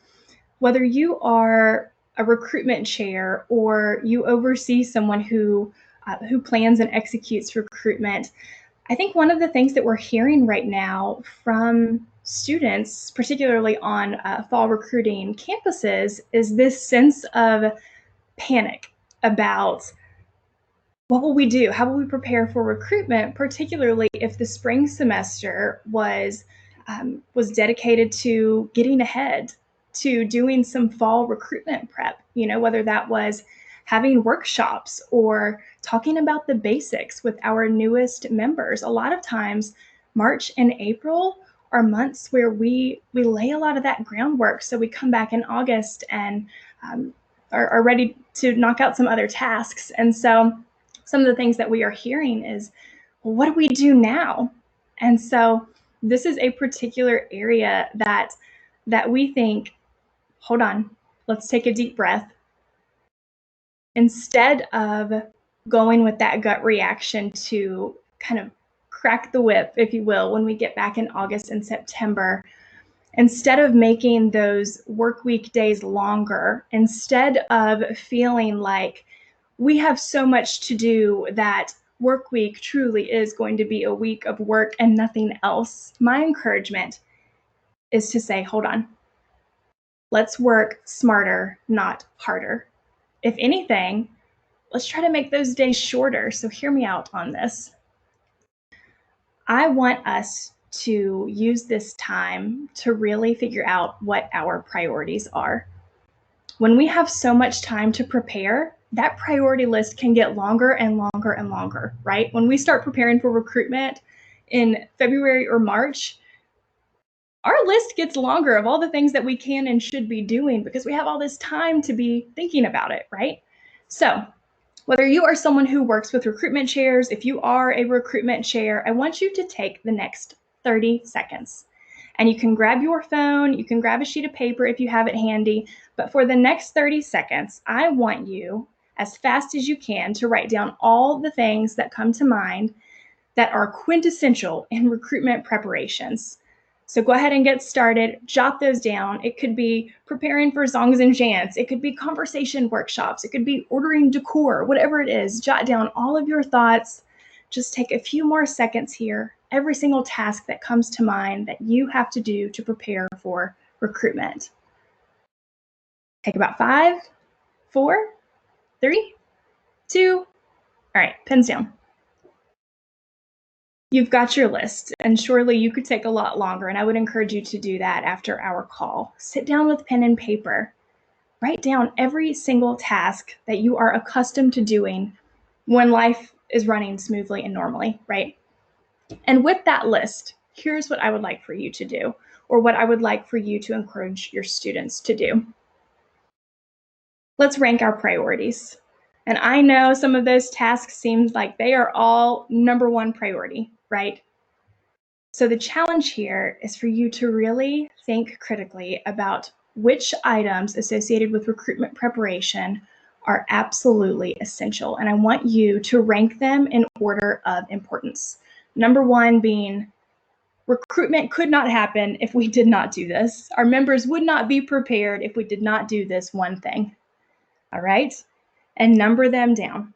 whether you are a recruitment chair or you oversee someone who plans and executes recruitment, I think one of the things that we're hearing right now from students, particularly on fall recruiting campuses, is this sense of panic about what will we do? How will we prepare for recruitment, particularly if the spring semester was dedicated to getting ahead, to doing some fall recruitment prep, whether that was having workshops or talking about the basics with our newest members. A lot of times, March and April are months where we lay a lot of that groundwork. So we come back in August and are ready to knock out some other tasks. And so some of the things that we are hearing is, well, what do we do now? And so this is a particular area that we think, hold on, let's take a deep breath. Instead of going with that gut reaction to kind of crack the whip, if you will, when we get back in August and September, instead of making those work week days longer, instead of feeling like we have so much to do that work week truly is going to be a week of work and nothing else, my encouragement is to say, hold on, let's work smarter, not harder. If anything, let's try to make those days shorter. So hear me out on this. I want us to use this time to really figure out what our priorities are. When we have so much time to prepare, that priority list can get longer and longer and longer, right? When we start preparing for recruitment in February or March, our list gets longer of all the things that we can and should be doing because we have all this time to be thinking about it, right? So whether you are someone who works with recruitment chairs, if you are a recruitment chair, I want you to take the next 30 seconds. And you can grab your phone, you can grab a sheet of paper if you have it handy, but for the next 30 seconds, I want you, as fast as you can, to write down all the things that come to mind that are quintessential in recruitment preparations. So go ahead and get started, jot those down. It could be preparing for zongs and chants. It could be conversation workshops. It could be ordering decor, whatever it is. Jot down all of your thoughts. Just take a few more seconds here. Every single task that comes to mind that you have to do to prepare for recruitment. Take about 5, 4, 3, 2. All right, pens down. You've got your list, and surely you could take a lot longer, and I would encourage you to do that after our call. Sit down with pen and paper. Write down every single task that you are accustomed to doing when life is running smoothly and normally, right? And with that list, here's what I would like for you to do, or what I would like for you to encourage your students to do. Let's rank our priorities. And I know some of those tasks seem like they are all number one priority, right? So the challenge here is for you to really think critically about which items associated with recruitment preparation are absolutely essential. And I want you to rank them in order of importance. Number one being, recruitment could not happen if we did not do this. Our members would not be prepared if we did not do this one thing. All right? And number them down.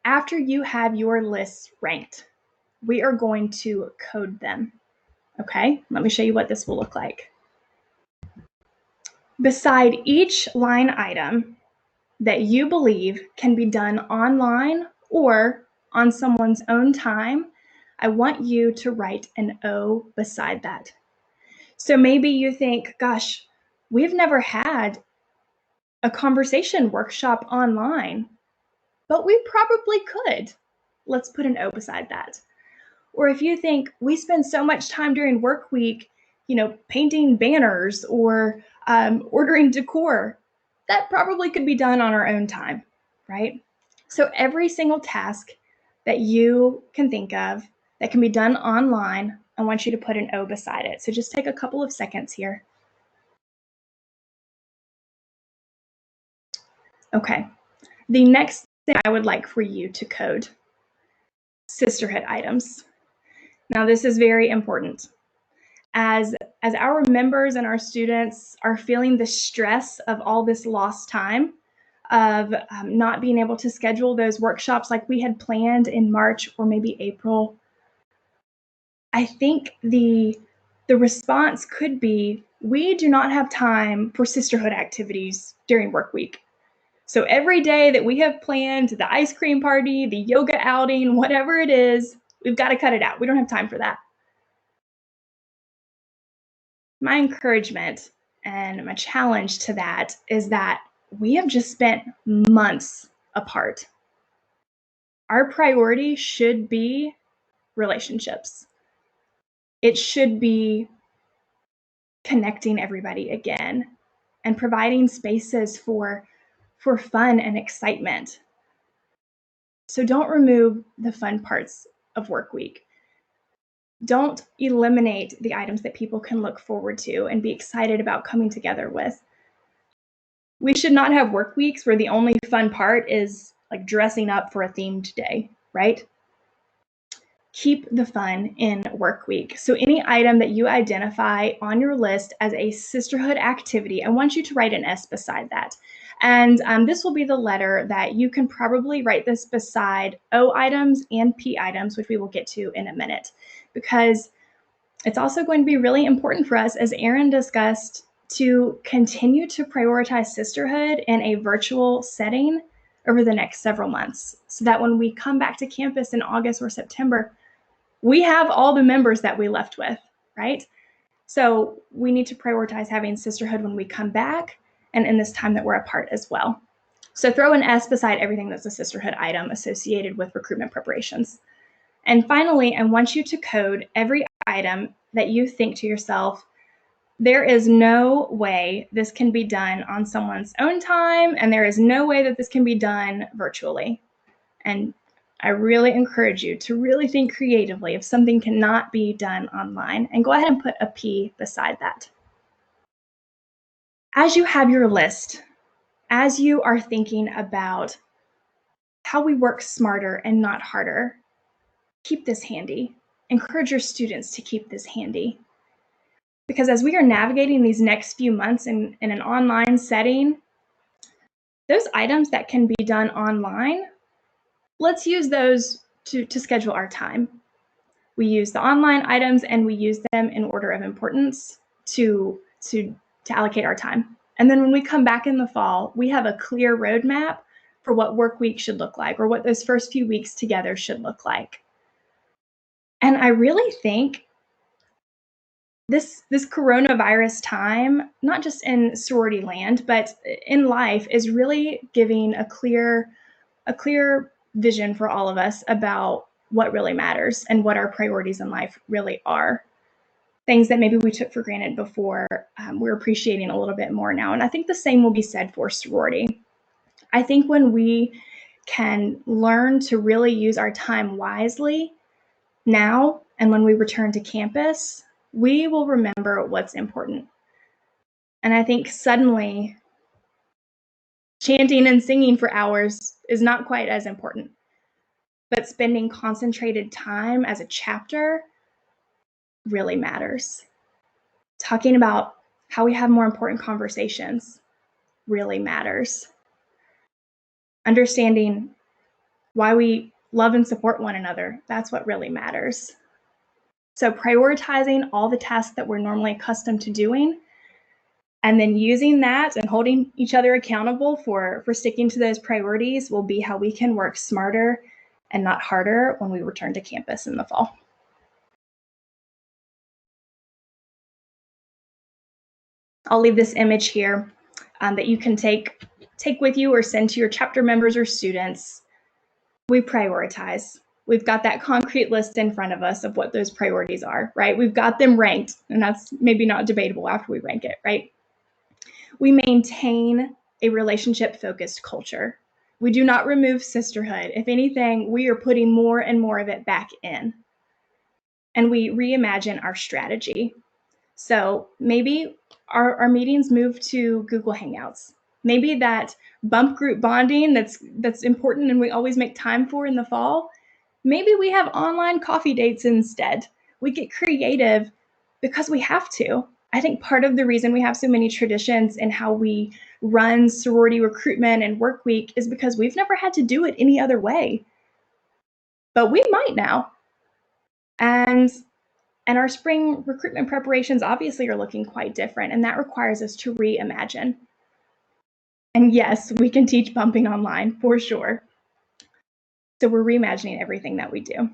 After you have your lists ranked, we are going to code them. Okay, let me show you what this will look like. Beside each line item that you believe can be done online or on someone's own time, I want you to write an O beside that. So maybe you think, gosh, we've never had a conversation workshop online, but we probably could. Let's put an O beside that. Or if you think we spend so much time during work week, painting banners or ordering decor, that probably could be done on our own time, right? So every single task that you can think of that can be done online, I want you to put an O beside it. So just take a couple of seconds here. Okay, the next thing I would like for you to code, sisterhood items. Now this is very important. As our members and our students are feeling the stress of all this lost time, of not being able to schedule those workshops like we had planned in March or maybe April, I think the response could be, we do not have time for sisterhood activities during work week. So every day that we have planned the ice cream party, the yoga outing, whatever it is, we've got to cut it out. We don't have time for that. My encouragement and my challenge to that is that we have just spent months apart. Our priority should be relationships. It should be connecting everybody again and providing spaces for fun and excitement. So don't remove the fun parts of work week. Don't eliminate the items that people can look forward to and be excited about coming together with. We should not have work weeks where the only fun part is like dressing up for a themed day, right? Keep the fun in work week. So any item that you identify on your list as a sisterhood activity, I want you to write an S beside that. And this will be the letter that you can probably write this beside O items and P items, which we will get to in a minute, because it's also going to be really important for us, as Aaron discussed, to continue to prioritize sisterhood in a virtual setting over the next several months, so that when we come back to campus in August or September, we have all the members that we left with, right? So we need to prioritize having sisterhood when we come back and in this time that we're apart as well. So throw an S beside everything that's a sisterhood item associated with recruitment preparations. And finally, I want you to code every item that you think to yourself, there is no way this can be done on someone's own time, and there is no way that this can be done virtually. And I really encourage you to really think creatively if something cannot be done online, and go ahead and put a P beside that. As you have your list, as you are thinking about how we work smarter and not harder, keep this handy. Encourage your students to keep this handy. Because as we are navigating these next few months in an online setting, those items that can be done online, let's use those to schedule our time. We use the online items and we use them in order of importance to allocate our time. And then when we come back in the fall, we have a clear roadmap for what work week should look like, or what those first few weeks together should look like. And I really think this coronavirus time, not just in sorority land, but in life, is really giving a clear vision for all of us about what really matters and what our priorities in life really are. Things that maybe we took for granted before, we're appreciating a little bit more now. And I think the same will be said for sorority. I think when we can learn to really use our time wisely now, and when we return to campus, we will remember what's important. And I think suddenly chanting and singing for hours is not quite as important. But spending concentrated time as a chapter really matters. Talking about how we have more important conversations really matters. Understanding why we love and support one another, that's what really matters. So prioritizing all the tasks that we're normally accustomed to doing, and then using that and holding each other accountable for sticking to those priorities, will be how we can work smarter and not harder when we return to campus in the fall. I'll leave this image here that you can take with you or send to your chapter members or students. We prioritize. We've got that concrete list in front of us of what those priorities are, right? We've got them ranked, and that's maybe not debatable after we rank it, right? We maintain a relationship-focused culture. We do not remove sisterhood. If anything, we are putting more and more of it back in. And we reimagine our strategy. So maybe our meetings move to Google Hangouts. Maybe that bump group bonding that's important and we always make time for in the fall, maybe we have online coffee dates instead. We get creative because we have to. I think part of the reason we have so many traditions in how we run sorority recruitment and work week is because we've never had to do it any other way. But we might now. And our spring recruitment preparations obviously are looking quite different, and that requires us to reimagine. And yes, we can teach bumping online for sure. So we're reimagining everything that we do.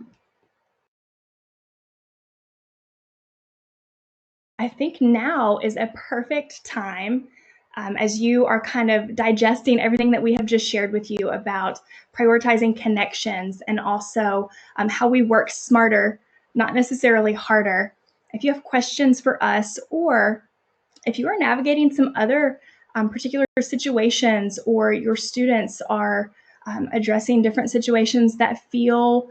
I think now is a perfect time as you are kind of digesting everything that we have just shared with you about prioritizing connections and also how we work smarter, not necessarily harder. If you have questions for us, or if you are navigating some other particular situations, or your students are addressing different situations that feel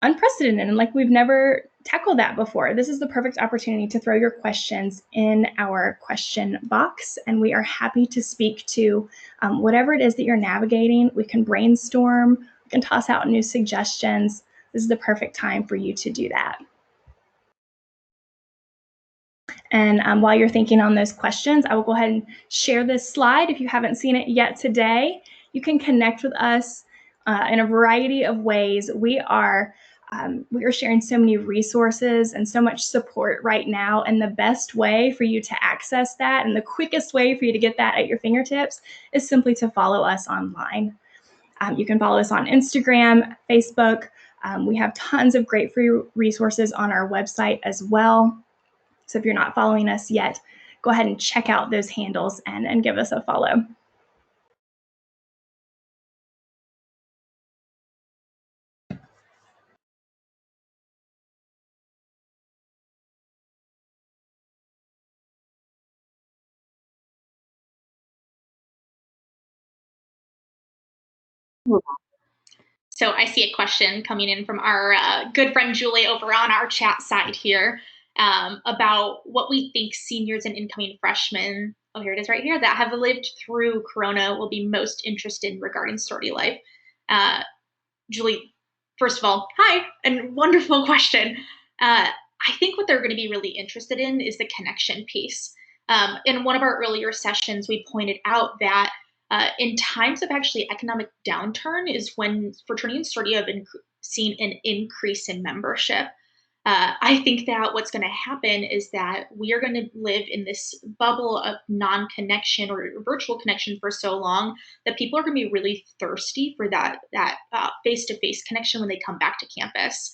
unprecedented and like we've never tackled that before, this is the perfect opportunity to throw your questions in our question box, and we are happy to speak to whatever it is that you're navigating. We can brainstorm, we can toss out new suggestions. This is the perfect time for you to do that. And while you're thinking on those questions, I will go ahead and share this slide. If you haven't seen it yet today, you can connect with us in a variety of ways. We are sharing so many resources and so much support right now, and the best way for you to access that and the quickest way for you to get that at your fingertips is simply to follow us online. You can follow us on Instagram, Facebook. We have tons of great free resources on our website as well. So if you're not following us yet, go ahead and check out those handles and give us a follow. So I see a question coming in from our good friend Julie over on our chat side here about what we think seniors and incoming freshmen, oh, here it is right here, that have lived through Corona will be most interested in regarding sorority life. Julie, first of all, hi, and wonderful question. I think what they're going to be really interested in is the connection piece. In one of our earlier sessions, we pointed out that in times of actually economic downturn is when fraternity and sorority have seen an increase in membership. I think that what's going to happen is that we are going to live in this bubble of non-connection or virtual connection for so long that people are going to be really thirsty for that face-to-face connection when they come back to campus.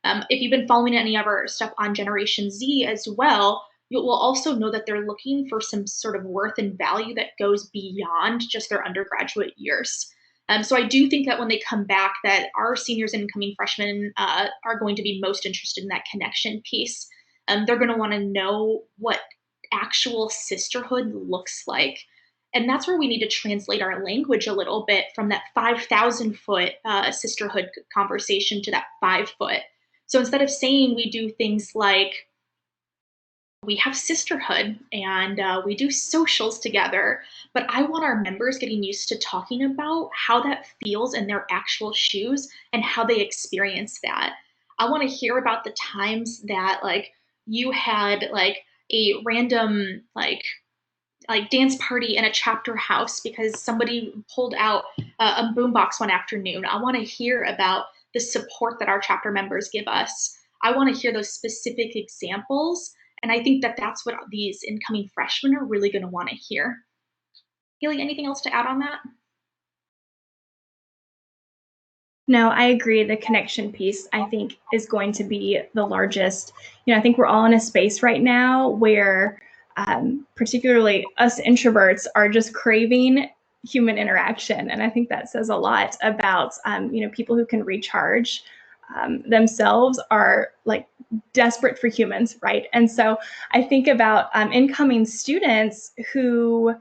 If you've been following any of our stuff on Generation Z as well, you will also know that they're looking for some sort of worth and value that goes beyond just their undergraduate years. So I do think that when they come back, that our seniors and incoming freshmen are going to be most interested in that connection piece. They're going to want to know what actual sisterhood looks like. And that's where we need to translate our language a little bit from that 5,000-foot sisterhood conversation to that 5-foot. So instead of saying we do things like, we have sisterhood and we do socials together, but I want our members getting used to talking about how that feels in their actual shoes and how they experience that. I want to hear about the times that like you had like a random like dance party in a chapter house because somebody pulled out a boombox one afternoon. I want to hear about the support that our chapter members give us. I want to hear those specific examples. And I think that that's what these incoming freshmen are really going to want to hear. Haley, anything else to add on that? No, I agree. The connection piece, I think, is going to be the largest. I think we're all in a space right now where particularly us introverts are just craving human interaction. And I think that says a lot about, people who can recharge themselves are like desperate for humans, right? And so I think about incoming students who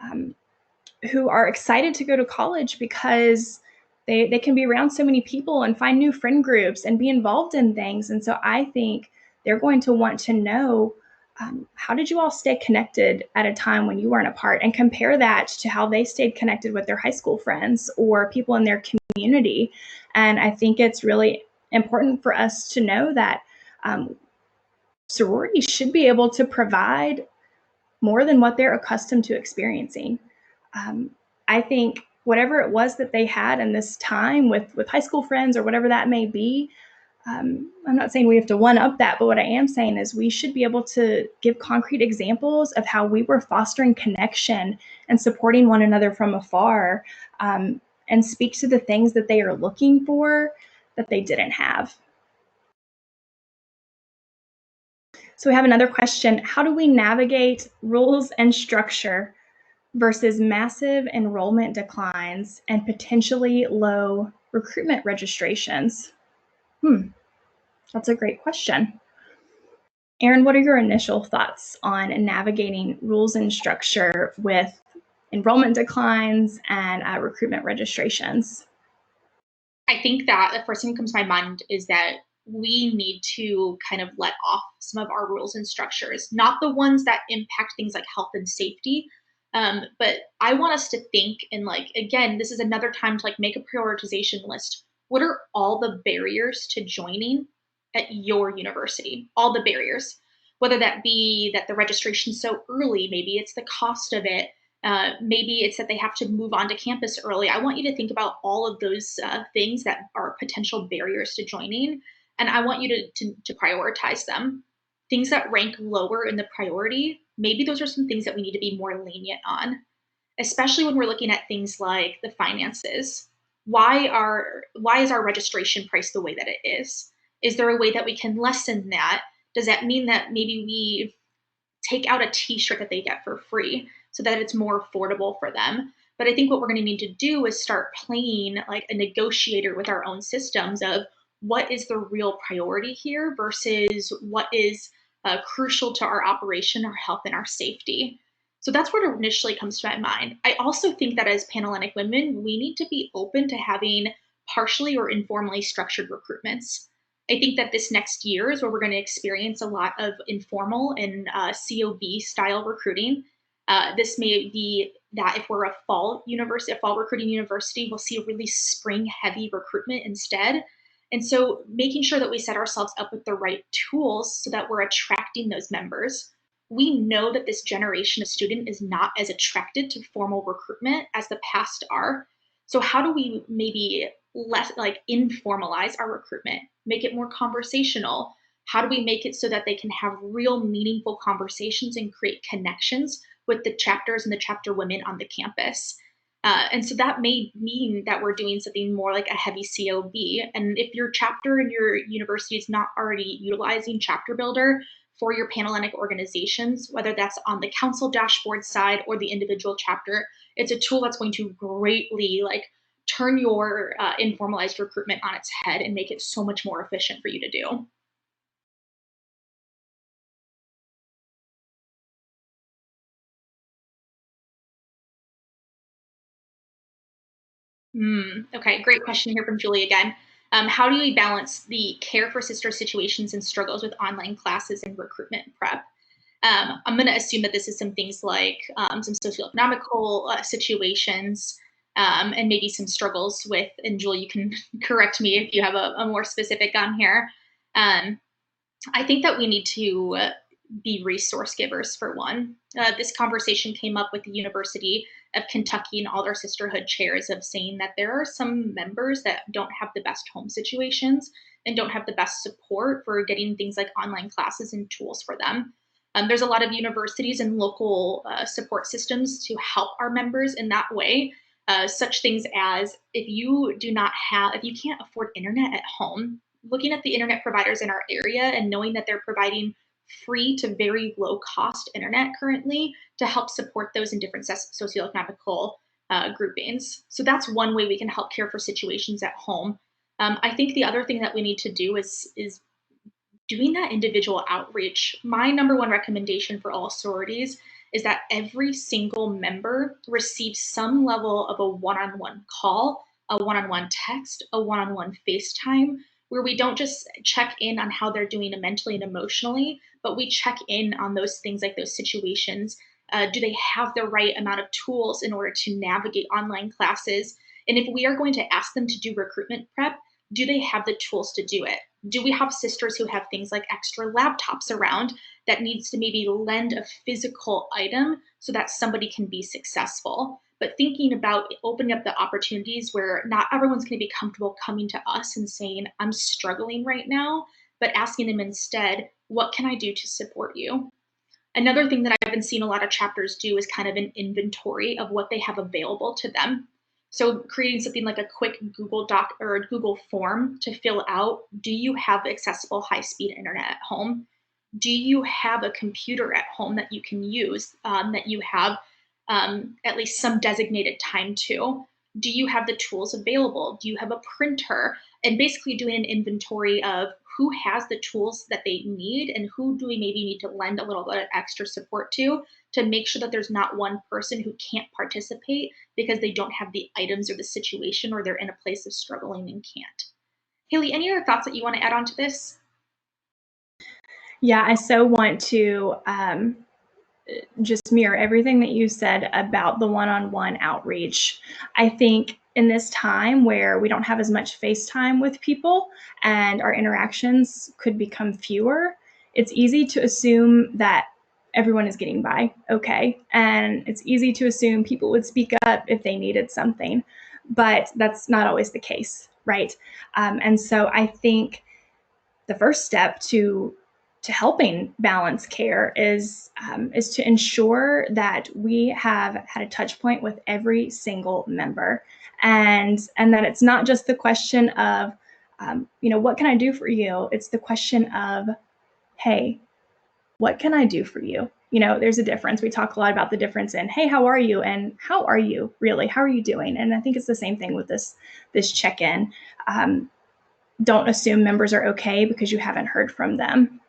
are excited to go to college because they can be around so many people and find new friend groups and be involved in things. And so I think they're going to want to know, how did you all stay connected at a time when you weren't apart, and compare that to how they stayed connected with their high school friends or people in their community. And I think it's really important for us to know that sororities should be able to provide more than what they're accustomed to experiencing. I think whatever it was that they had in this time with high school friends or whatever that may be, I'm not saying we have to one up that, but what I am saying is we should be able to give concrete examples of how we were fostering connection and supporting one another from afar, and speak to the things that they are looking for that they didn't have. So we have another question. How do we navigate rules and structure versus massive enrollment declines and potentially low recruitment registrations? That's a great question. Erin, what are your initial thoughts on navigating rules and structure with enrollment declines and recruitment registrations? I think that the first thing that comes to my mind is that we need to kind of let off some of our rules and structures, not the ones that impact things like health and safety. But I want us to think and like, again, this is another time to like make a prioritization list. What are all the barriers to joining at your university? All the barriers, whether that be that the registration's so early, maybe it's the cost of it, maybe it's that they have to move onto campus early. I want you to think about all of those things that are potential barriers to joining, and I want you to prioritize them. Things that rank lower in the priority, maybe those are some things that we need to be more lenient on, especially when we're looking at things like the finances. Why is our registration price the way that it is? Is there a way that we can lessen that? Does that mean that maybe we take out a t-shirt that they get for free so that it's more affordable for them? But I think what we're going to need to do is start playing like a negotiator with our own systems of what is the real priority here versus what is crucial to our operation, our health, and our safety. So that's what initially comes to my mind. I also think that as Panhellenic women, we need to be open to having partially or informally structured recruitments. I think that this next year is where we're going to experience a lot of informal and COB style recruiting. This may be that if we're a fall recruiting university, we'll see a really spring heavy recruitment instead. And so making sure that we set ourselves up with the right tools so that we're attracting those members. We know that this generation of student is not as attracted to formal recruitment as the past are. So how do we maybe less like informalize our recruitment, make it more conversational? How do we make it so that they can have real meaningful conversations and create connections with the chapters and the chapter women on the campus? And so that may mean that we're doing something more like a heavy COB. And if your chapter and your university is not already utilizing Chapter Builder for your Panhellenic organizations, whether that's on the council dashboard side or the individual chapter, it's a tool that's going to greatly like turn your informalized recruitment on its head and make it so much more efficient for you to do. Okay, great question here from Julie again. How do we balance the care for sister situations and struggles with online classes and recruitment prep? I'm going to assume that this is some things like some socioeconomical situations and maybe some struggles with, and Julie, you can correct me if you have a more specific on here. I think that we need to be resource givers for one. This conversation came up with the University of Kentucky and all their sisterhood chairs of saying that there are some members that don't have the best home situations and don't have the best support for getting things like online classes and tools for them. There's a lot of universities and local support systems to help our members in that way. Such things as if you can't afford internet at home, looking at the internet providers in our area and knowing that they're providing free to very low cost internet currently to help support those in different socioeconomical groupings. So that's one way we can help care for situations at home. I think the other thing that we need to do is doing that individual outreach. My number one recommendation for all sororities is that every single member receives some level of a one-on-one call, a one-on-one text, a one-on-one FaceTime, where we don't just check in on how they're doing mentally and emotionally, but we check in on those things like those situations. Do they have the right amount of tools in order to navigate online classes? And if we are going to ask them to do recruitment prep, do they have the tools to do it? Do we have sisters who have things like extra laptops around that needs to maybe lend a physical item so that somebody can be successful? But thinking about opening up the opportunities where not everyone's going to be comfortable coming to us and saying, I'm struggling right now, but asking them instead, what can I do to support you? Another thing that I've been seeing a lot of chapters do is kind of an inventory of what they have available to them. So creating something like a quick Google Doc or a Google form to fill out. Do you have accessible high-speed internet at home? Do you have a computer at home that you can use, that you have at least some designated time to. Do you have the tools available? Do you have a printer? And basically doing an inventory of who has the tools that they need and who do we maybe need to lend a little bit of extra support to make sure that there's not one person who can't participate because they don't have the items or the situation or they're in a place of struggling and can't. Haley, any other thoughts that you want to add on to this? Yeah, I so want to just mirror everything that you said about the one-on-one outreach. I think in this time where we don't have as much face time with people and our interactions could become fewer, it's easy to assume that everyone is getting by okay. And it's easy to assume people would speak up if they needed something, but that's not always the case, right? And so I think the first step to helping balance care is to ensure that we have had a touch point with every single member, and that it's not just the question of what can I do for you? It's the question of, hey, what can I do for you? There's a difference. We talk a lot about the difference in, hey, how are you? And how are you really? How are you doing? And I think it's the same thing with this check-in. Don't assume members are okay because you haven't heard from them.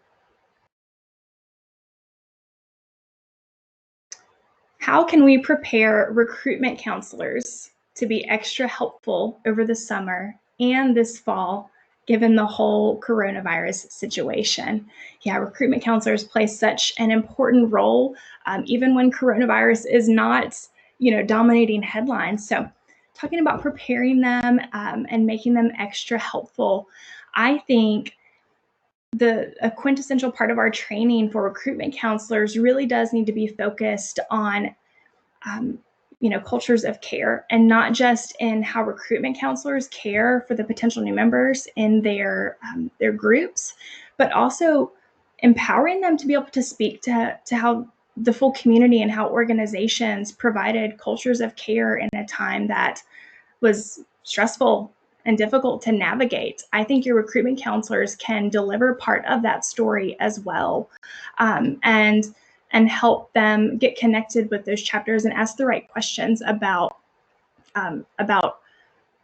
How can we prepare recruitment counselors to be extra helpful over the summer and this fall, given the whole coronavirus situation? Yeah, recruitment counselors play such an important role, even when coronavirus is not, dominating headlines. So talking about preparing them and making them extra helpful, I think a quintessential part of our training for recruitment counselors really does need to be focused on cultures of care, and not just in how recruitment counselors care for the potential new members in their groups, but also empowering them to be able to speak to how the full community and how organizations provided cultures of care in a time that was stressful and difficult to navigate. I think your recruitment counselors can deliver part of that story as well, and help them get connected with those chapters and ask the right questions about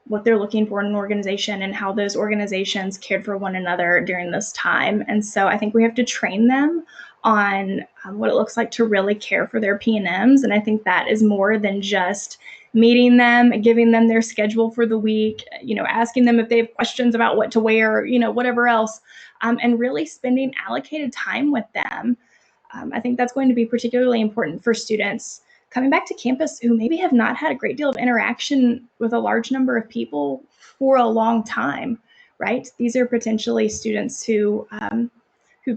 what they're looking for in an organization and how those organizations cared for one another during this time. And so I think we have to train them on what it looks like to really care for their P&Ms. And I think that is more than just meeting them, giving them their schedule for the week, asking them if they have questions about what to wear, whatever else, and really spending allocated time with them. I think that's going to be particularly important for students coming back to campus who maybe have not had a great deal of interaction with a large number of people for a long time, right? These are potentially students who've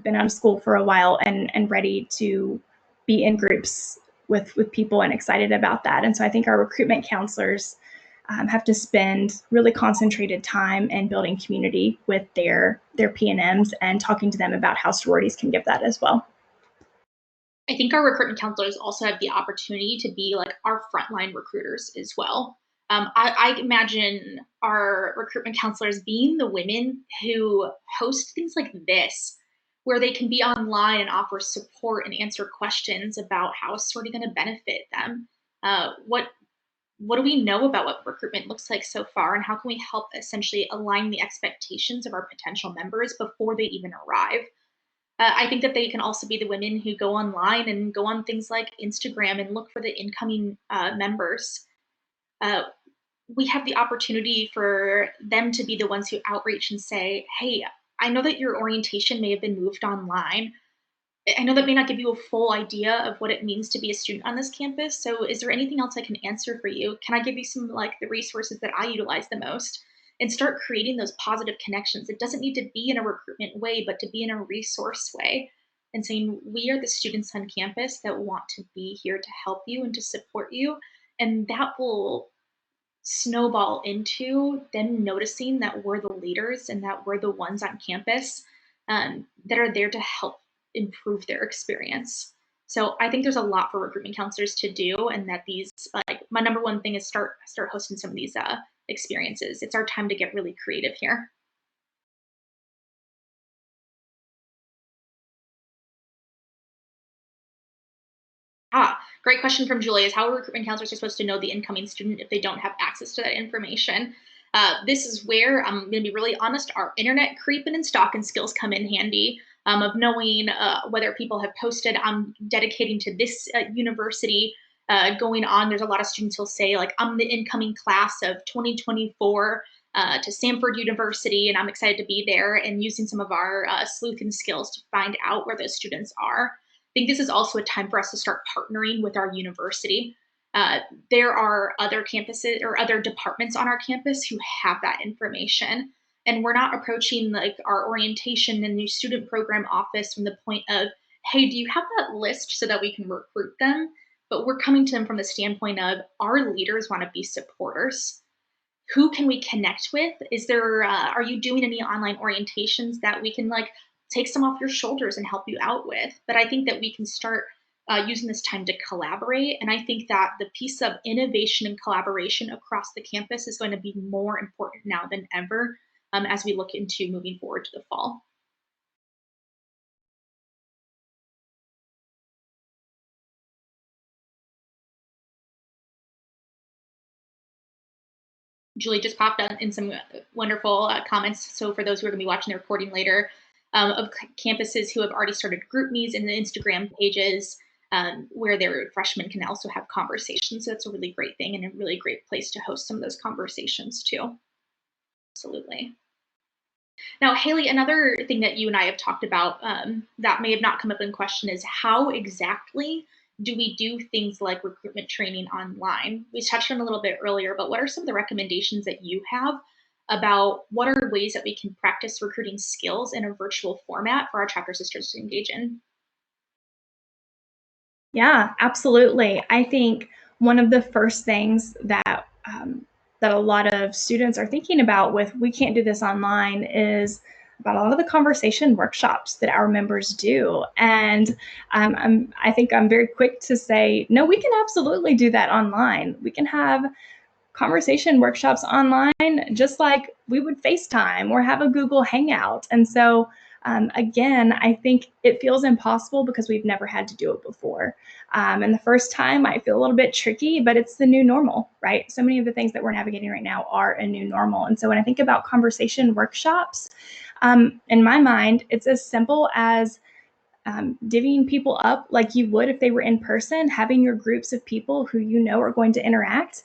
been out of school for a while and ready to be in groups with people and excited about that. And so I think our recruitment counselors have to spend really concentrated time in building community with their P&Ms and talking to them about how sororities can give that as well. I think our recruitment counselors also have the opportunity to be like our frontline recruiters as well. I imagine our recruitment counselors being the women who host things like this, where they can be online and offer support and answer questions about how it's sort of going to benefit them. What do we know about what recruitment looks like so far, and how can we help essentially align the expectations of our potential members before they even arrive? I think that they can also be the women who go online and go on things like Instagram and look for the incoming members. We have the opportunity for them to be the ones who outreach and say, hey, I know that your orientation may have been moved online. I know that may not give you a full idea of what it means to be a student on this campus. So is there anything else I can answer for you? Can I give you some like the resources that I utilize the most? And start creating those positive connections. It doesn't need to be in a recruitment way, but to be in a resource way, and saying, we are the students on campus that want to be here to help you and to support you. And that will snowball into them noticing that we're the leaders and that we're the ones on campus that are there to help improve their experience. So I think there's a lot for recruitment counselors to do, and that these, like, my number one thing is start hosting some of these experiences. It's our time to get really creative here. Great question from Julie is how are recruitment counselors supposed to know the incoming student if they don't have access to that information? This is where I'm going to be really honest. Our internet creeping and stalking skills come in handy of knowing whether people have posted, I'm dedicating to this university going on. There's a lot of students who'll say, like, I'm the incoming class of 2024 to Stanford University, and I'm excited to be there, and using some of our sleuthing skills to find out where those students are. I think this is also a time for us to start partnering with our university. There are other campuses or other departments on our campus who have that information. And we're not approaching like our orientation and new student program office from the point of, hey, do you have that list so that we can recruit them? But we're coming to them from the standpoint of our leaders want to be supporters. Who can we connect with? Is there, are you doing any online orientations that we can like take some off your shoulders and help you out with? But I think that we can start using this time to collaborate. And I think that the piece of innovation and collaboration across the campus is going to be more important now than ever as we look into moving forward to the fall. Julie just popped up in some wonderful comments. So for those who are going to be watching the recording later, of campuses who have already started group me's in the Instagram pages where their freshmen can also have conversations. So that's a really great thing and a really great place to host some of those conversations too. Absolutely. Now, Haley, another thing that you and I have talked about that may have not come up in question is how exactly do we do things like recruitment training online? We touched on a little bit earlier, but what are some of the recommendations that you have about what are ways that we can practice recruiting skills in a virtual format for our chapter sisters to engage in? Yeah, absolutely. I think one of the first things that that a lot of students are thinking about with we can't do this online is about a lot of the conversation workshops that our members do. And I think I'm very quick to say, no, we can absolutely do that online. We can have conversation workshops online just like we would FaceTime or have a Google Hangout. And so again, I think it feels impossible because we've never had to do it before. And the first time might feel a little bit tricky, but it's the new normal, right? So many of the things that we're navigating right now are a new normal. And so when I think about conversation workshops, in my mind, it's as simple as divvying people up like you would if they were in person, having your groups of people who you know are going to interact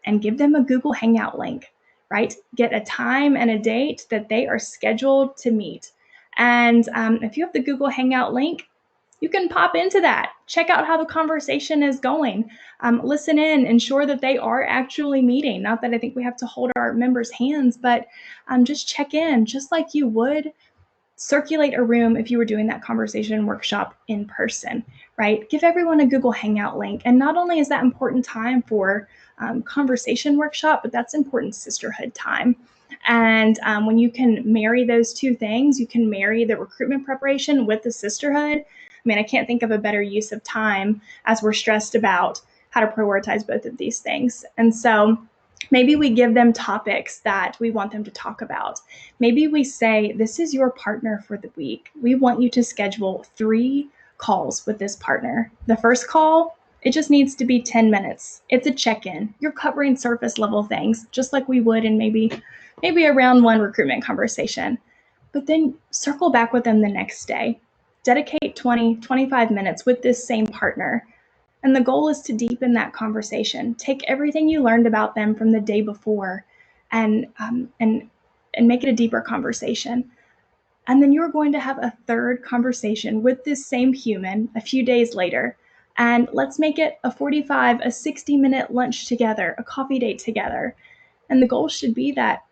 and give them a Google Hangout link, right? Get a time and a date that they are scheduled to meet. And if you have the Google Hangout link, you can pop into that, check out how the conversation is going, listen in, ensure that they are actually meeting. Not that I think we have to hold our members' hands, but just check in, just like you would circulate a room if you were doing that conversation workshop in person, right? Give everyone a Google Hangout link. And not only is that important time for conversation workshop, but that's important sisterhood time. And when you can marry those two things, you can marry the recruitment preparation with the sisterhood. I mean, I can't think of a better use of time as we're stressed about how to prioritize both of these things. And so maybe we give them topics that we want them to talk about. Maybe we say, this is your partner for the week. We want you to schedule 3 calls with this partner. The first call, it just needs to be 10 minutes. It's a check-in. You're covering surface level things, just like we would in maybe a round 1 recruitment conversation. But then circle back with them the next day. Dedicate 20, 25 minutes with this same partner. And the goal is to deepen that conversation. Take everything you learned about them from the day before and make it a deeper conversation. And then you're going to have a third conversation with this same human a few days later. And let's make it a 45, a 60-minute lunch together, a coffee date together. And the goal should be that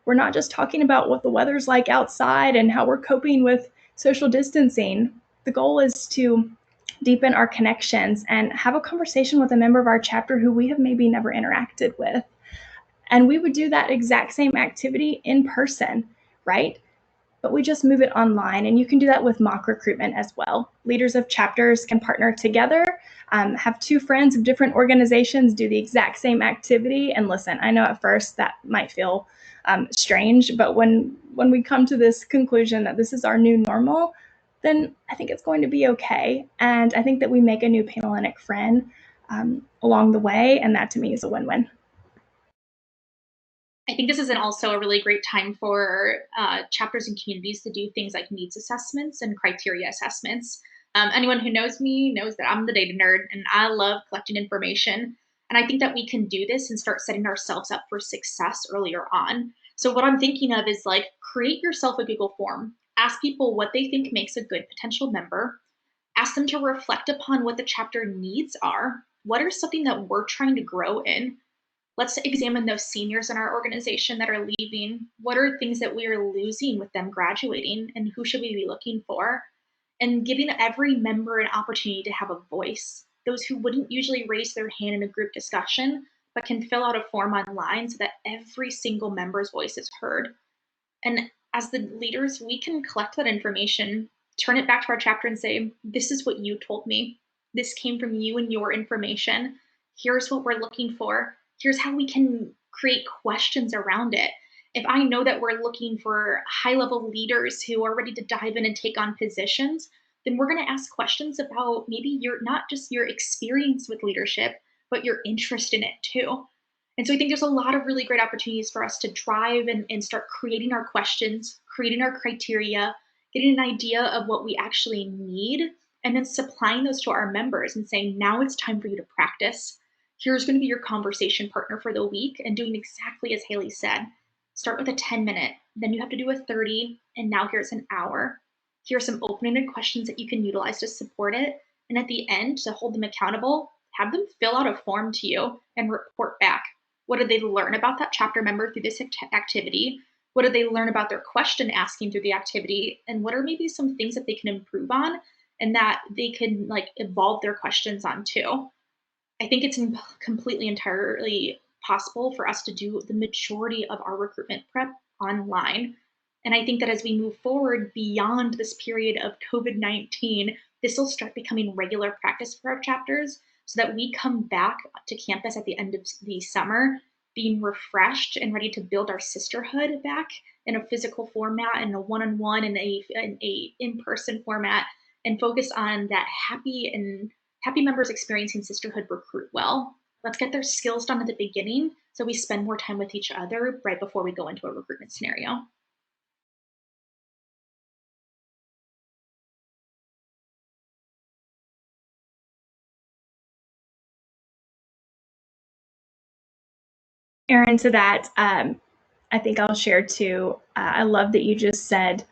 we're not just talking about what the weather's like outside and how we're coping with social distancing. The goal is to deepen our connections and have a conversation with a member of our chapter who we have maybe never interacted with. And we would do that exact same activity in person, right? But we just move it online, and you can do that with mock recruitment as well. Leaders of chapters can partner together, have 2 friends of different organizations do the exact same activity. And listen, I know at first that might feel strange, but when we come to this conclusion that this is our new normal, then I think it's going to be okay. And I think that we make a new Panhellenic friend along the way, and that to me is a win-win. I think this is also a really great time for chapters and communities to do things like needs assessments and criteria assessments. Anyone who knows me knows that I'm the data nerd and I love collecting information. And I think that we can do this and start setting ourselves up for success earlier on. So what I'm thinking of is like create yourself a Google form. Ask people what they think makes a good potential member. Ask them to reflect upon what the chapter needs are. What are something that we're trying to grow in? Let's examine those seniors in our organization that are leaving. What are things that we are losing with them graduating, and who should we be looking for? And giving every member an opportunity to have a voice. Those who wouldn't usually raise their hand in a group discussion, but can fill out a form online so that every single member's voice is heard. And as the leaders, we can collect that information, turn it back to our chapter and say, this is what you told me. This came from you and your information. Here's what we're looking for. Here's how we can create questions around it. If I know that we're looking for high-level leaders who are ready to dive in and take on positions, then we're going to ask questions about maybe not just your experience with leadership, but your interest in it too. And so I think there's a lot of really great opportunities for us to drive and start creating our questions, creating our criteria, getting an idea of what we actually need, and then supplying those to our members and saying, now it's time for you to practice. Here's going to be your conversation partner for the week, and doing exactly as Haley said. Start with a 10-minute, then you have to do a 30, and now here's an hour. Here are some open-ended questions that you can utilize to support it. And at the end, to hold them accountable, have them fill out a form to you and report back. What did they learn about that chapter member through this activity? What did they learn about their question asking through the activity? And what are maybe some things that they can improve on and that they can like evolve their questions on too? I think it's completely entirely possible for us to do the majority of our recruitment prep online. And I think that as we move forward beyond this period of COVID-19, this will start becoming regular practice for our chapters so that we come back to campus at the end of the summer being refreshed and ready to build our sisterhood back in a physical format, in a one-on-one, in a in-person format, and focus on that happy members experiencing sisterhood recruit well. Let's get their skills done at the beginning so we spend more time with each other right before we go into a recruitment scenario. Aaron, to that, I think I'll share too. I love that you just said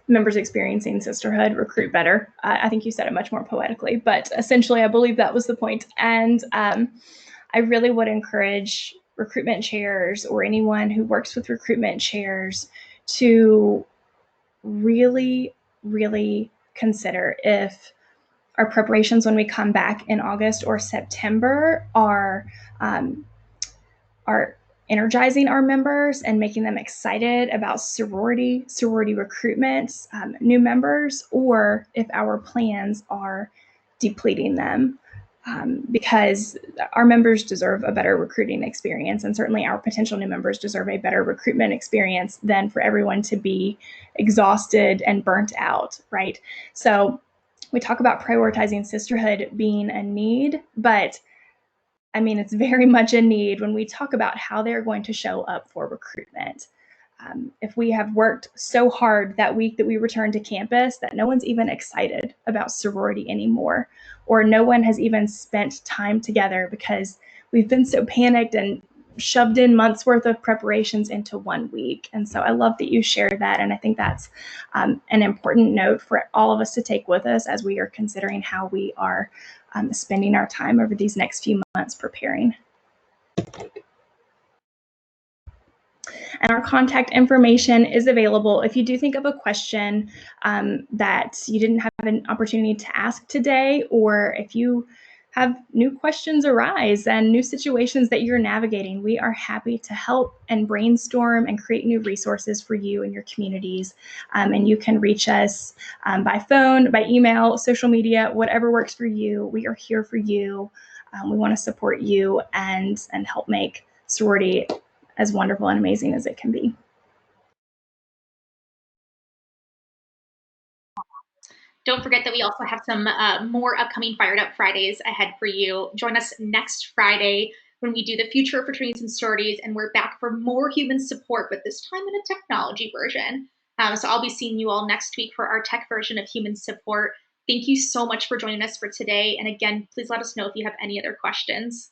members experiencing sisterhood recruit better. I think you said it much more poetically, but essentially I believe that was the point. And I really would encourage recruitment chairs or anyone who works with recruitment chairs to really, really consider if our preparations when we come back in August or September are energizing our members and making them excited about sorority recruitment, new members, or if our plans are depleting them. Because our members deserve a better recruiting experience, and certainly our potential new members deserve a better recruitment experience than for everyone to be exhausted and burnt out, right? So we talk about prioritizing sisterhood being a need, but I mean, it's very much a need when we talk about how they're going to show up for recruitment. If we have worked so hard that week that we return to campus that no one's even excited about sorority anymore, or no one has even spent time together because we've been so panicked and shoved in months worth of preparations into 1 week. And so I love that you shared that. And I think that's an important note for all of us to take with us as we are considering how we are spending our time over these next few months preparing. And our contact information is available if you do think of a question that you didn't have an opportunity to ask today, or if you have new questions arise and new situations that you're navigating. We are happy to help and brainstorm and create new resources for you and your communities. And you can reach us by phone, by email, social media, whatever works for you. We are here for you. We want to support you and help make sorority as wonderful and amazing as it can be. Don't forget that we also have some more upcoming Fired Up Fridays ahead for you. Join us next Friday when we do the future of fraternities and sororities, and we're back for more human support, but this time in a technology version. So I'll be seeing you all next week for our tech version of human support. Thank you so much for joining us for today. And again, please let us know if you have any other questions.